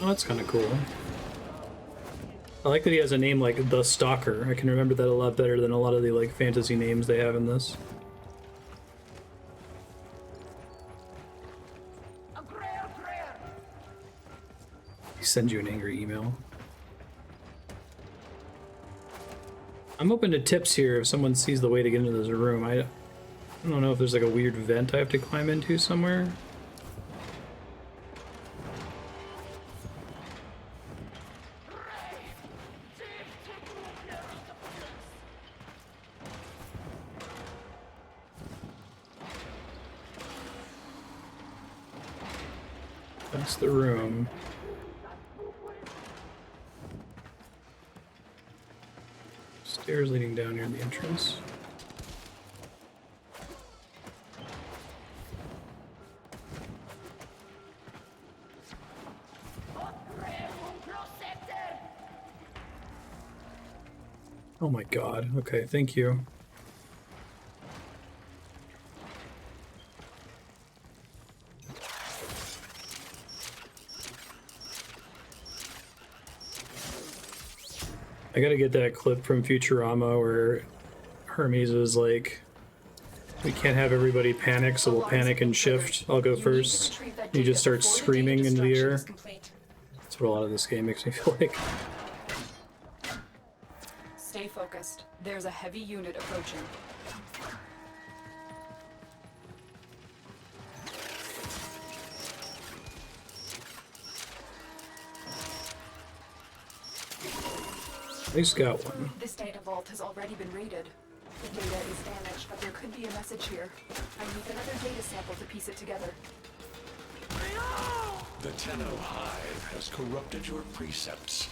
Oh, that's kind of cool. I like that he has a name like The Stalker. I can remember that a lot better than a lot of the like fantasy names they have in this. send you an angry email. I'm open to tips here if someone sees the way to get into this room. I don't know if there's like a weird vent I have to climb into somewhere. That's the room. Stairs leading down near the entrance. Oh my god. Okay, thank you. I gotta get that clip from Futurama where Hermes is like, we can't have everybody panic, so we'll panic and shift. I'll go first. He just starts screaming into the air. That's what a lot of this game makes me feel like. Stay focused. There's a heavy unit approaching. At least got one. This data vault has already been raided. The data is damaged, but there could be a message here. I need another data sample to piece it together. The Tenno Hive has corrupted your precepts.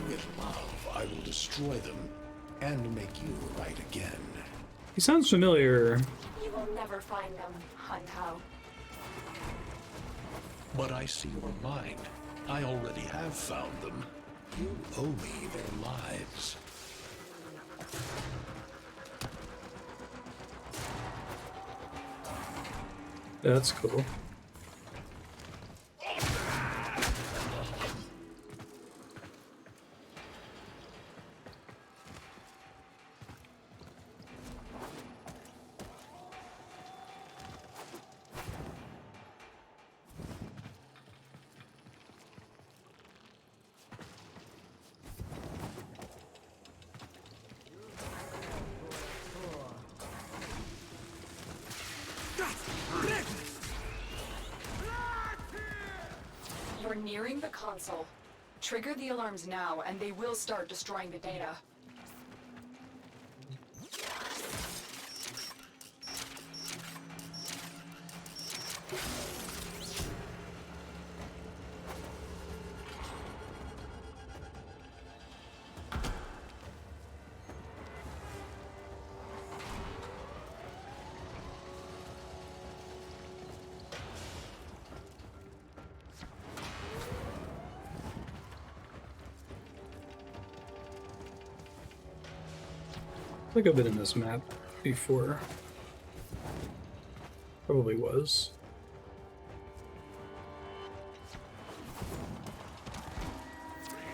With love, I will destroy them and make you right again. He sounds familiar. You will never find them, Hun Hao. But I see your mind. I already have found them. You owe me their lives. That's cool. You're nearing the console. Trigger the alarms now, and they will start destroying the data. I think I've been in this map before. Probably was.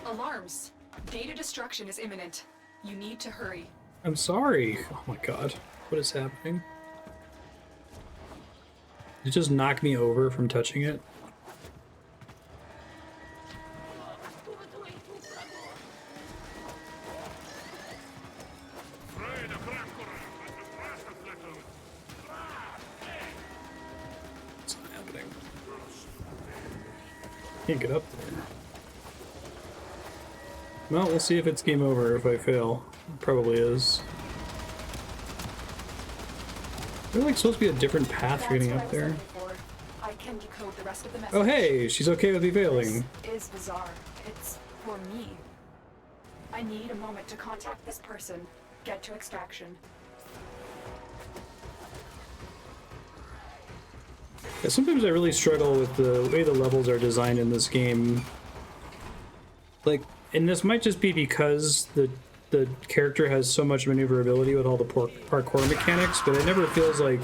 Alarms. Data destruction is imminent. You need to hurry. I'm sorry. Oh my god. What is happening? Did it just knock me over from touching it? What's happening? Can't get up there. Well, we'll see if it's game over if I fail. It probably is. There's like supposed to be a different path for getting up there. I can decode the rest of the message. Oh hey, she's okay with me failing. This is Bazaar. It's for me. I need a moment to contact this person. Get to extraction. Yeah, sometimes I really struggle with the way the levels are designed in this game. Like, and this might just be because the character has so much maneuverability with all the parkour mechanics, but it never feels like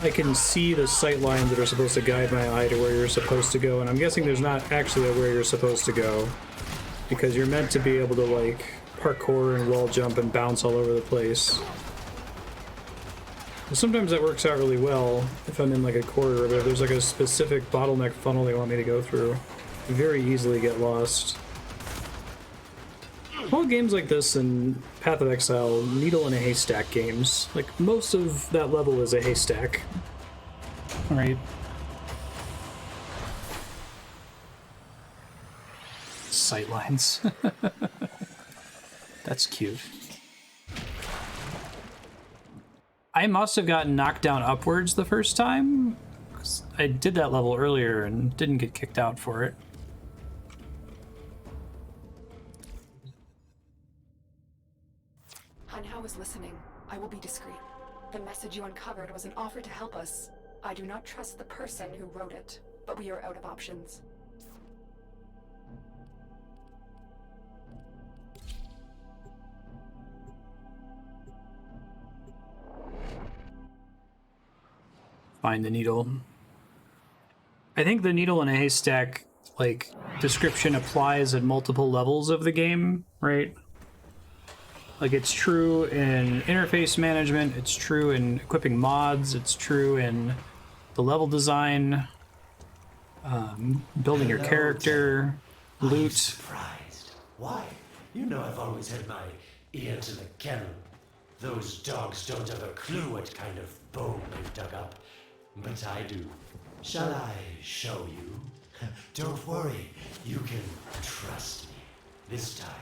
I can see the sight lines that are supposed to guide my eye to where you're supposed to go, and I'm guessing there's not actually a where you're supposed to go, because you're meant to be able to, like, parkour and wall jump and bounce all over the place. And sometimes that works out really well if I'm in, like, a corridor, but if there's, like, a specific bottleneck funnel they want me to go through, very easily get lost. Well, games like this and Path of Exile, needle in a haystack games. Like, most of that level is a haystack. Right? Sightlines. That's cute. I must have gotten knocked down upwards the first time. I did that level earlier and didn't get kicked out for it. Hanhao is listening. I will be discreet. The message you uncovered was an offer to help us. I do not trust the person who wrote it, but we are out of options. Find the needle. I think the needle in a haystack, like, description applies at multiple levels of the game, right? Like, it's true in interface management, it's true in equipping mods, it's true in the level design, building your character, loot. Surprised. Why? You know I've always had my ear to the kennel. Those dogs don't have a clue what kind of bone they've dug up. But I do. Shall I show you? Don't worry, you can trust me. This time.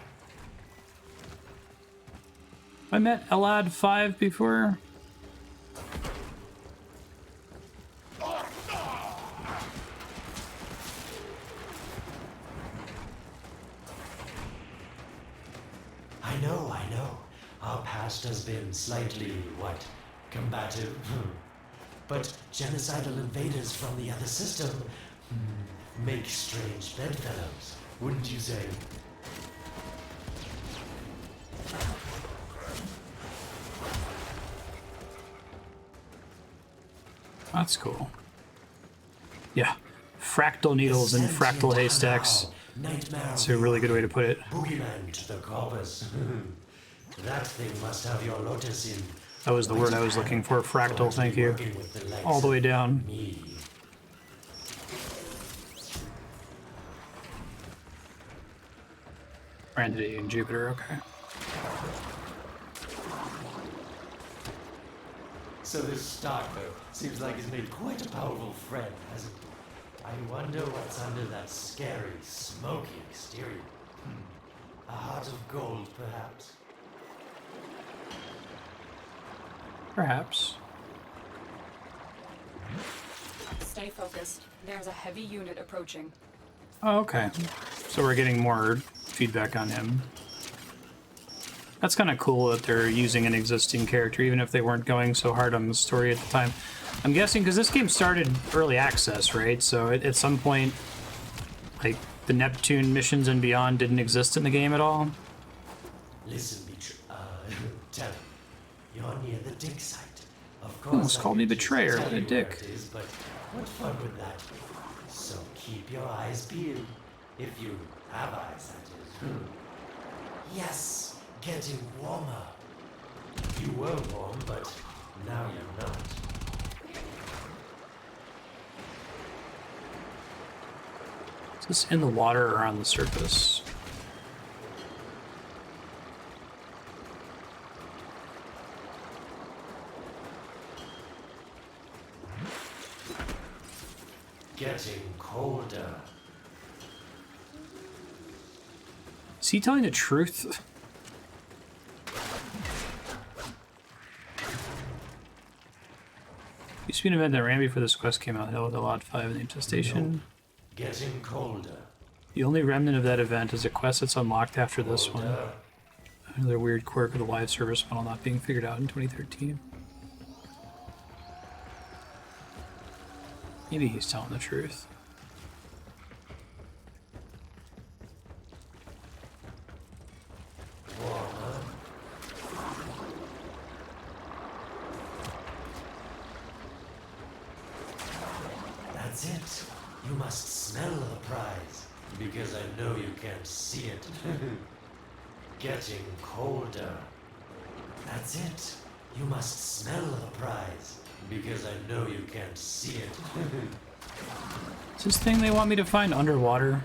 I met Elad 5 before. I know. Our past has been slightly, combative? But genocidal invaders from the other system make strange bedfellows, wouldn't you say? That's cool. Yeah. Fractal needles and fractal haystacks. That's a really good way to put it. Boogeyman to the corpus. That thing must have your lotus in. That was the word I was looking for. Fractal, thank you. All the way down. Randy and Jupiter, okay. So this Starkbow seems like he's made quite a powerful friend, hasn't he? I wonder what's under that scary, smoky exterior. A heart of gold, perhaps? Perhaps. Stay focused. There's a heavy unit approaching. Oh, okay. So we're getting more feedback on him. That's kind of cool that they're using an existing character, even if they weren't going so hard on the story at the time. I'm guessing because this game started early access, right? So at some point, like, the Neptune missions and beyond didn't exist in the game at all. Listen, tell him. You're near the dig site. Of course, Almost called me betrayer. What a dick. It is, but what fun would that be? So keep your eyes peeled. If you have eyes, that is. Yes, getting warmer. You were warm, but now you're not. Is this in the water or on the surface? Getting colder. Is he telling the truth? Used to be an event that ran before this quest came out, held with a lot 5 in the infestation. Getting colder. The only remnant of that event is a quest that's unlocked after this one. Another weird quirk of the live service model not being figured out in 2013. Maybe he's telling the truth. That's it. You must smell the prize, because I know you can't see it. Getting colder. That's it. You must smell the prize, because I know you can't see it. Is this thing they want me to find underwater?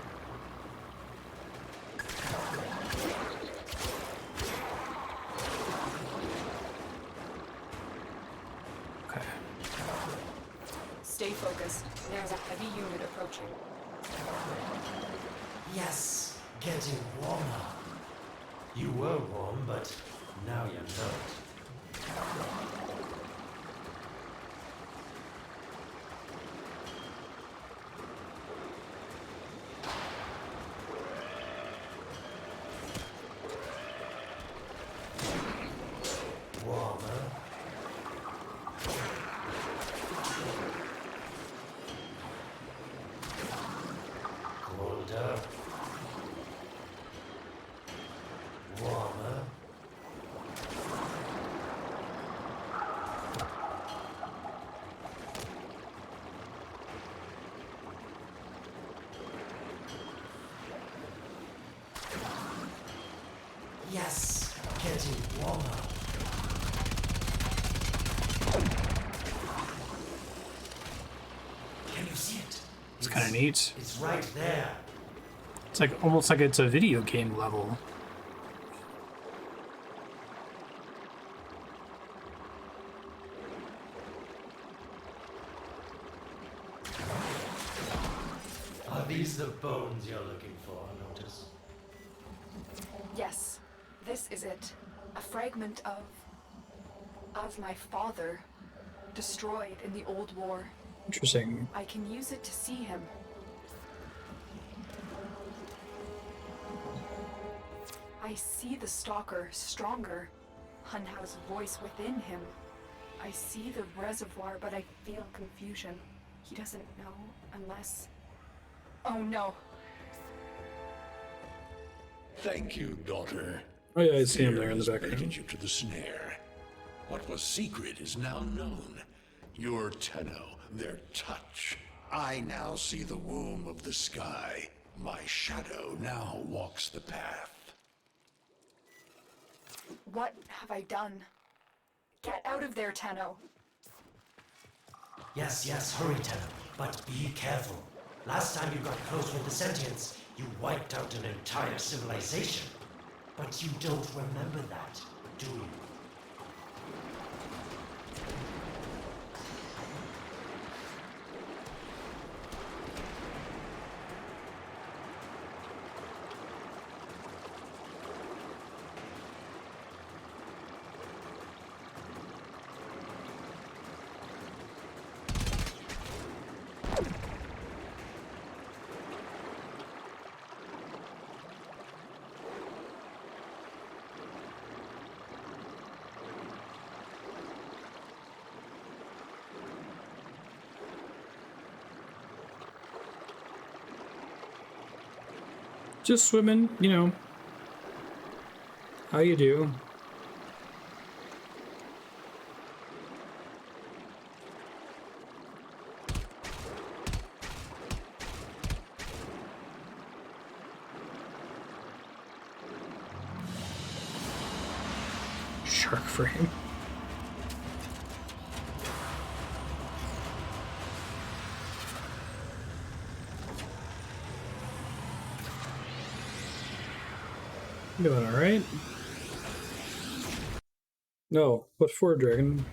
focused. There's a heavy unit approaching. Yes, getting warmer. You were warm, but now you're not. Warmer. Colder. Warmer. Yes, getting warmer. Can you see it? It's kind of neat. It's right there. It's like almost like it's a video game level. Are these the bones you're looking for, Lotus? Yes, this is it. A fragment of my father, destroyed in the old war. Interesting. I can use it to see him. I see the stalker stronger. Hunhow's voice within him. I see the reservoir, but I feel confusion. He doesn't know unless... Oh no. Thank you, daughter. Oh yeah, I see him Fear there in the has background. baited you to the snare. What was secret is now known. Your Tenno, their touch. I now see the womb of the sky. My shadow now walks the path. What have I done? Get out of there, Tenno. Yes, hurry, Tenno. But be careful. Last time you got close with the sentients, you wiped out an entire civilization. But you don't remember that, do you? Just swimming, you know. How you do? Shark frame. Doing all right. No, what for, Dragon?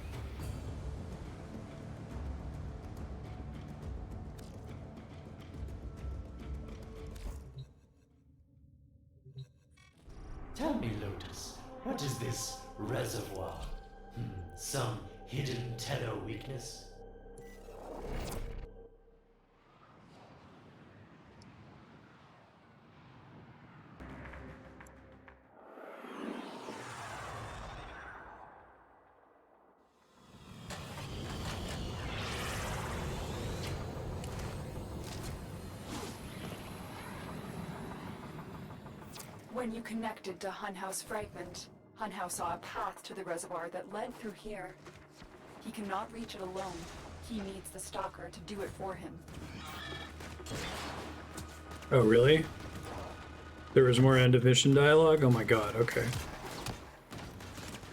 Tell me, Lotus, what is this reservoir? Some hidden Tenno weakness? When you connected to Hunhow's fragment, Hunhow saw a path to the reservoir that led through here. He cannot reach it alone. He needs the stalker to do it for him. Oh, really? There was more end of mission dialogue? Oh my god, okay.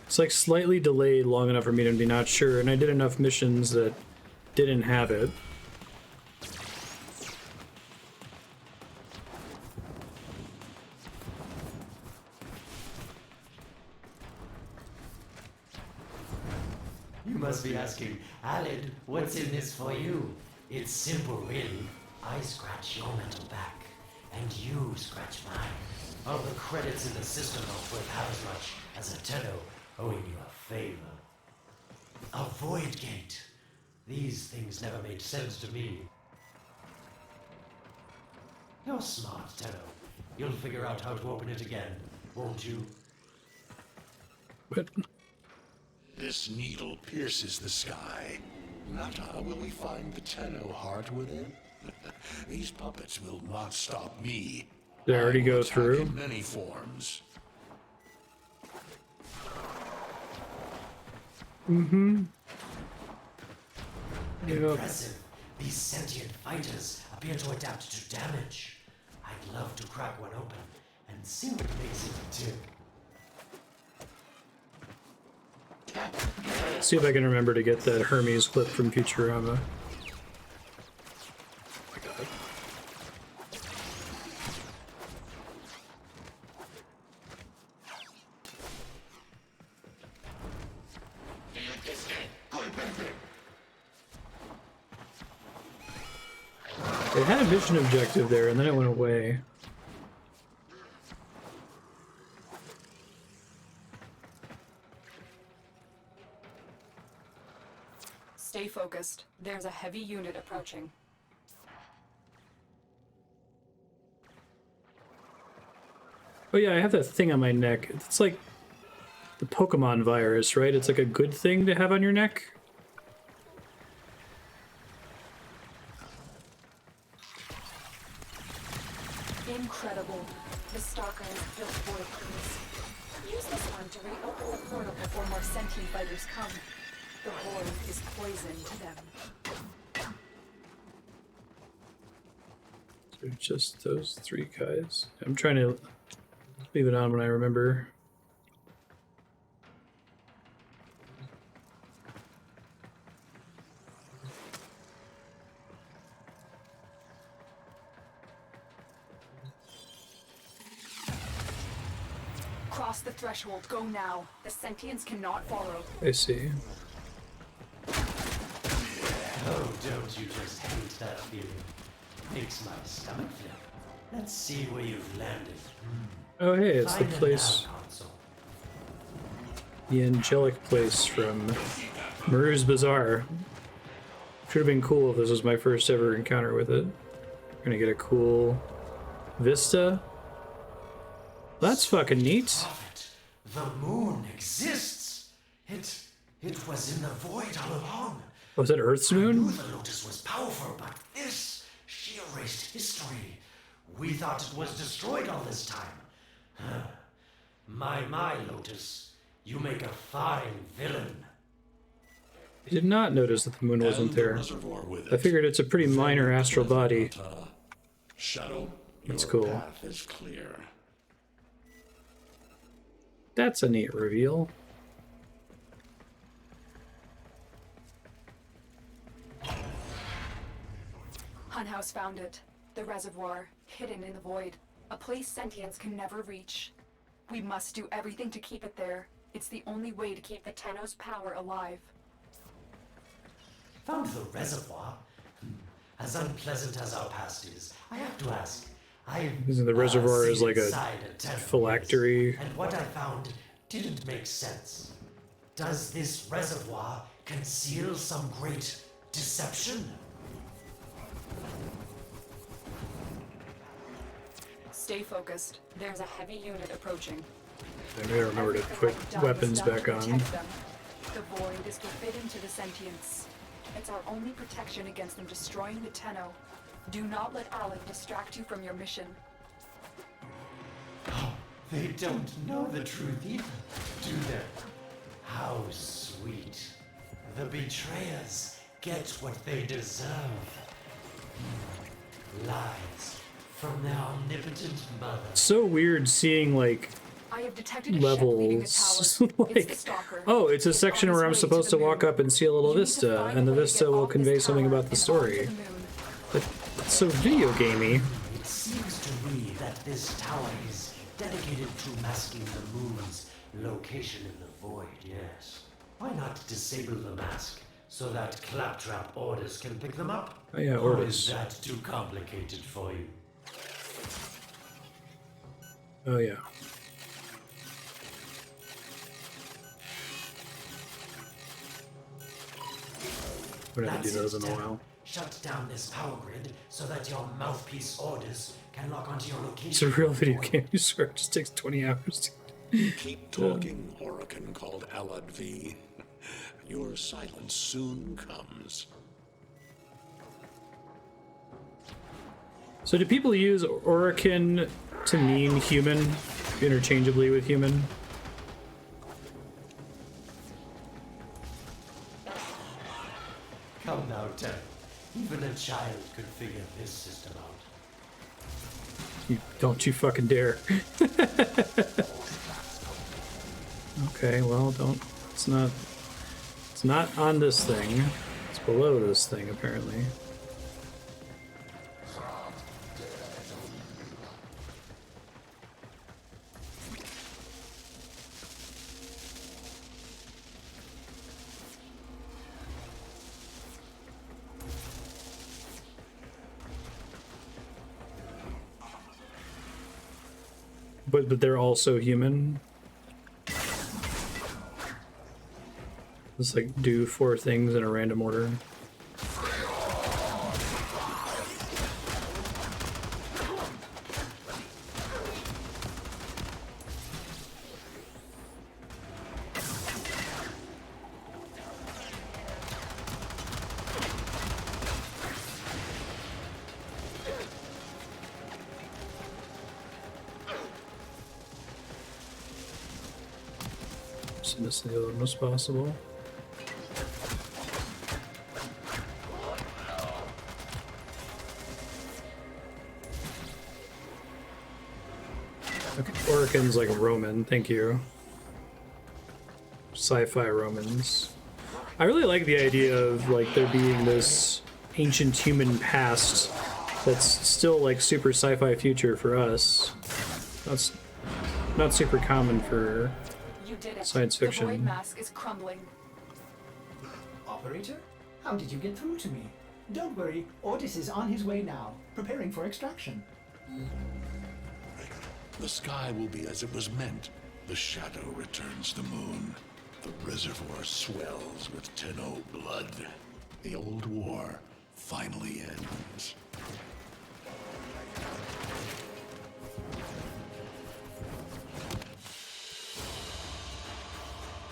It's like slightly delayed long enough for me to be not sure, and I did enough missions that didn't have it. You must be asking, Alid, what's in this for you? It's simple, really. I scratch your mental back, and you scratch mine. All the credits in the system are worth half as much as a tenno owing you a favor. A void gate. These things never made sense to me. You're smart, Tenno. You'll figure out how to open it again, won't you? What? This needle pierces the sky. Not how will we find the Tenno heart within? These puppets will not stop me. Did I already go attack through? in many forms. Mm-hmm. Impressive. These sentient fighters appear to adapt to damage. I'd love to crack one open and see what makes it tick. See if I can remember to get that Hermes clip from Futurama. It had a mission objective there, and then it went away. Stay focused. There's a heavy unit approaching. Oh yeah, I have that thing on my neck. It's like the Pokemon virus, right? It's like a good thing to have on your neck. Incredible. The Stalker has built void crews. Use this one to reopen the portal before more sentient fighters come. The void is poison to them. So just those three guys. I'm trying to leave it on when I remember. Cross the threshold. Go now. The sentients cannot follow. I see. Oh, don't you just hate that feeling? Makes my stomach flip. Let's see where you've landed. Oh hey, it's the Find it place, now, console. the angelic place from Maru's Bazaar. Should have been cool if this was my first ever encounter with it. Gonna get a cool vista. That's fucking neat. Prophet, the moon exists. It was in the void all along. Was it Earth's I knew moon? the Lotus was powerful, but this, she erased history. We thought it was destroyed all this time. Huh. My Lotus, you make a fine villain. I did not notice that the moon wasn't And the there. reservoir with I it. figured it's a pretty minor astral body. Shadow, That's your cool. path is clear. That's a neat reveal. Hunhouse found it. The reservoir, hidden in the void. A place sentients can never reach. We must do everything to keep it there. It's the only way to keep the Tenno's power alive. Found the reservoir? As unpleasant as our past is, I have to ask. Isn't the reservoir is like a Tenno phylactery? years, and what I found didn't make sense. Does this reservoir conceal some great deception? Stay focused. There's a heavy unit approaching. I gotta remember to put weapons back on. The void is forbidden to the sentients. It's our only protection against them destroying the Tenno. Do not let Alec distract you from your mission. They don't know the truth either, do they? How sweet. The betrayers get what they deserve. Lies from their omnipotent mother. So weird seeing like I have detected a ship leaving the levels. tower. It's the Like, Stalker. oh, it's a It's section on where I'm its way supposed to to the walk moon. up and see a little You need to vista, find and the a way to vista get will off this convey something tower about the and story. onto the moon. But it's so video gamey. It seems to me that this tower is dedicated to masking the moon's location in the void, yes. Why not disable the mask so that claptrap orders can pick them up? Oh yeah, Or orders. is that too complicated for you? Oh yeah. We haven't That's do those it, in a Tenno. while. Shut down this power grid so that your mouthpiece orders can lock onto your location. It's a real video game, you swear. It just takes 20 hours. Keep talking, Orokin called Alad V. Your silence soon comes. So do people use Orokin to mean human, interchangeably with human? Come now, Tenno. Even a child could figure this system out. Don't you fucking dare. Okay, well, don't. It's not on this thing. It's below this thing, apparently. But they're also human. Just like do 4 things in a random order. Send this to the other one as possible. Okay, Orokin's like Roman, thank you. Sci-fi Romans. I really like the idea of like there being this ancient human past that's still like super sci-fi future for us. That's not super common for You did it. science The void fiction. mask is crumbling. Operator? How did you get through to me? Don't worry, Ordis is on his way now, preparing for extraction. The sky will be as it was meant. The shadow returns the moon. The reservoir swells with Tenno blood. The old war finally ends.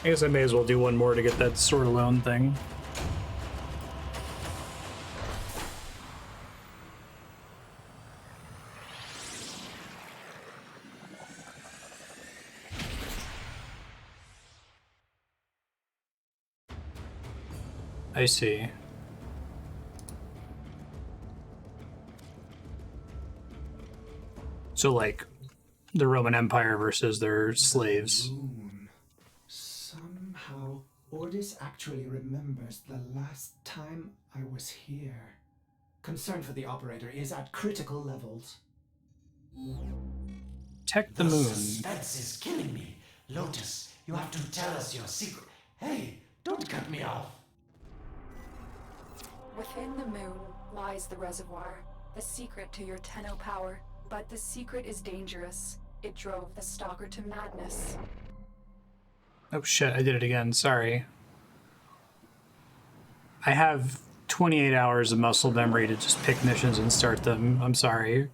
I guess I may as well do one more to get that sword alone thing. I see. So like the Roman Empire versus their slaves. Somehow, Ordis actually remembers the last time I was here. Concern for the operator is at critical levels. Protect the The moon. suspense is killing me. Lotus, you have to tell us your secret. Hey, don't cut me off. Within the moon lies the reservoir, the secret to your Tenno power. But the secret is dangerous. It drove the Stalker to madness. Oh shit, I did it again, sorry. I have 28 hours of muscle memory to just pick missions and start them. I'm sorry.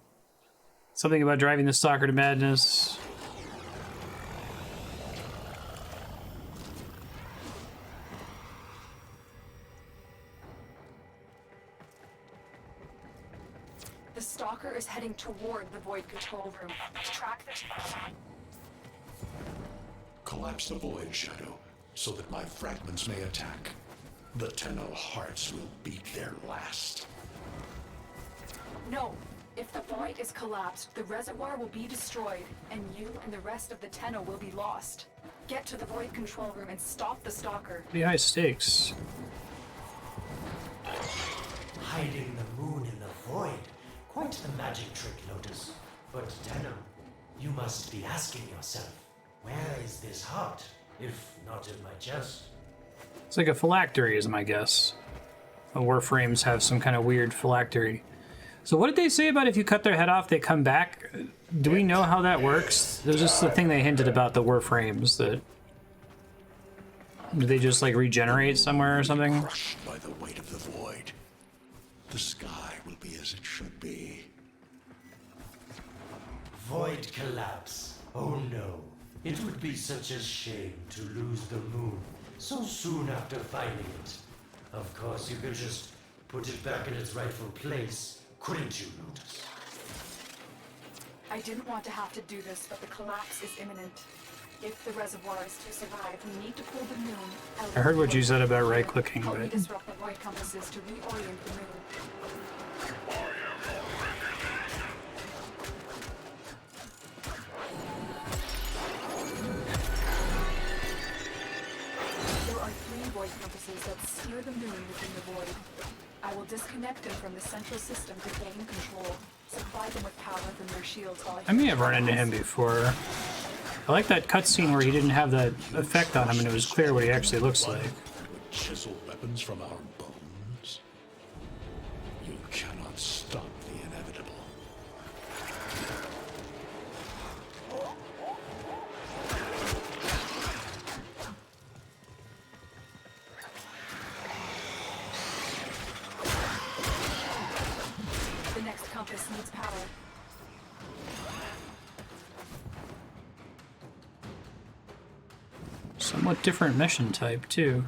Something about driving the Stalker to madness. The Stalker is heading toward the Void Control Room. Track the... Collapse the Void Shadow so that my fragments may attack. The Tenno hearts will beat their last. No! If the Void is collapsed, the reservoir will be destroyed, and you and the rest of the Tenno will be lost. Get to the Void Control Room and stop the Stalker. Pretty high stakes. Hiding the moon in the void. Quite the magic trick, Lotus. But Tenno, you must be asking yourself, where is this heart, if not in my chest? It's like a phylactery, is my guess. The Warframes have some kind of weird phylactery. So what did they say about if you cut their head off, they come back? Do we know how that works? It was just the thing they hinted about the Warframes, that... Do they just, like, regenerate somewhere or something? Crushed by the weight of the void. The sky will be as it should be. Void collapse. Oh no. It would be such a shame to lose the moon so soon after finding it. Of course, you could just put it back in its rightful place, couldn't you, Lotus? I didn't want to have to do this, but the collapse is imminent. If the reservoir is to survive, we need to pull the moon out. I heard what you said about right-clicking, Help me but... disrupt the void compasses to reorient the moon. There are 3 void compasses that steer the moon within the void. I will disconnect them from the central system to gain control. Supply them with power from their shields while I may have run into him before. I like that cutscene where he didn't have that effect on him and it was clear what he actually looks like. Would chisel weapons from our bones? You cannot stop the inevitable. the next compass needs power. Somewhat different mission type, too.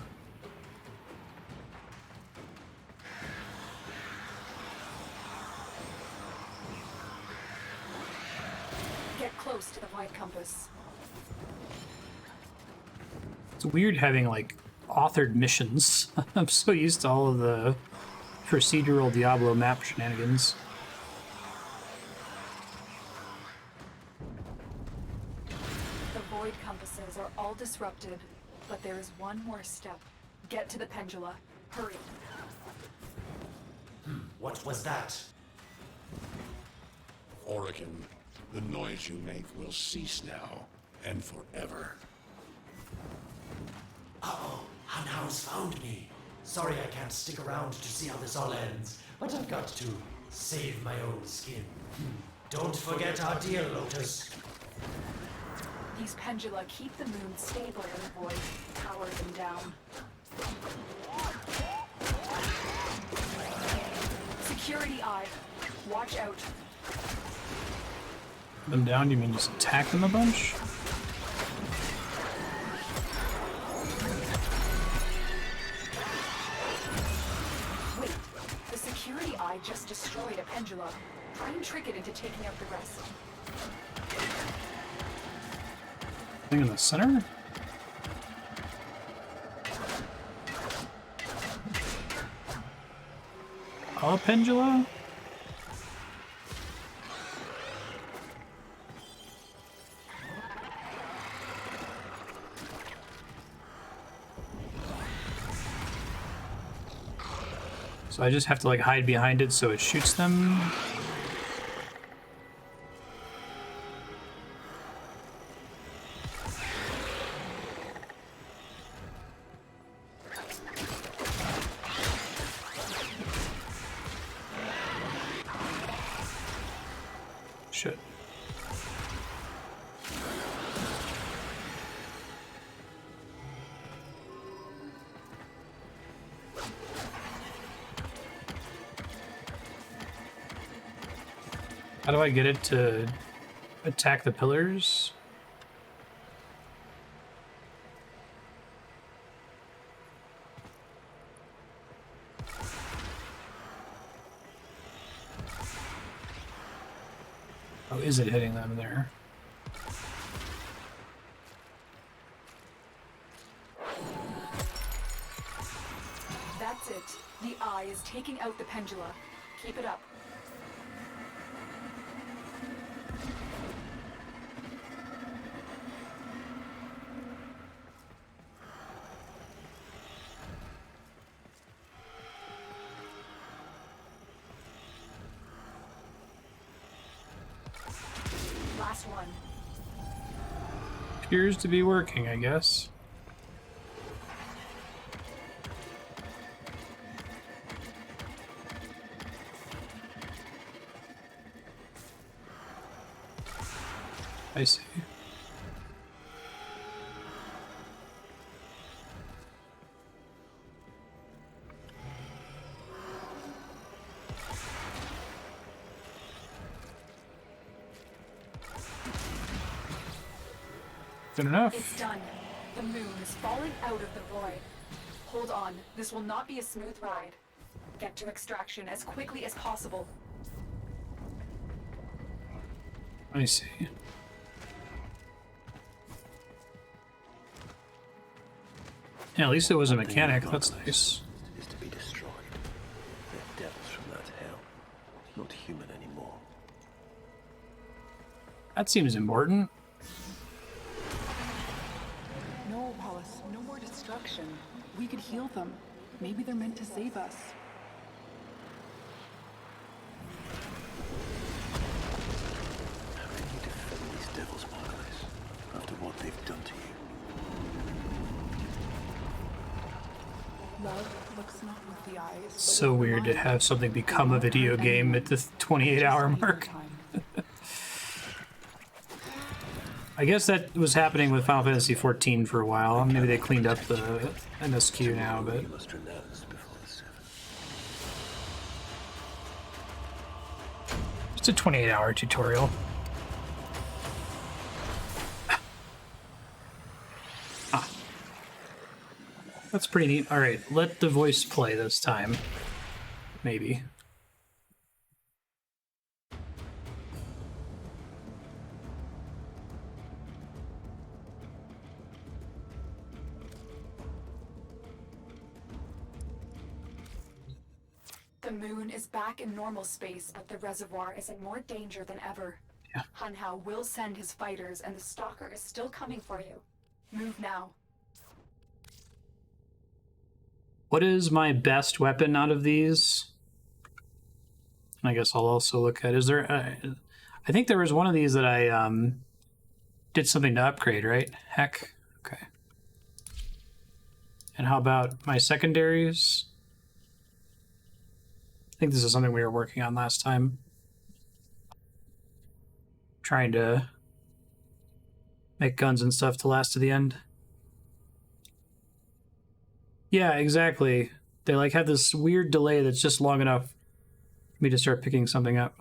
Get close to the void compass. It's weird having, like, authored missions. I'm so used to all of the procedural Diablo map shenanigans. The void compasses are all disrupted, but there is one more step. Get to the pendula. Hurry. What was that? Oregon, the noise you make will cease now and forever. Uh-oh, Hunhouse found me. Sorry I can't stick around to see how this all ends, but I've got to save my own skin. Don't forget our deal, Lotus. These pendula keep the moon stable in the void, power them down. Security eye. Watch out. Them down, you mean just attack them a bunch? Wait, the security eye just destroyed a pendula. Try and trick it into taking out the rest. Thing in the center? A pendula? So I just have to like hide behind it so it shoots them? Shit. How do I get it to attack the pillars? Oh, is it hitting them there? That's it. The eye is taking out the pendula. Keep it up. Last one. Appears to be working, I guess. I see. Good enough. It's done. The moon is falling out of the void. Hold on. This will not be a smooth ride. Get to extraction as quickly as possible. I see. Yeah, at least it was a mechanic. That's nice. Is to be destroyed. They're devils from that hell. Not human anymore. That seems important. No, Wallace. No more destruction. We could heal them. Maybe they're meant to save us. How can you defend these devils, Marcus, after what they've done to you? Love looks not with the eyes. So weird to have something become a video game at the 28-hour mark. I guess that was happening with Final Fantasy XIV for a while. Maybe they cleaned up the MSQ now, but... You must renounce before the seven. It's a 28-hour tutorial. Ah. That's pretty neat. Alright, let the voice play this time. Maybe. The moon is back in normal space, but the reservoir is in more danger than ever. Yeah. Hanhao will send his fighters, and the stalker is still coming for you. Move now. What is my best weapon out of these? I guess I'll also look at... Is there... I think there was one of these that I did something to upgrade, right? Heck. Okay. And how about my secondaries? I think this is something we were working on last time. Trying to make guns and stuff to last to the end. Yeah, exactly. They like have this weird delay that's just long enough for me to start picking something up.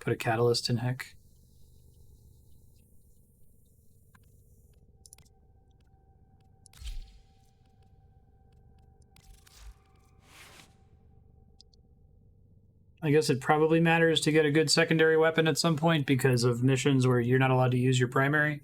Put a catalyst in, heck. I guess it probably matters to get a good secondary weapon at some point because of missions where you're not allowed to use your primary.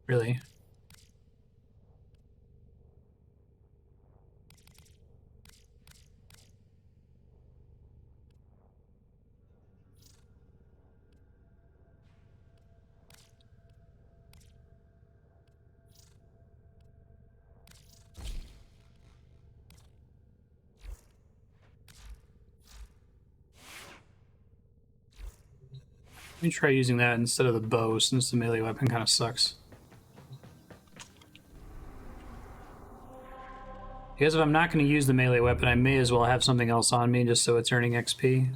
Really? Let me try using that instead of the bow, since the melee weapon kind of sucks. I guess if I'm not going to use the melee weapon, I may as well have something else on me just so it's earning XP.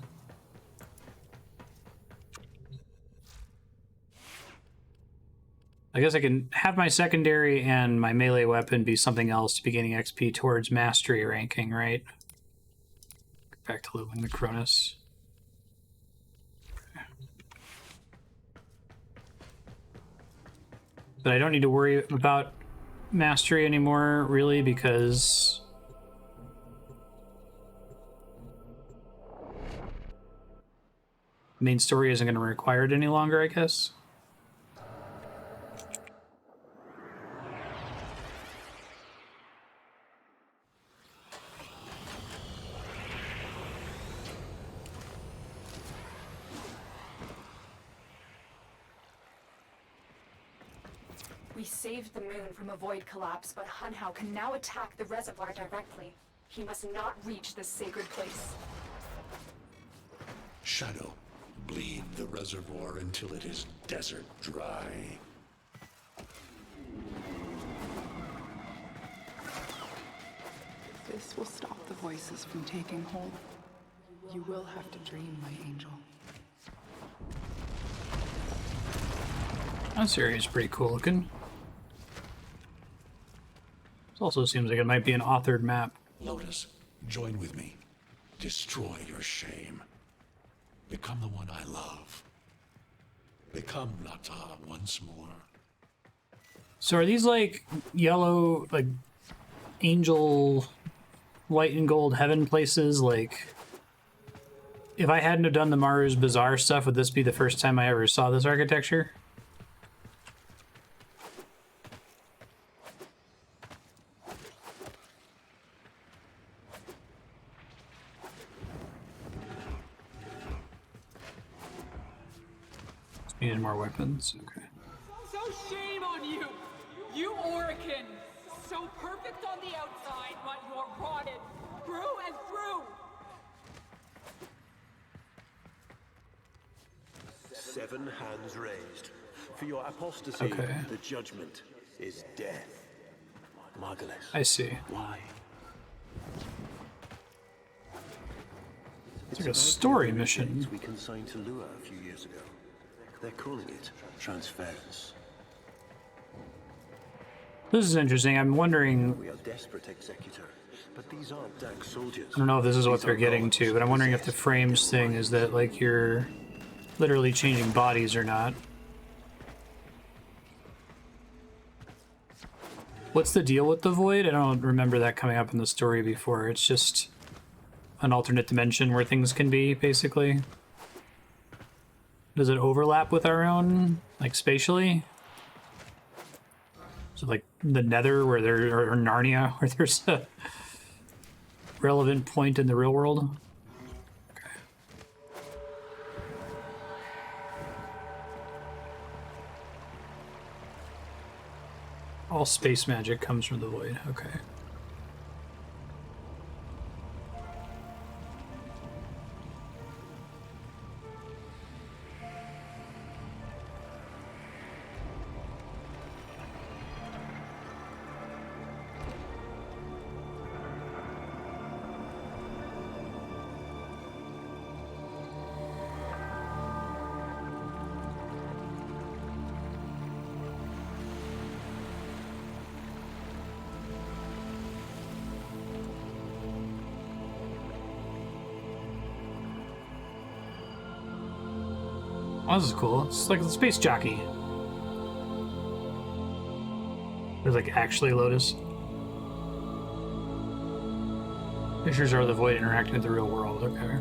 I guess I can have my secondary and my melee weapon be something else to be gaining XP towards mastery ranking, right? Back to leveling the Cronus. But I don't need to worry about mastery anymore, really, because main story isn't going to require it any longer, I guess. We saved the moon from a void collapse, but Hanhao can now attack the reservoir directly. He must not reach this sacred place. Shadow, bleed the reservoir until it is desert dry. This will stop the voices from taking hold. You will have to dream, my angel. This area is pretty cool looking. It also seems like it might be an authored map. Lotus, join with me. Destroy your shame. Become the one I love. Become Nata once more. So are these like yellow, like angel, white and gold heaven places? Like, if I hadn't have done the Maru's Bazaar stuff, would this be the first time I ever saw this architecture? Needed more weapons. Okay. So shame on you! You Orican! So perfect on the outside, but you're rotted through and through! 7 hands raised. For your apostasy, Okay. the judgment is death. Margulis. I see. Why? It's like a story about the mission. things we consigned to Lua a few years ago. They're calling it transference. This is interesting. I'm wondering, We are desperate, Executor, but these aren't Dak soldiers. I don't know if this is what These they're are getting gods to, but I'm wondering if the possessed frames with thing life. is that like you're literally changing bodies or not. What's the deal with the void? I don't remember that coming up in the story before. It's just an alternate dimension where things can be, basically. Does it overlap with our own, like, spatially? So, like, the Nether, where there, or Narnia, where there's a relevant point in the real world? Okay. All space magic comes from the void. Okay. Oh, this is cool. It's like the space jockey. There's like actually Lotus. Pictures are the void interacting with the real world. Okay.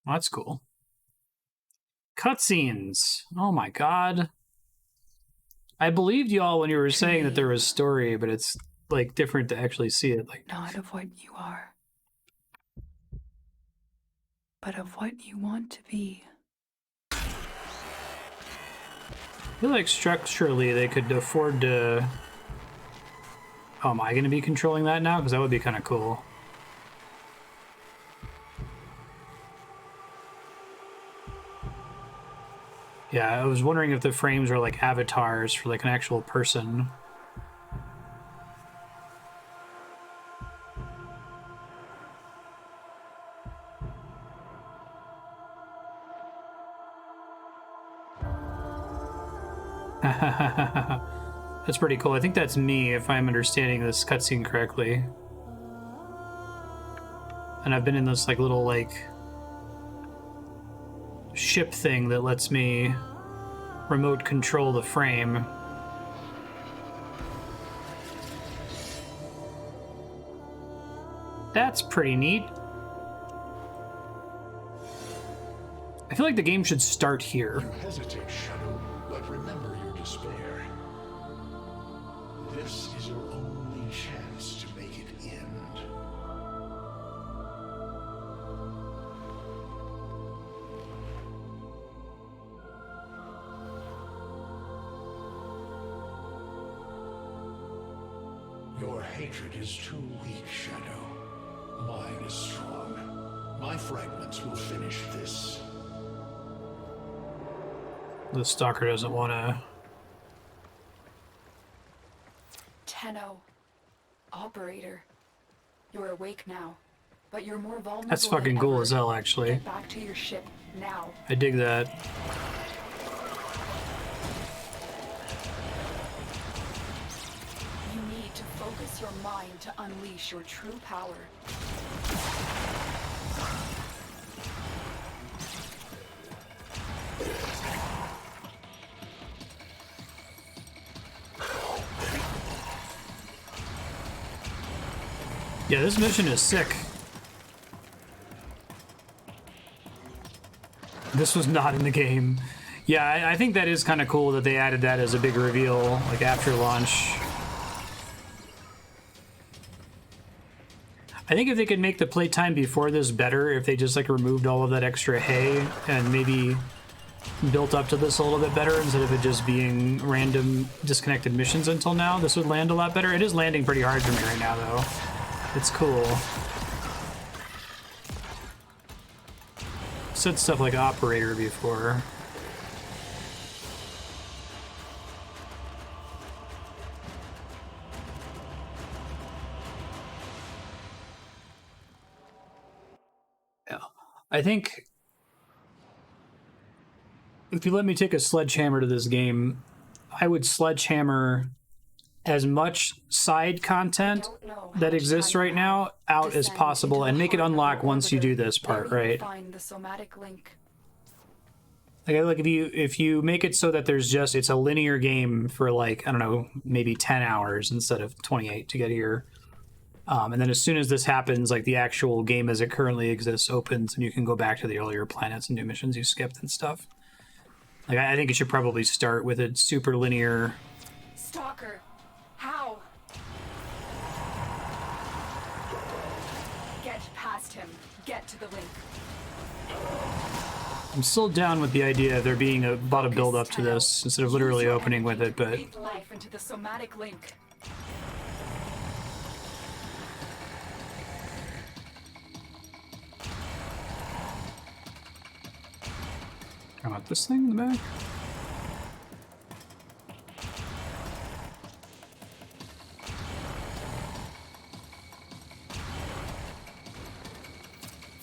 Well, that's cool. Cutscenes. Oh my god. I believed y'all when you were saying that there was story, but it's like different to actually see it. Like, Not of what you are, but of what you want to be. I feel like structurally they could afford to... Oh, am I going to be controlling that now? Because that would be kind of cool. Yeah, I was wondering if the frames were like avatars for like an actual person. That's pretty cool. I think that's me, if I'm understanding this cutscene correctly. And I've been in this like little like ship thing that lets me remote control the frame. That's pretty neat. I feel like the game should start here. You hesitate, Shadow, but remember your despair. This is your only chance to make it end. hatred is too weak, Shadow. Mine is strong. My fragments will finish this. The stalker doesn't want to. Tenno. Operator. You're awake now, but you're more vulnerable. That's fucking cool as hell, actually. Get back to your ship now. I dig that. You need to focus your mind to unleash your true power. Yeah, this mission is sick. This was not in the game. Yeah, I think that is kind of cool that they added that as a big reveal, like after launch. I think if they could make the playtime before this better, if they just like removed all of that extra hay and maybe built up to this a little bit better instead of it just being random disconnected missions until now, this would land a lot better. It is landing pretty hard for me right now, though. It's cool. Said stuff like operator before. Yeah. I think if you let me take a sledgehammer to this game, I would sledgehammer as much side content that exists right now out as possible and make it unlock once you do this part, right? Find the somatic link. Like if you make it so that there's just, it's a linear game for like, I don't know, maybe 10 hours instead of 28 to get here. And then as soon as this happens, like the actual game as it currently exists opens and you can go back to the earlier planets and do missions you skipped and stuff. Like I think it should probably start with a super linear. Stalker. How? Get past him. Get to the link. I'm still down with the idea of there being a lot of build up to this instead of literally opening with it, but Breathe life into the somatic link. I want this thing in the back.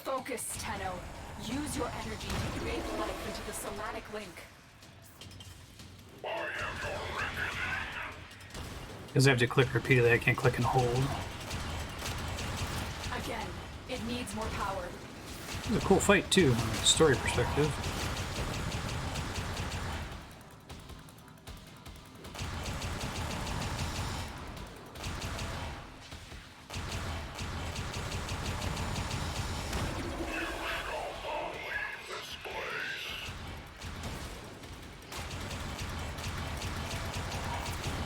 Focus, Tenno. Use your energy to create life into the somatic link. Because I have to click repeatedly, I can't click and hold. Again, it needs more power. It was a cool fight too, from a story perspective.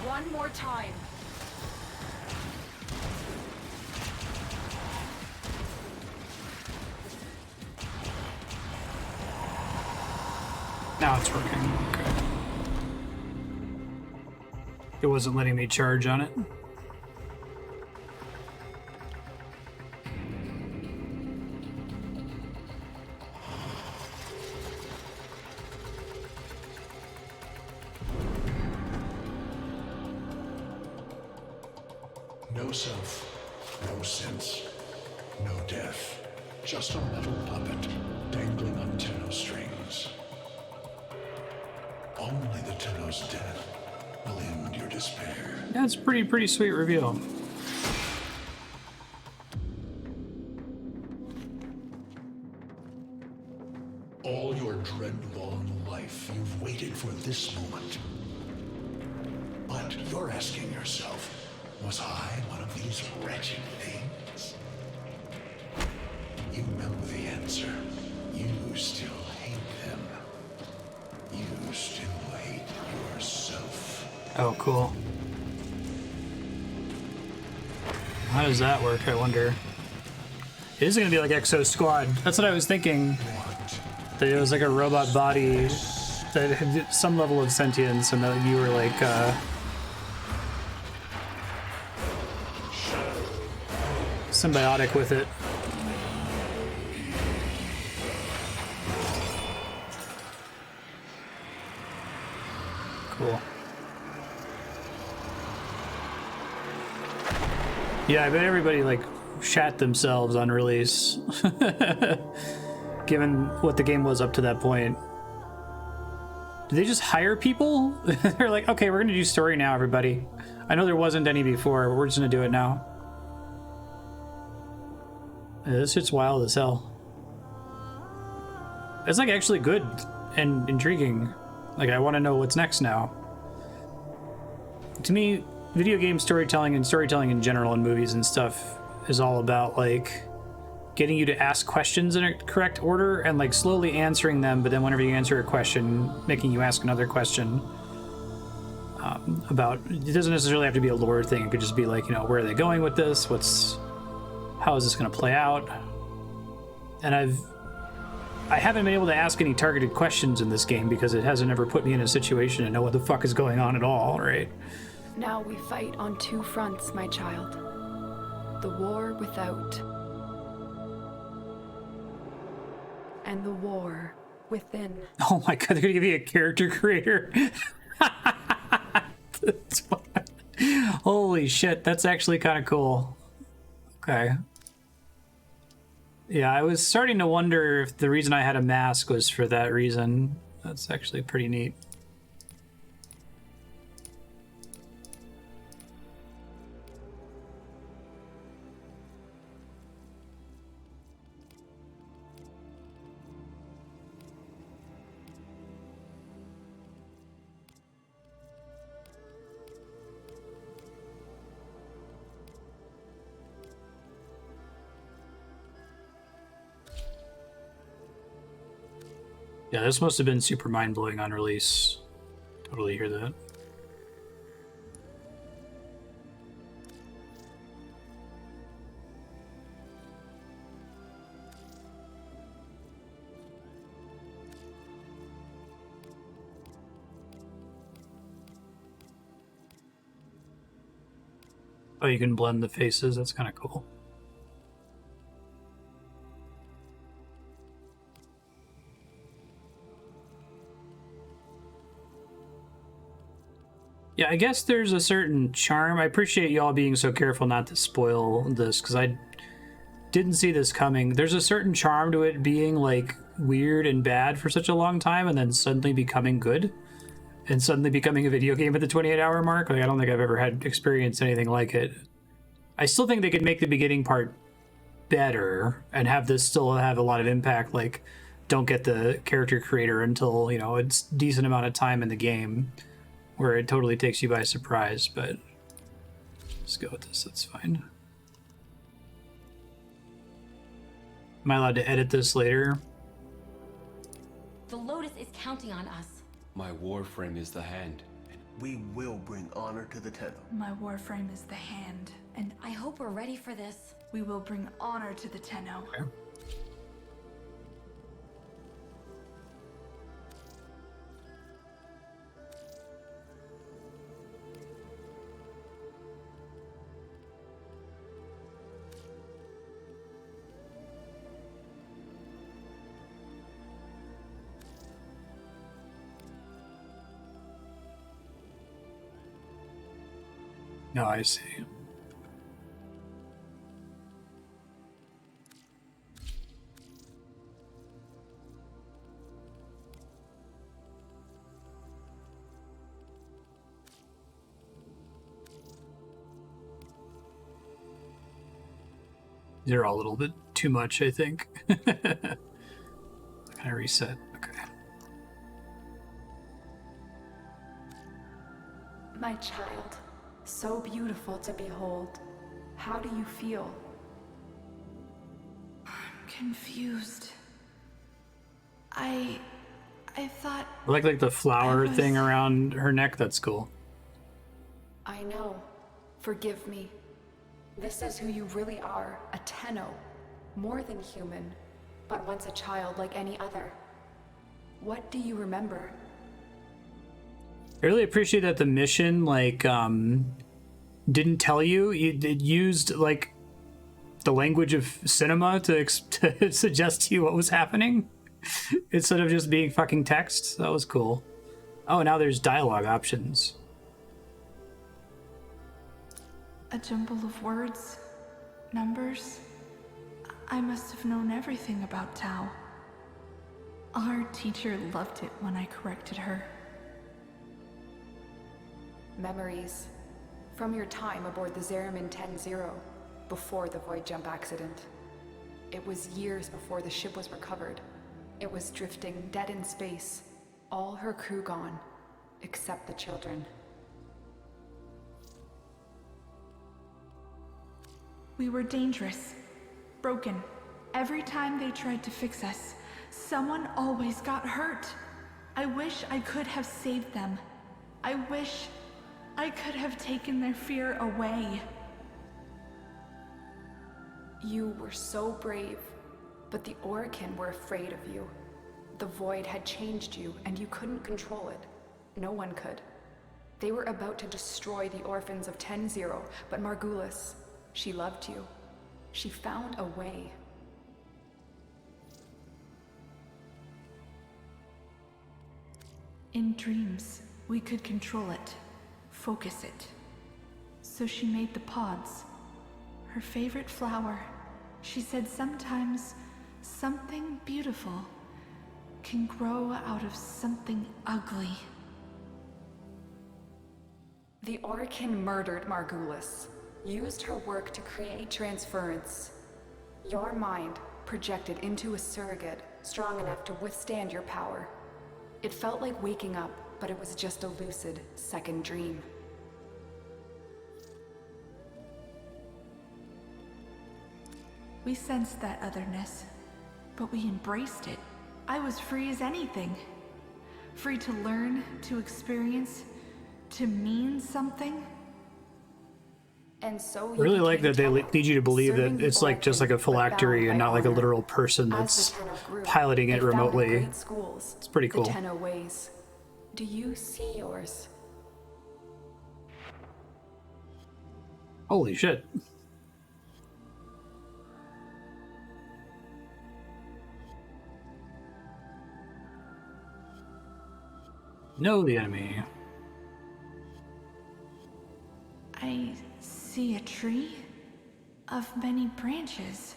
One more time. Now it's working. Okay. It wasn't letting me charge on it. No self, no sense, no death. Just a metal puppet dangling on Tenno strings. Only the Tenno's death will end your despair. Yeah, it's pretty sweet reveal. All your dread-long life, you've waited for this moment. But you're asking yourself, was I one of these wretched things? You know the answer. You still hate them. You still hate yourself. Oh, cool. How does that work, I wonder? It is going to be like Exo Squad. That's what I was thinking. That it was like a robot body that had some level of sentience and that you were like, symbiotic with it. Cool. Yeah, I bet everybody like shat themselves on release, given what the game was up to that point. Did they just hire people? They're like, okay, we're gonna do story now, everybody. I know there wasn't any before, but we're just gonna do it now. Yeah, this shit's wild as hell. It's like actually good and intriguing. Like, I want to know what's next now. To me, video game storytelling and storytelling in general in movies and stuff is all about like getting you to ask questions in a correct order and like slowly answering them, but then whenever you answer a question, making you ask another question about, it doesn't necessarily have to be a lore thing. It could just be like, you know, where are they going with this? How is this going to play out? And I haven't been able to ask any targeted questions in this game because it hasn't ever put me in a situation to know what the fuck is going on at all, right? Now we fight on two fronts, my child. The war without. And the war within. Oh my god, they're gonna give you a character creator. Holy shit, that's actually kind of cool. Okay. Yeah, I was starting to wonder if the reason I had a mask was for that reason. That's actually pretty neat. Yeah, this must have been super mind-blowing on release. Totally hear that. Oh, you can blend the faces. That's kind of cool. Yeah, I guess there's a certain charm. I appreciate y'all being so careful not to spoil this, because I didn't see this coming. There's a certain charm to it being, like, weird and bad for such a long time, and then suddenly becoming good, and suddenly becoming a video game at the 28-hour mark. Like, I don't think I've ever had experienced anything like it. I still think they could make the beginning part better, and have this still have a lot of impact, like, don't get the character creator until, you know, it's decent amount of time in the game, where it totally takes you by surprise, but let's go with this, that's fine. Am I allowed to edit this later? The Lotus is counting on us. My Warframe is the hand. We will bring honor to the Tenno. My Warframe is the hand, and I hope we're ready for this. we will bring honor to the Tenno. Okay. No, I see. They're all a little bit too much, I think. Kind of reset. Okay. My child, so beautiful to behold. How do you feel? I'm confused. I thought... I like the flower thing around her neck. That's cool. I know. Forgive me. This is who you really are, a Tenno. More than human, but once a child like any other. What do you remember? I really appreciate that the mission, like, didn't tell you. It used, like, the language of cinema to to suggest to you what was happening instead of just being fucking text. That was cool. Oh, now there's dialogue options. A jumble of words, numbers. I must have known everything about Tau. Our teacher loved it when I corrected her. Memories from your time aboard the Zeramin 10-0, before the void jump accident. It was years before the ship was recovered. It was drifting dead in space, all her crew gone, except the children. We were dangerous, broken. Every time they tried to fix us, someone always got hurt. I wish I could have saved them. I wish I could have taken their fear away. You were so brave, but the Orokin were afraid of you. The void had changed you, and you couldn't control it. No one could. They were about to destroy the orphans of 10-0, but Margulis, she loved you. She found a way. In dreams, we could control it, focus it. So she made the pods. Her favorite flower. She said sometimes something beautiful can grow out of something ugly. The Orokin murdered Margulis, used her work to create transference. Your mind projected into a surrogate strong enough to withstand your power. It felt like waking up, but it was just a lucid second dream. We sensed that otherness, but we embraced it. I was free as anything. Free to learn, to experience, to mean something. And so I really like that they lead you to believe that it's like just like a phylactery and not like a literal person that's piloting it remotely. It's pretty cool. The Tenno ways. Do you see yours? Holy shit. Know the enemy. I see a tree of many branches.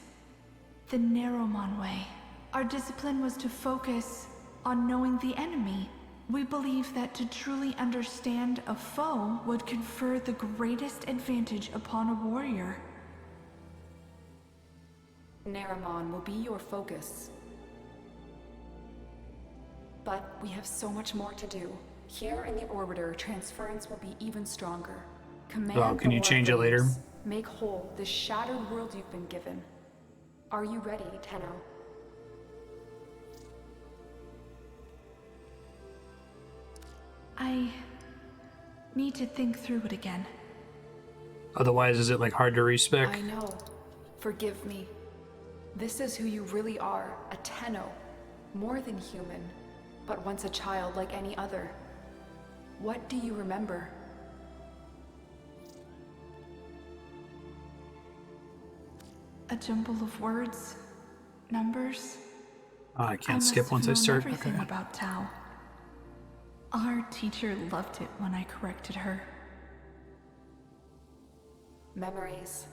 The Narrowmon way. Our discipline was to focus on knowing the enemy. We believe that to truly understand a foe would confer the greatest advantage upon a warrior. Narrowmon will be your focus. But we have so much more to do. Here in the Orbiter, transference will be even stronger. Command can you change it later? Make whole this shattered world you've been given. Are you ready, Tenno? I need to think through it again. Otherwise, is it like hard to respec? I know. Forgive me. This is who you really are, a Tenno. More than human, but once a child like any other. What do you remember? A jumble of words, numbers. Oh, I can't skip once I start. Everything about Tau. Our teacher loved it when I corrected her. Memories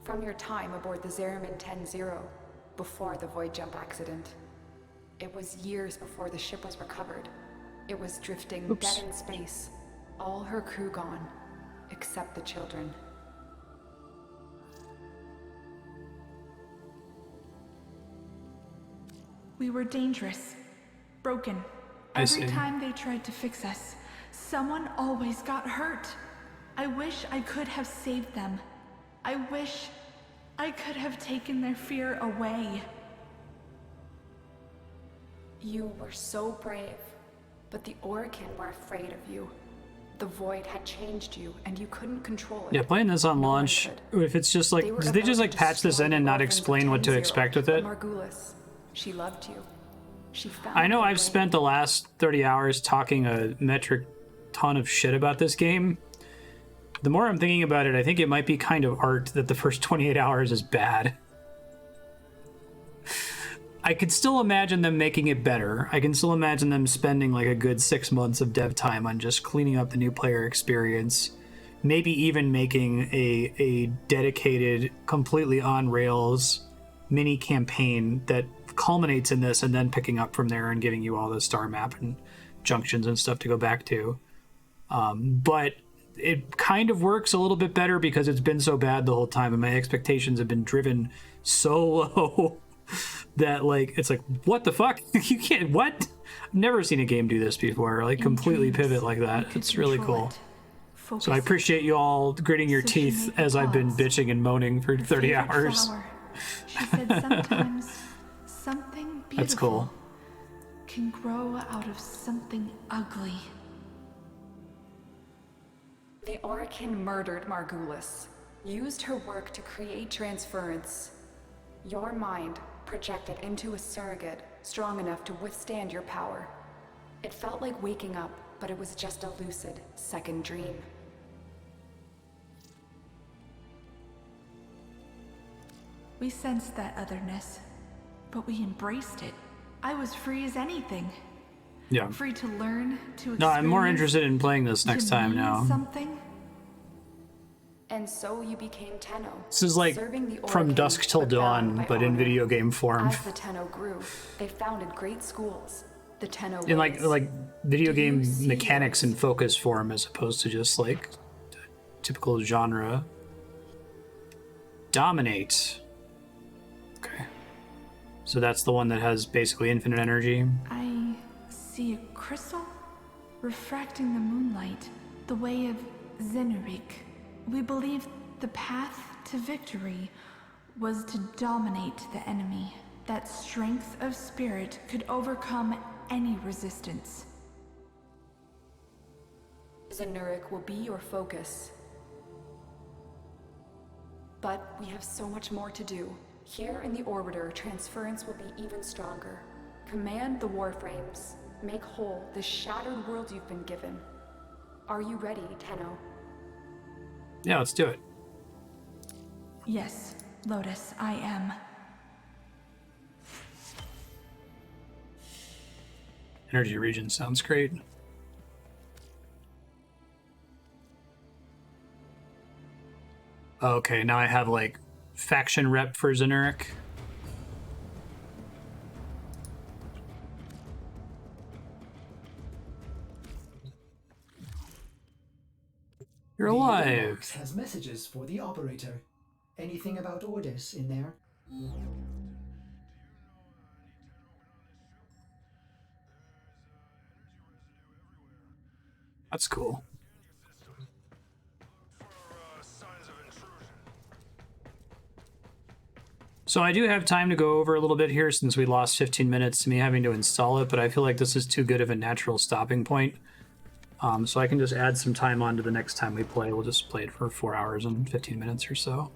from your time aboard the Zeramin 10-0, before the void jump accident. It was years before the ship was recovered. It was drifting dead in space, all her crew gone, except the children. We were dangerous, broken. Every time they tried to fix us, someone always got hurt. I wish I could have saved them. I wish I could have taken their fear away. You were so brave, but the Orokin were afraid of you. The void had changed you, and you couldn't control it. Yeah, playing this on launch, if it's just like, did they just like patch this in and not explain what to expect with it? Margulis, she loved you. She found I know I've spent the last 30 hours talking a metric ton of shit about this game, The more I'm thinking about it, I think it might be kind of art that the first 28 hours is bad. I could still imagine them making it better. I can still imagine them spending like a good 6 months of dev time on just cleaning up the new player experience. Maybe even making a dedicated, completely on rails mini campaign that culminates in this, and then picking up from there and giving you all the star map and junctions and stuff to go back to. But it kind of works a little bit better because it's been so bad the whole time, and my expectations have been driven so low that like it's like, what the fuck? You can't, what? I've never seen a game do this before, like completely pivot like that. It's really cool. So I appreciate you all gritting your teeth as I've been bitching and moaning for 30 hours. Flower. She said sometimes something beautiful That's cool. can grow out of something ugly. The Orokin murdered Margulis, used her work to create transference. Your mind projected into a surrogate strong enough to withstand your power. It felt like waking up, but it was just a lucid second dream. We sensed that otherness, but we embraced it. I was free as anything. Yeah. Free to learn, to experience. No, I'm more interested in playing this next time now. Something. And so you became Tenno. This is like From Dusk Till Dawn, but in video game form. As the Tenno grew, they founded great schools. The Tenno In like video game see mechanics and focus form, as opposed to just like typical genre. Dominate. Okay. So that's the one that has basically infinite energy. I see a crystal refracting the moonlight, the way of Zenurik. We believe the path to victory was to dominate the enemy. That strength of spirit could overcome any resistance. Zenurik will be your focus. But we have so much more to do. Here in the Orbiter, transference will be even stronger. Command the Warframes. Make whole the shattered world you've been given. Are you ready, Tenno? Yeah, let's do it. Yes, Lotus, I am. Energy region sounds great. Okay, now I have like faction rep for Zenurik. You're alive. Box has messages for the operator. Anything about orders in there? That's cool. So I do have time to go over a little bit here since we lost 15 minutes to me having to install it, but I feel like this is too good of a natural stopping point. So I can just add some time on to the next time we play. We'll just play it for 4 hours and 15 minutes or so.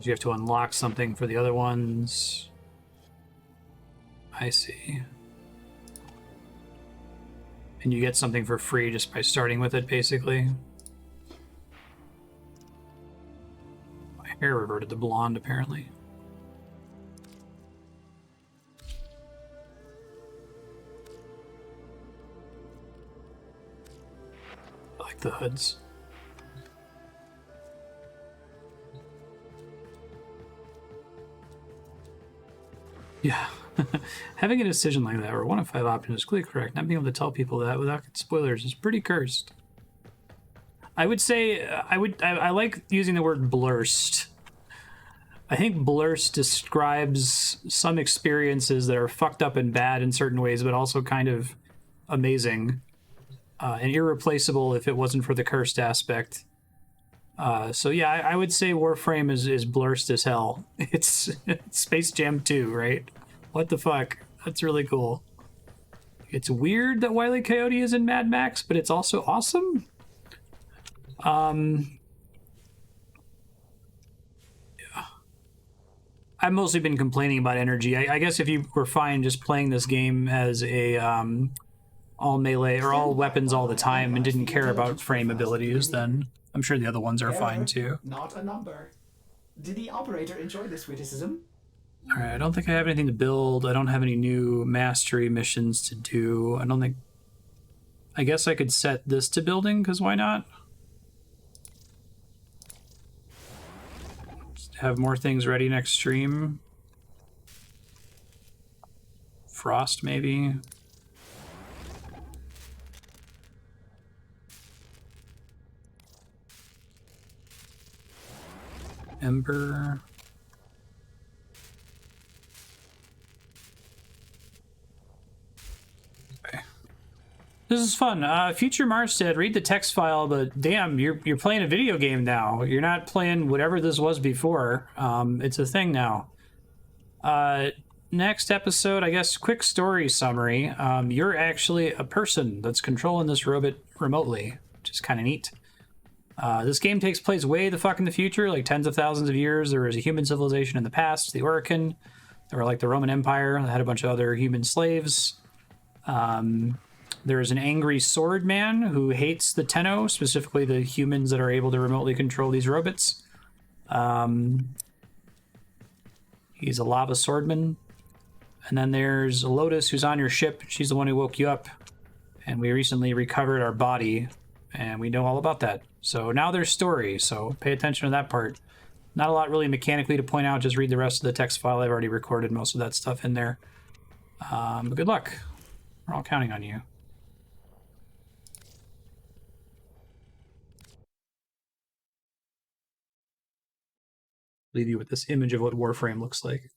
You have to unlock something for the other ones. I see. And you get something for free just by starting with it, basically. My hair reverted to blonde, apparently. I like the hoods. Yeah. Having a decision like that, where 1 of 5 options is clearly correct, not being able to tell people that without spoilers is pretty cursed. I would say, I like using the word blurst. I think blurst describes some experiences that are fucked up and bad in certain ways, but also kind of amazing. And irreplaceable if it wasn't for the cursed aspect. So yeah, I would say Warframe is blurst as hell. It's Space Jam 2, right? What the fuck? That's really cool. It's weird that Wile E. Coyote is in Mad Max, but it's also awesome. Yeah. I've mostly been complaining about energy. I guess if you were fine just playing this game as a all melee or all weapons all the time and didn't care about frame abilities, then I'm sure the other ones are fine too. Not a number. Did the operator enjoy this witticism? All right, I don't think I have anything to build. I don't have any new mastery missions to do. I don't think... I guess I could set this to building, because why not? Just have more things ready next stream. Frost, maybe. Ember. Okay. This is fun. Future Marstead, read the text file, but damn, you're playing a video game now. You're not playing whatever this was before. It's a thing now. Next episode, I guess, quick story summary. You're actually a person that's controlling this robot remotely, which is kind of neat. This game takes place way the fuck in the future, like tens of thousands of years. There was a human civilization in the past, the Orokin. They were like the Roman Empire. They had a bunch of other human slaves. There's an angry sword man who hates the Tenno, specifically the humans that are able to remotely control these robots. He's a lava swordman. And then there's Lotus, who's on your ship. She's the one who woke you up. And we recently recovered our body, and we know all about that. So now there's story, so pay attention to that part. Not a lot really mechanically to point out, just read the rest of the text file. I've already recorded most of that stuff in there. But good luck. We're all counting on you. Leave you with this image of what Warframe looks like.